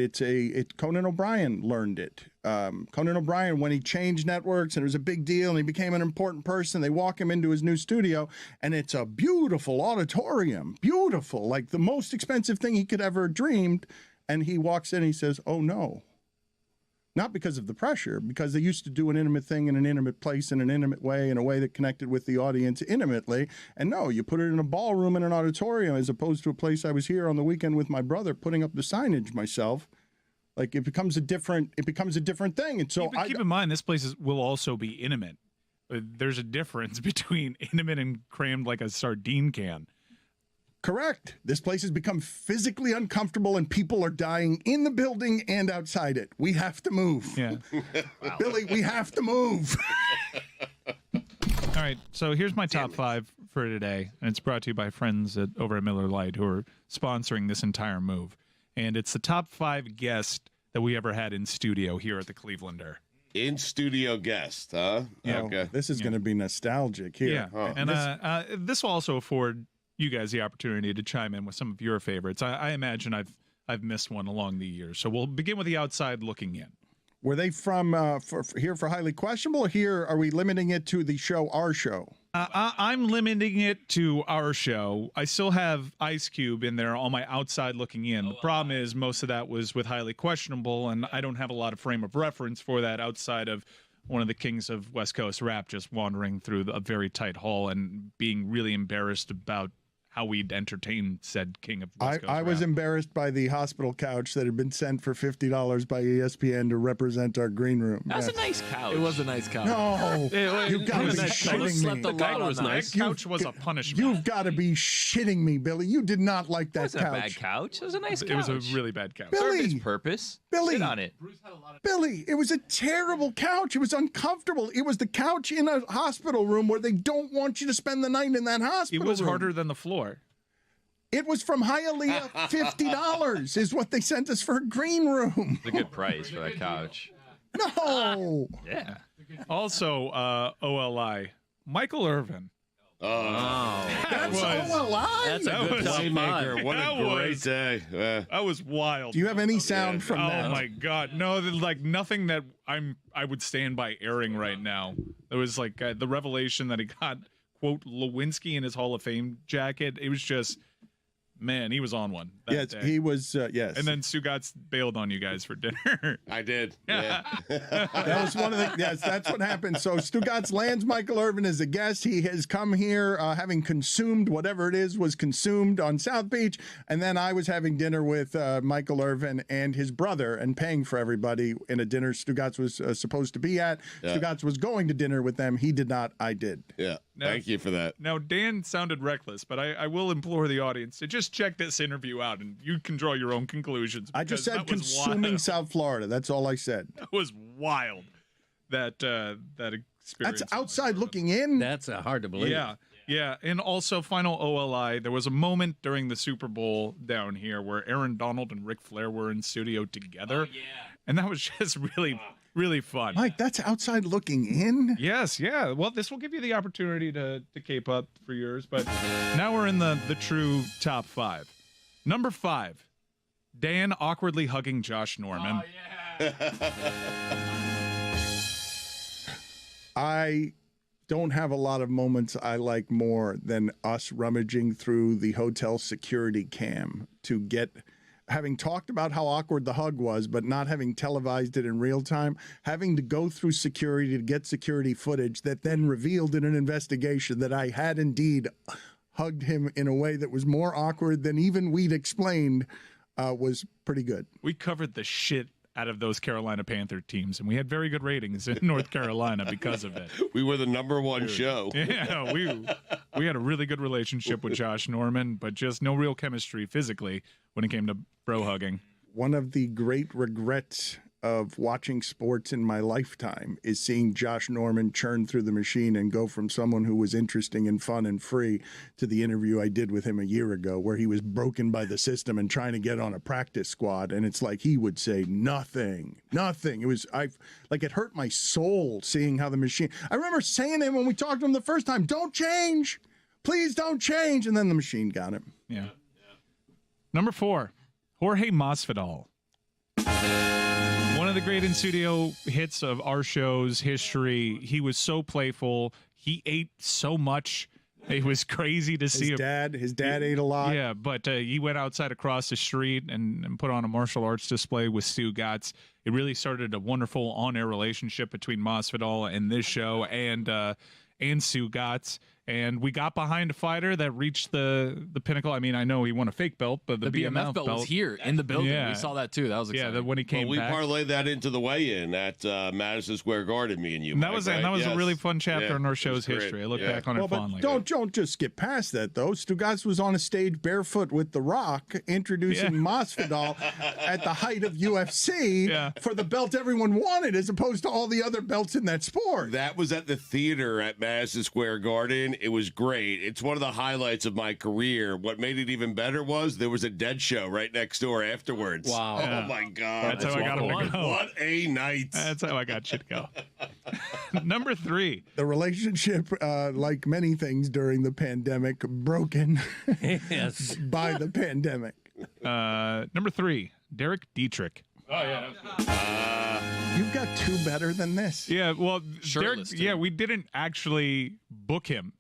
Conan O'Brien learned it. Conan O'Brien, when he changed networks and it was a big deal and he became an important person, they walk him into his new studio and it's a beautiful auditorium, beautiful, like the most expensive thing he could ever dreamed. And he walks in and he says, oh no. Not because of the pressure, because they used to do an intimate thing in an intimate place in an intimate way, in a way that connected with the audience intimately. And no, you put it in a ballroom in an auditorium as opposed to a place I was here on the weekend with my brother putting up the signage myself. Like it becomes a different thing. And so keep in mind, this place will also be intimate. There's a difference between intimate and crammed like a sardine can. Correct. This place has become physically uncomfortable and people are dying in the building and outside it. We have to move. Yeah. Billy, we have to move. All right, so here's my top 5 for today, and it's brought to you by friends over at Miller Lite who are sponsoring this entire move. And it's the top 5 guests that we ever had in studio here at the Clevelander. In studio guest, huh? Yeah. Okay. This is going to be nostalgic here. Yeah, Huh. and this will also afford you guys the opportunity to chime in with some of your favorites. I imagine I've missed one along the years. So we'll begin with the outside looking in. Were they from here for highly questionable? Or here, are we limiting it to the show, our show? I'm limiting it to our show. I still have Ice Cube in there on my outside looking in. The problem is most of that was with highly questionable, and I don't have a lot of frame of reference for that outside of one of the kings of West Coast rap just wandering through a very tight hall and being really embarrassed about how we'd entertain said king of West Coast I was rap. embarrassed by the hospital couch that had been sent for $50 by ESPN to represent our green room. That was a nice couch. It was a nice couch. No, you've got to be shitting me. The couch was a punishment. You've got to be shitting me, Billy. You did not like that It wasn't couch. a bad couch. It was a nice couch. It was a really bad couch. Billy! Served its purpose. Billy! Sit on it. Billy, it was a terrible couch. It was uncomfortable. It was the couch in a hospital room where they don't want you to spend the night in that It hospital was room. harder than the floor. It was from Hialeah, $50 is what they sent us for a green room. It's a good price for that couch. No. Yeah. Also, OLI, Michael Irvin. That's OLI? That's a good playmaker. What a great day. That was wild. Do you have any sound from that? Oh my God, no! Like nothing that I would stand by airing right now. There was like the revelation that he got quote Lewinsky in his Hall of Fame jacket. It was just, man, he was on one. That day. He was. Yes, And then Stugotz bailed on you guys for dinner. I did. Yeah. that was one of the. Yes, that's what happened. So Stugotz lands Michael Irvin as a guest. He has come here having consumed whatever it is was consumed on South Beach, and then I was having dinner with Michael Irvin and his brother, and paying for everybody in a dinner Stugotz was supposed to be at. Yeah. Stugotz was going to dinner with them. He did not. I did. Yeah. Thank you for that. Now, Dan sounded reckless, but I will implore the audience to just check this interview out, and you can draw your own conclusions. I just because said that was consuming wild. South Florida. That's all I said. That was wild. That experience. That's outside looking in. That's hard to believe. Yeah. And also, final OLI, there was a moment during the Super Bowl down here where Aaron Donald and Ric Flair were in studio together. And that was just really, really fun. Mike, that's outside looking in? Yes, yeah. Well, this will give you the opportunity to cape up for yours. But now we're in the true top 5. Number 5, Dan awkwardly hugging Josh Norman. I don't have a lot of moments I like more than us rummaging through the hotel security cam to get, having talked about how awkward the hug was, but not having televised it in real time, having to go through security to get security footage that then revealed in an investigation that I had indeed hugged him in a way that was more awkward than even we'd explained was pretty good. We covered the shit out of those Carolina Panther teams, and we had very good ratings in North Carolina because of it. We were the #1 show. Yeah, we had a really good relationship with Josh Norman, but just no real chemistry physically when it came to bro hugging. One of the great regrets of watching sports in my lifetime is seeing Josh Norman churn through the machine and go from someone who was interesting and fun and free to the interview I did with him a year ago where he was broken by the system and trying to get on a practice squad. And it's like he would say nothing. It was, it hurt my soul seeing how the machine, I remember saying to him when we talked to him the first time, don't change, please don't change. And then the machine got him. Yeah. Number 4, Jorge Masvidal. One of the great in-studio hits of our show's history. He was so playful. He ate so much. It was crazy to see him. His dad ate a lot. Yeah, but he went outside across the street and put on a martial arts display with Stugotz. It really started a wonderful on-air relationship between Masvidal and this show and Stugotz. And we got behind a fighter that reached the pinnacle. I mean, I know he won a fake belt, but the BMF belt was here in the building. Yeah. We saw that too. That was exciting. Yeah, when he came we back. parlayed that into the weigh-in at Madison Square Garden, me and you. And that Mike, was right? a Yes. really fun chapter in our show's great. history. I look Yeah. back on it fondly. But don't just skip past that, though. Stugotz was on a stage barefoot with The Rock, introducing Masvidal at the height of UFC for the belt everyone wanted, as opposed to all the other belts in that sport. That was at the theater at Madison Square Garden. It was great. It's one of the highlights of my career. What made it even better was there was a Dead show right next door afterwards. Wow. Oh, my God. That's how I got him to go. What a night. That's how I got you to go. Number 3. The relationship, like many things during the pandemic, broken Yes. by the pandemic. Number 3, Derek Dietrich. Oh, yeah. You've got 2 better than this. Yeah, well, Derek, we didn't actually book him.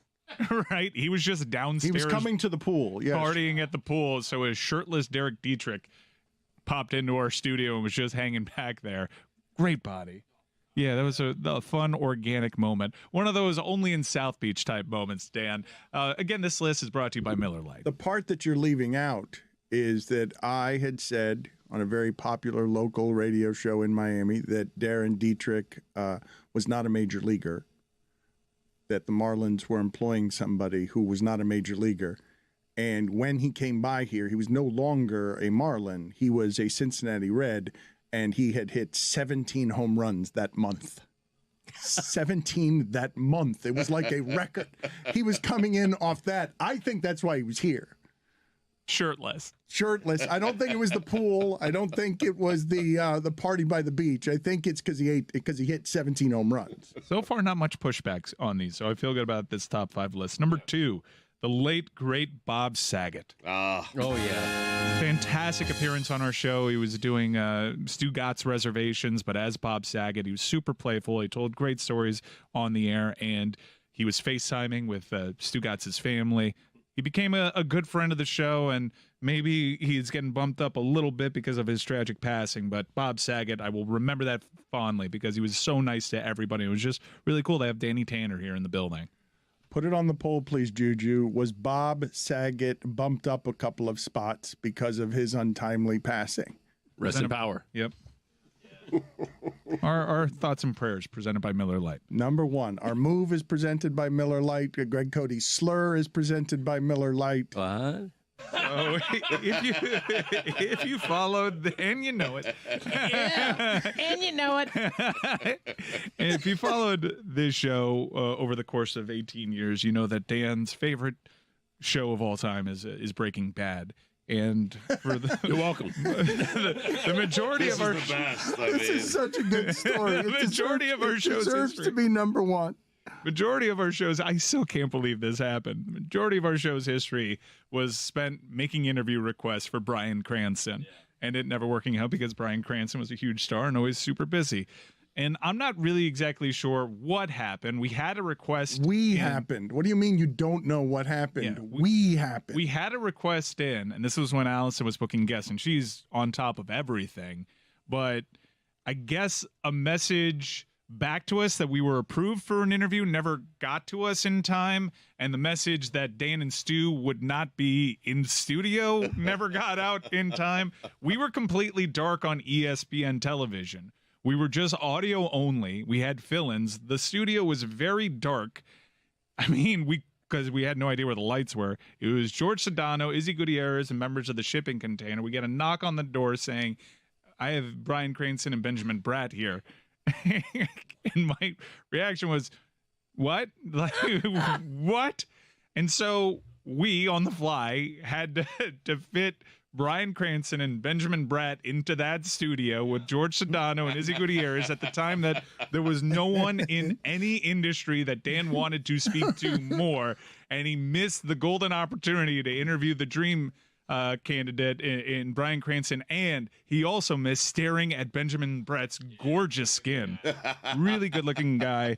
Right? He was just downstairs. He was coming to the pool, yes. Partying at the pool. So a shirtless Derek Dietrich popped into our studio and was just hanging back there. Great body. Yeah, that was a fun, organic moment. One of those only in South Beach type moments, Dan. Again, this list is brought to you by Miller Lite. The part that you're leaving out is that I had said on a very popular local radio show in Miami that Darren Dietrich was not a major leaguer, that the Marlins were employing somebody who was not a major leaguer. And when he came by here, he was no longer a Marlin. He was a Cincinnati Red, and he had hit 17 home runs that month. 17 that month. It was like a record. He was coming in off that. I think that's why he was here. Shirtless. I don't think it was the pool. I don't think it was the party by the beach. I think it's because he hit 17 home runs. So far, not much pushbacks on these, so I feel good about this top 5 list. Number 2, the late, great Bob Saget. Oh, yeah. Fantastic appearance on our show. He was doing Stugotz reservations, but as Bob Saget, he was super playful. He told great stories on the air, and he was FaceTiming with Stugotz's family. He became a good friend of the show, and maybe he's getting bumped up a little bit because of his tragic passing, but Bob Saget, I will remember that fondly because he was so nice to everybody. It was just really cool to have Danny Tanner here in the building. Put it on the poll, please, Juju. Was Bob Saget bumped up a couple of spots because of his untimely passing? Rest in power. Yep. Our thoughts and prayers presented by Miller Lite. Number 1, our move is presented by Miller Lite. Greg Cody's slur is presented by Miller Lite. What? Oh, if you followed, and you know it. Yeah, and you know it. And if you followed this show over the course of 18 years, you know that Dan's favorite show of all time is Breaking Bad. And for the you're welcome. The majority this of our is the best. This is such a good story. The majority of our shows deserves to be number 1. Majority of our shows, I still can't believe this happened. The majority of our show's history was spent making interview requests for Bryan Cranston, and it never working out because Bryan Cranston was a huge star and always super busy. And I'm not really exactly sure what happened. We had a request. Happened. What do you mean you don't know what happened? Yeah, we happened. We had a request in, and this was when Allison was booking guests, and she's on top of everything. But I guess a message back to us that we were approved for an interview never got to us in time, and the message that Dan and Stu would not be in studio never got out in time. We were completely dark on ESPN television. We were just audio only. We had fill-ins. The studio was very dark. I mean, because we had no idea where the lights were. It was George Sedano, Izzy Gutierrez, and members of the shipping container. We get a knock on the door saying, I have Bryan Cranston and Benjamin Bratt here. And my reaction was, what? Like, what? And so we, on the fly, had to fit Bryan Cranston and Benjamin Bratt into that studio with George Sedano and Izzy Gutierrez at the time that there was no one in any industry that Dan wanted to speak to more, and he missed the golden opportunity to interview the dream candidate in Bryan Cranston, and he also missed staring at Benjamin Bratt's gorgeous skin. Really good-looking guy.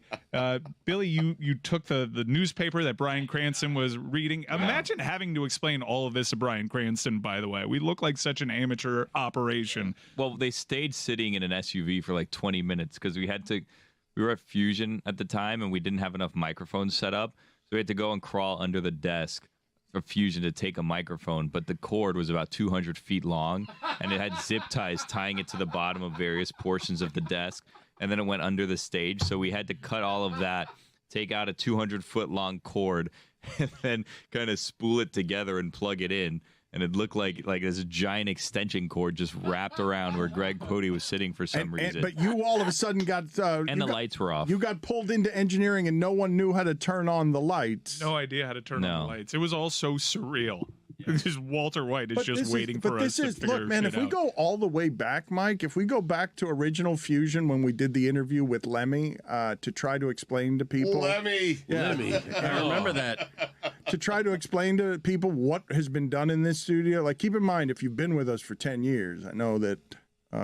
Billy, you took the newspaper that Bryan Cranston was reading. Imagine having to explain all of this to Bryan Cranston, by the way. We look like such an amateur operation. Well, they stayed sitting in an SUV for like 20 minutes because we were at Fusion at the time, and we didn't have enough microphones set up, so we had to go and crawl under the desk for Fusion to take a microphone, but the cord was about 200 feet long, and it had zip ties tying it to the bottom of various portions of the desk, and then it went under the stage, so we had to cut all of that, take out a 200-foot long cord, and then kind of spool it together and plug it in. And it looked like this giant extension cord just wrapped around where Greg Cody was sitting for some reason. But you all of a sudden got... and the lights were off. You got pulled into engineering and no one knew how to turn on the lights. No idea how to turn on the lights. It was all so surreal. Just Walter White is just waiting for us to figure look, man, shit if we out. go all the way back, Mike, if we go back to original Fusion when we did the interview with Lemmy to try to explain to people... Lemmy! I remember that. To try to explain to people what has been done in this studio. Like, keep in mind, if you've been with us for 10 years, I know that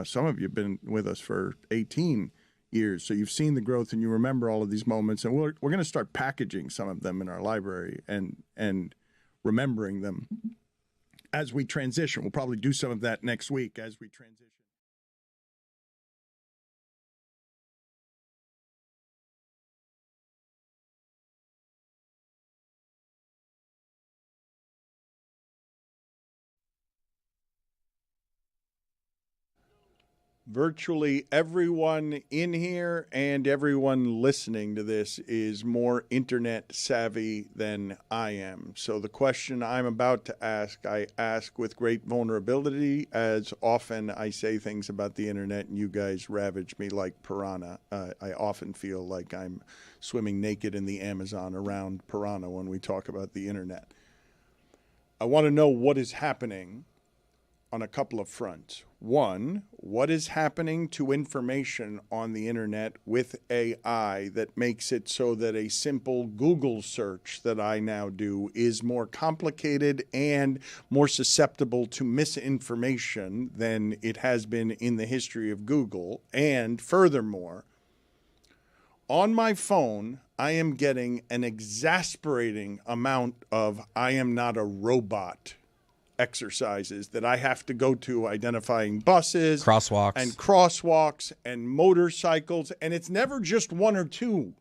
some of you have been with us for 18 years, so you've seen the growth and you remember all of these moments, and we're going to start packaging some of them in our library and remembering them as we transition. We'll probably do some of that next week as we transition. virtually everyone in here and everyone listening to this is more internet savvy than I am. So the question I'm about to ask, I ask with great vulnerability, as often I say things about the internet and you guys ravage me like piranha. I often feel like I'm swimming naked in the Amazon around piranha when we talk about the internet. I want to know what is happening on a couple of fronts. One, what is happening to information on the internet with AI that makes it so that a simple Google search that I now do is more complicated and more susceptible to misinformation than it has been in the history of Google? And furthermore, on my phone, I am getting an exasperating amount of I am not a robot exercises that I have to go to identifying buses, crosswalks and motorcycles. And it's never just one or two.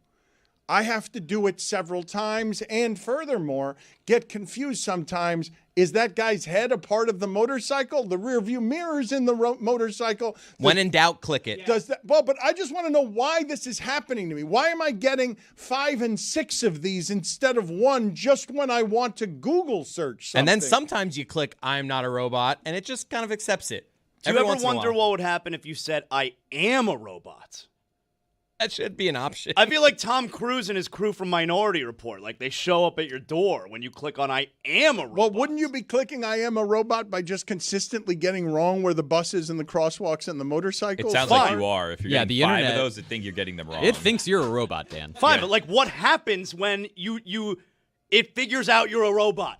I have to do it several times. And furthermore, get confused sometimes. Is that guy's head a part of the motorcycle? The rear view mirror's in the motorcycle. When in doubt, click it. Does that? Well, but I just want to know why this is happening to me. Why am I getting 5 and 6 of these instead of one just when I want to Google search something? And then sometimes you click I'm not a robot, and it just kind of accepts it. Do you ever wonder what would happen if you said I am a robot? That should be an option. I feel like Tom Cruise and his crew from Minority Report. Like, they show up at your door when you click on I am a robot. Well, wouldn't you be clicking I am a robot by just consistently getting wrong where the buses and the crosswalks and the motorcycles? It sounds like you are. If you're getting the 5 internet, of those, it think you're getting them wrong. It thinks you're a robot, Dan. Fine, but like, what happens when it figures out you're a robot?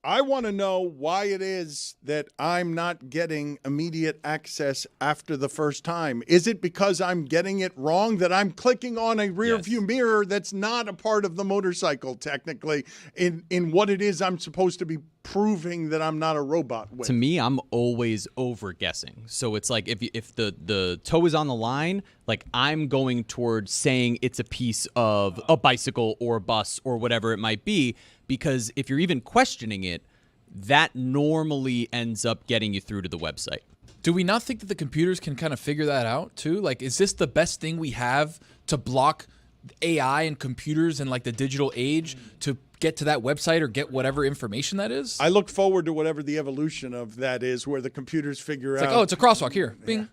I want to know why it is that I'm not getting immediate access after the first time. Is it because I'm getting it wrong, that I'm clicking on a rear view mirror that's not a part of the motorcycle technically in what it is I'm supposed to be proving that I'm not a robot with? To me, I'm always over guessing. So it's like if the toe is on the line, like I'm going towards saying it's a piece of a bicycle or a bus or whatever it might be, because if you're even questioning it, that normally ends up getting you through to the website. Do we not think that the computers can kind of figure that out too? Like, is this the best thing we have to block AI and computers in like the digital age to get to that website or get whatever information that is? I look forward to whatever the evolution of that is, where the computers figure It's out. like, oh, it's a crosswalk here. Bing.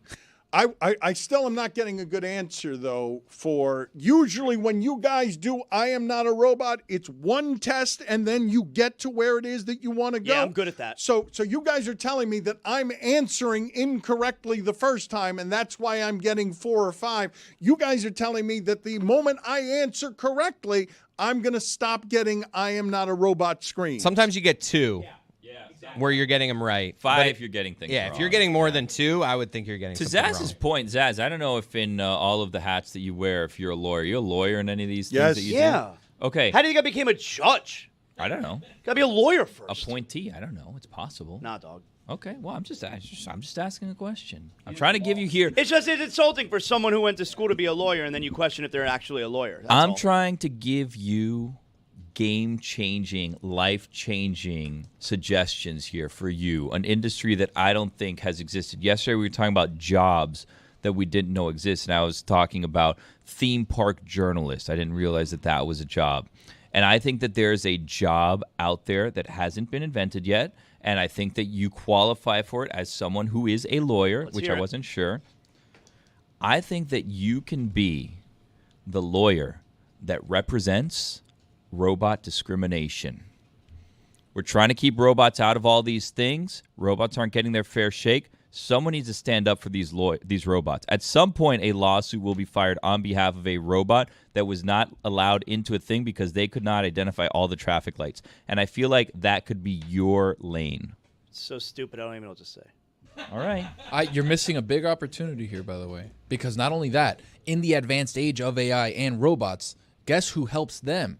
I still am not getting a good answer, though, for usually when you guys do I am not a robot, it's one test and then you get to where it is that you want to go. Yeah, I'm good at that. So you guys are telling me that I'm answering incorrectly the first time, and that's why I'm getting 4 or 5. You guys are telling me that the moment I answer correctly, I'm going to stop getting I am not a robot screen. Sometimes you get 2. Where you're getting them right. 5 if you're getting things wrong. If you're getting more than 2, I would think you're getting To something Zaz's wrong. point, Zaz, I don't know if in all of the hats that you wear, if you're a lawyer. You're a lawyer in any of these things that you do? Okay. How do you become a judge? I don't know. Gotta be a lawyer first. Appointee? I don't know. It's possible. Nah, dog. Okay. Well, I'm just asking a question. I'm trying to give you here. It's insulting for someone who went to school to be a lawyer and then you question if they're actually a lawyer. That's I'm all. trying to give you game-changing, life-changing suggestions here for you, an industry that I don't think has existed. Yesterday we were talking about jobs that we didn't know exist, and I was talking about theme park journalist. I didn't realize that was a job. And I think that there's a job out there that hasn't been invented yet, and I think that you qualify for it as someone who is a lawyer, which I wasn't sure. I think that you can be the lawyer that represents robot discrimination. We're trying to keep robots out of all these things. Robots aren't getting their fair shake. Someone needs to stand up for these robots. At some point, a lawsuit will be fired on behalf of a robot that was not allowed into a thing because they could not identify all the traffic lights. And I feel like that could be your lane. It's so stupid, I don't even know what to say. All right. You're missing a big opportunity here, by the way, because not only that, in the advanced age of AI and robots, guess who helps them?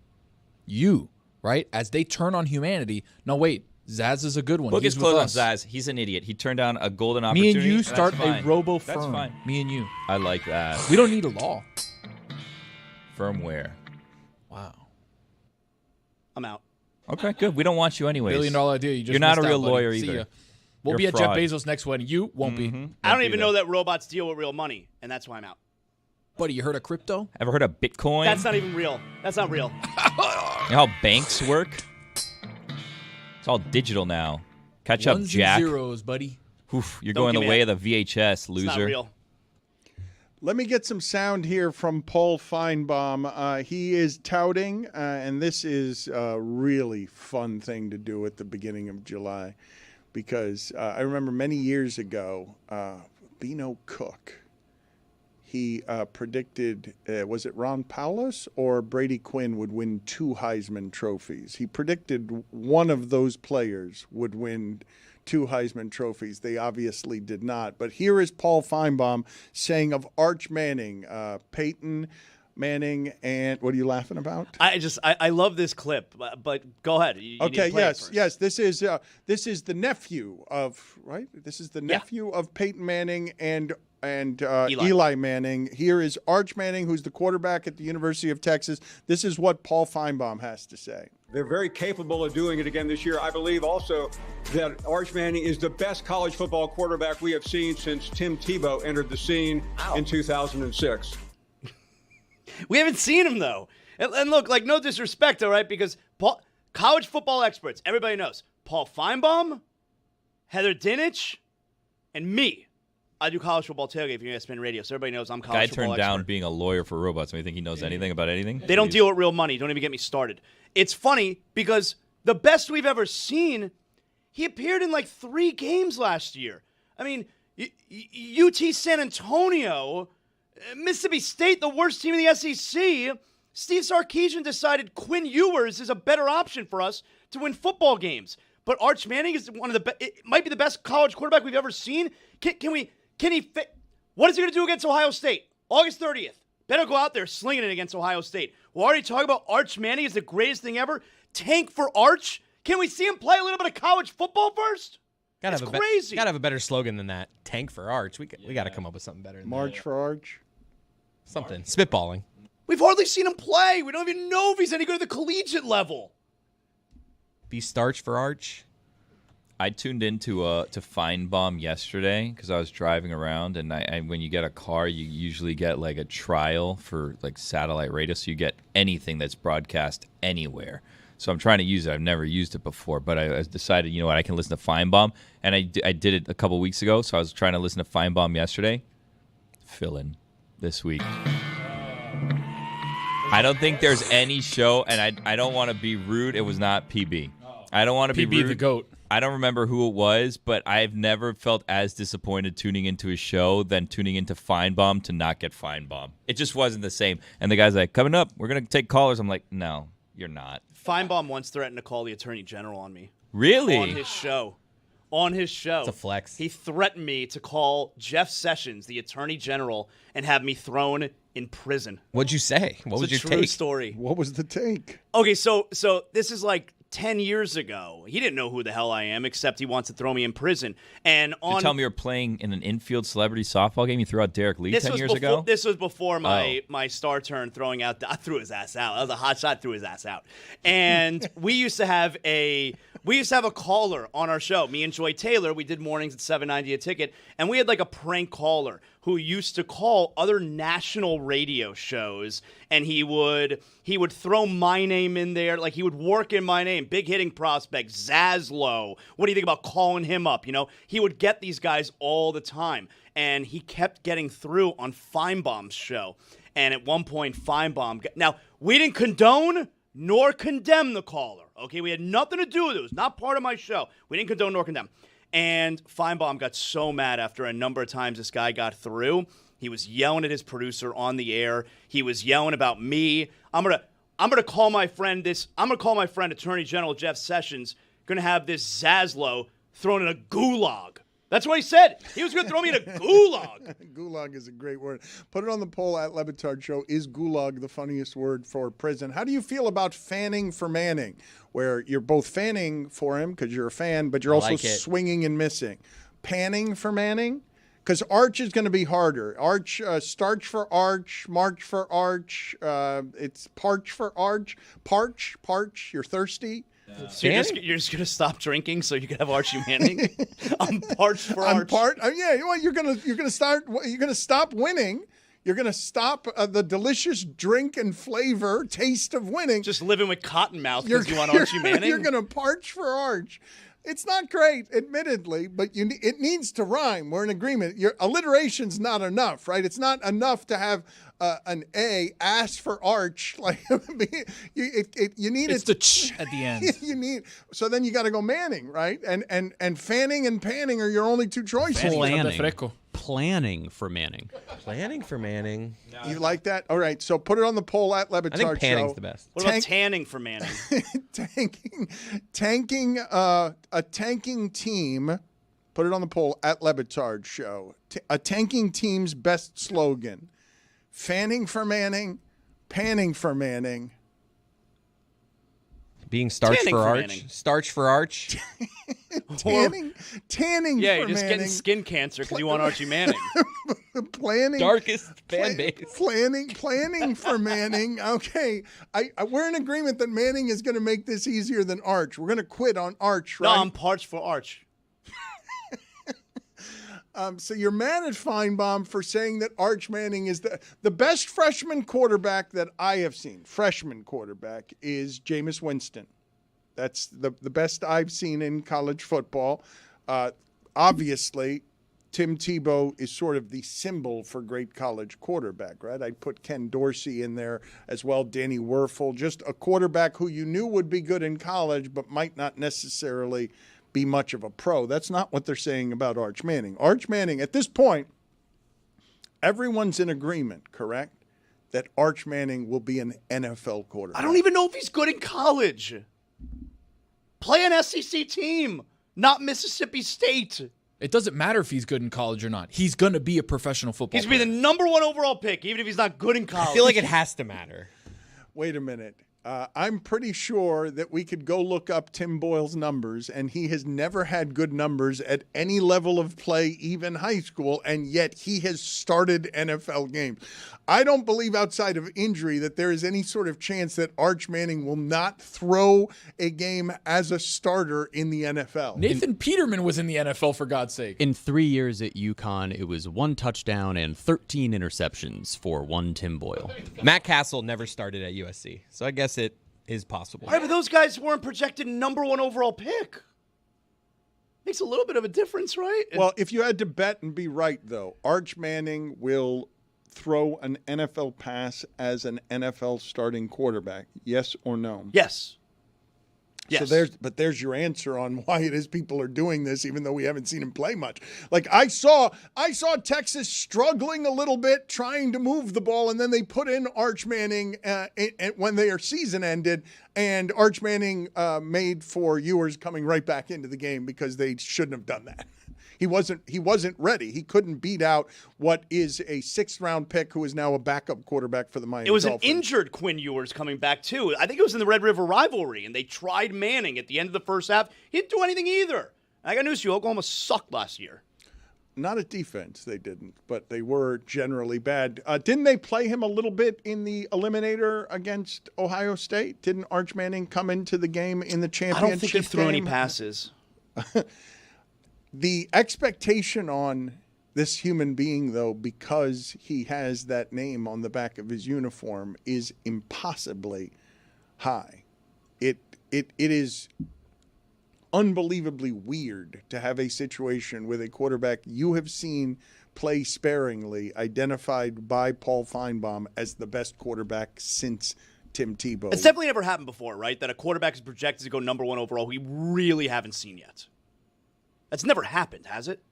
You, right? As they turn on humanity. No, wait. Zaz is a good one. Book He's is closed on with us. Zaz. He's an idiot. He turned down a golden Me opportunity. and you That's start a fine. robo That's firm. fine. Me and you. I like that. We don't need a law. Firmware. Wow. I'm out. Okay, good. We don't want you anyways. $1 billion idea. You just You're not a missed real out, buddy. lawyer See either. ya. We'll You're be a at Jeff fraud. Bezos next wedding. You won't be. I don't even know that robots deal with real money, and that's why I'm out. Buddy, you heard of crypto? Ever heard of Bitcoin? That's not even real. That's not real. You know how banks work? It's all digital now. Catch up, Ones Jack. and zeros, buddy. Oof, you're Don't going give the me way that. of the VHS, loser. It's not real. Let me get some sound here from Paul Feinbaum. He is touting, and this is a really fun thing to do at the beginning of July, because I remember many years ago, Beano Cook, he predicted, was it Ron Paulus or Brady Quinn would win 2 Heisman trophies? He predicted one of those players would win 2 Heisman trophies. They obviously did not. But here is Paul Feinbaum saying of Arch Manning, Peyton Manning, and what are you laughing about? I love this clip, but go ahead. You need Okay, to play it first. yes. This is the nephew of, right? This is the nephew of Peyton Manning and Eli Manning. Here is Arch Manning, who's the quarterback at the University of Texas. This is what Paul Feinbaum has to say. They're very capable of doing it again this year. I believe also that Arch Manning is the best college football quarterback we have seen since Tim Tebow entered the scene in 2006. We haven't seen him, though. And look, like, no disrespect, all right? Because college football experts, everybody knows, Paul Feinbaum, Heather Dinich, and me. I do college football tailgate for ESPN Radio, so everybody knows I'm college Guy football turned expert. down being a lawyer for robots. Do you think he knows anything about anything? They don't deal with real money. Don't even get me started. It's funny because the best we've ever seen, he appeared in like 3 games last year. I mean, UT San Antonio, Mississippi State, the worst team in the SEC. Steve Sarkisian decided Quinn Ewers is a better option for us to win football games. But Arch Manning is one of the best. It might be the best college quarterback we've ever seen. What is he going to do against Ohio State? August 30th. Better go out there slinging it against Ohio State. We're already talking about Arch Manning is the greatest thing ever. Tank for Arch. Can we see him play a little bit of college football first? It's crazy. Gotta have a better slogan than that. Tank for Arch. We got to come up with something better than March that. for Arch. Something. Spitballing. We've hardly seen him play. We don't even know if he's any good at the collegiate level. Be starch for Arch. I tuned into to Feinbaum yesterday because I was driving around, and I when you get a car, you usually get like a trial for like satellite radio, so you get anything that's broadcast anywhere. So I'm trying to use it. I've never used it before, but I decided, you know what, I can listen to Feinbaum, and I did it a couple weeks ago. So I was trying to listen to Feinbaum yesterday. Fill in this week. I don't think there's any show, and I don't want to be rude. It was not PB. I don't want to be rude. PB the GOAT. I don't remember who it was, but I've never felt as disappointed tuning into a show than tuning into Feinbaum to not get Feinbaum. It just wasn't the same. And the guy's like, coming up, we're going to take callers. I'm like, no, you're not. Feinbaum once threatened to call the Attorney General on me. Really? On his show. It's a flex. He threatened me to call Jeff Sessions, the Attorney General, and have me thrown in prison. What'd you say? What was your It's a true take? story. What was the take? Okay, so this is like 10 years ago. He didn't know who the hell I am, except he wants to throw me in prison. And You tell me you're playing in an infield celebrity softball game. You threw out Derek Lee 10 years ago? This was before my star turn throwing out. I threw his ass out. That was a hot shot. Threw his ass out. And we used to have a caller on our show. Me and Joy Taylor. We did mornings at 790 a ticket, and we had like a prank caller who used to call other national radio shows, and he would throw my name in there, like he would work in my name. Big hitting prospect, Zloow. What do you think about calling him up? You know, he would get these guys all the time, and he kept getting through on Feinbaum's show. And at one point, now we didn't condone nor condemn the caller. Okay, we had nothing to do with it. It was not part of my show. We didn't condone nor condemn. And Feinbaum got so mad after a number of times this guy got through. He was yelling at his producer on the air. He was yelling about me. I'm gonna call my friend Attorney General Jeff Sessions. Gonna have this Zloow thrown in a gulag. That's what he said. He was going to throw me in a gulag. Gulag is a great word. Put it on the poll at Le Batard Show. Is gulag the funniest word for prison? How do you feel about fanning for Manning, where you're both fanning for him because you're a fan, but you're also swinging and missing? Panning for Manning? Because Arch is going to be harder. Arch, starch for Arch, March for Arch. It's parch for Arch. Parch, you're thirsty. So you're just gonna stop drinking so you can have Archie Manning? I'm parched for Arch. You're gonna stop winning. You're gonna stop the delicious drink and flavor taste of winning. Just living with Cottonmouth because you want Archie Manning. You're gonna parch for Arch. It's not great, admittedly, but it needs to rhyme. We're in agreement. Your alliteration's not enough, right? It's not enough to have an A, ass for Arch. Like you need it's the ch at the end. You need so then you got to go Manning, right? And Fanning and Panning are your only two choices. Planning for Manning. Planning for Manning. You like that? All right, so put it on the poll at Le Batard Show. I think Panning's the best. What about tanning for Manning? tanking a tanking team. Put it on the poll at Le Batard Show. A tanking team's best slogan: fanning for Manning, panning for Manning. Being starch for Arch. Starch for Arch. tanning yeah, for you're just Manning. getting skin cancer because you want Archie Manning. Planning. Darkest fan base. Planning for Manning. Okay. We're in agreement that Manning is going to make this easier than Arch. We're going to quit on Arch, right? No, I'm parched for Arch. So you're mad at Feinbaum for saying that Arch Manning is the best freshman quarterback that I have seen. Freshman quarterback is Jameis Winston. That's the best I've seen in college football. Obviously, Tim Tebow is sort of the symbol for great college quarterback, right? I'd put Ken Dorsey in there as well, Danny Werfel, just a quarterback who you knew would be good in college but might not necessarily be much of a pro. That's not what they're saying about Arch Manning. Arch Manning, at this point, everyone's in agreement, correct, that Arch Manning will be an NFL quarterback. I don't even know if he's good in college. Play an SEC team, not Mississippi State. It doesn't matter if he's good in college or not. He's going to be a professional football He's going to be the number 1 overall pick, even if he's not good in college. I feel like it has to matter. Wait a minute. I'm pretty sure that we could go look up Tim Boyle's numbers, and he has never had good numbers at any level of play, even high school, and yet he has started NFL games. I don't believe outside of injury that there is any sort of chance that Arch Manning will not throw a game as a starter in the NFL. Nathan Peterman was in the NFL, for God's sake. In 3 years at UConn, it was 1 touchdown and 13 interceptions for one Tim Boyle. Matt Castle never started at USC, so I guess it is possible. Right, but those guys weren't projected number 1 overall pick. Makes a little bit of a difference, right? Well, if you had to bet and be right, though, Arch Manning will throw an NFL pass as an NFL starting quarterback, yes or no? Yes. Yes. So there's your answer on why it is people are doing this, even though we haven't seen him play much. Like I saw Texas struggling a little bit trying to move the ball, and then they put in Arch Manning when their season ended, and Arch Manning made for Ewers coming right back into the game because they shouldn't have done that. He wasn't ready. He couldn't beat out what is a 6th-round pick who is now a backup quarterback for the Miami Dolphins. It was an injured Quinn Ewers coming back, too. I think it was in the Red River rivalry, and they tried Manning at the end of the first half. He didn't do anything either. I got news for you. Oklahoma sucked last year. Not at defense, they didn't, but they were generally bad. Didn't they play him a little bit in the eliminator against Ohio State? Didn't Arch Manning come into the game in the championship game? I don't think he threw any passes. The expectation on this human being, though, because he has that name on the back of his uniform, is impossibly high. It is unbelievably weird to have a situation with a quarterback you have seen play sparingly, identified by Paul Feinbaum as the best quarterback since Tim Tebow. It's definitely never happened before, right? That a quarterback is projected to go number 1 overall who we really haven't seen yet. That's never happened, has it?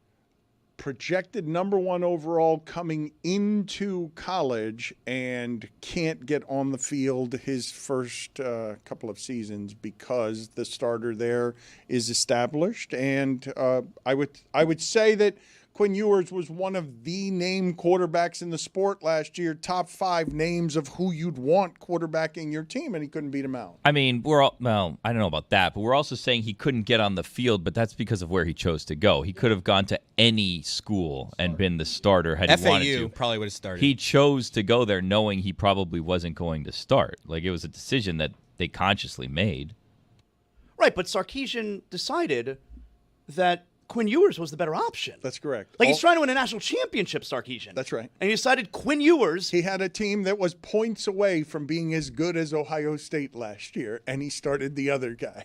Projected number 1 overall coming into college and can't get on the field his first couple of seasons because the starter there is established. And I would say that Quinn Ewers was one of the name quarterbacks in the sport last year, top 5 names of who you'd want quarterbacking your team, and he couldn't beat him out. I mean, I don't know about that, but we're also saying he couldn't get on the field, but that's because of where he chose to go. He could have gone to any school and been the starter had he wanted to. FAU probably would have started. He chose to go there knowing he probably wasn't going to start. Like, it was a decision that they consciously made. Right, but Sarkisian decided that Quinn Ewers was the better option. That's correct. Like, he's trying to win a national championship, Sarkisian. That's right. And he decided Quinn Ewers. He had a team that was points away from being as good as Ohio State last year, and he started the other guy.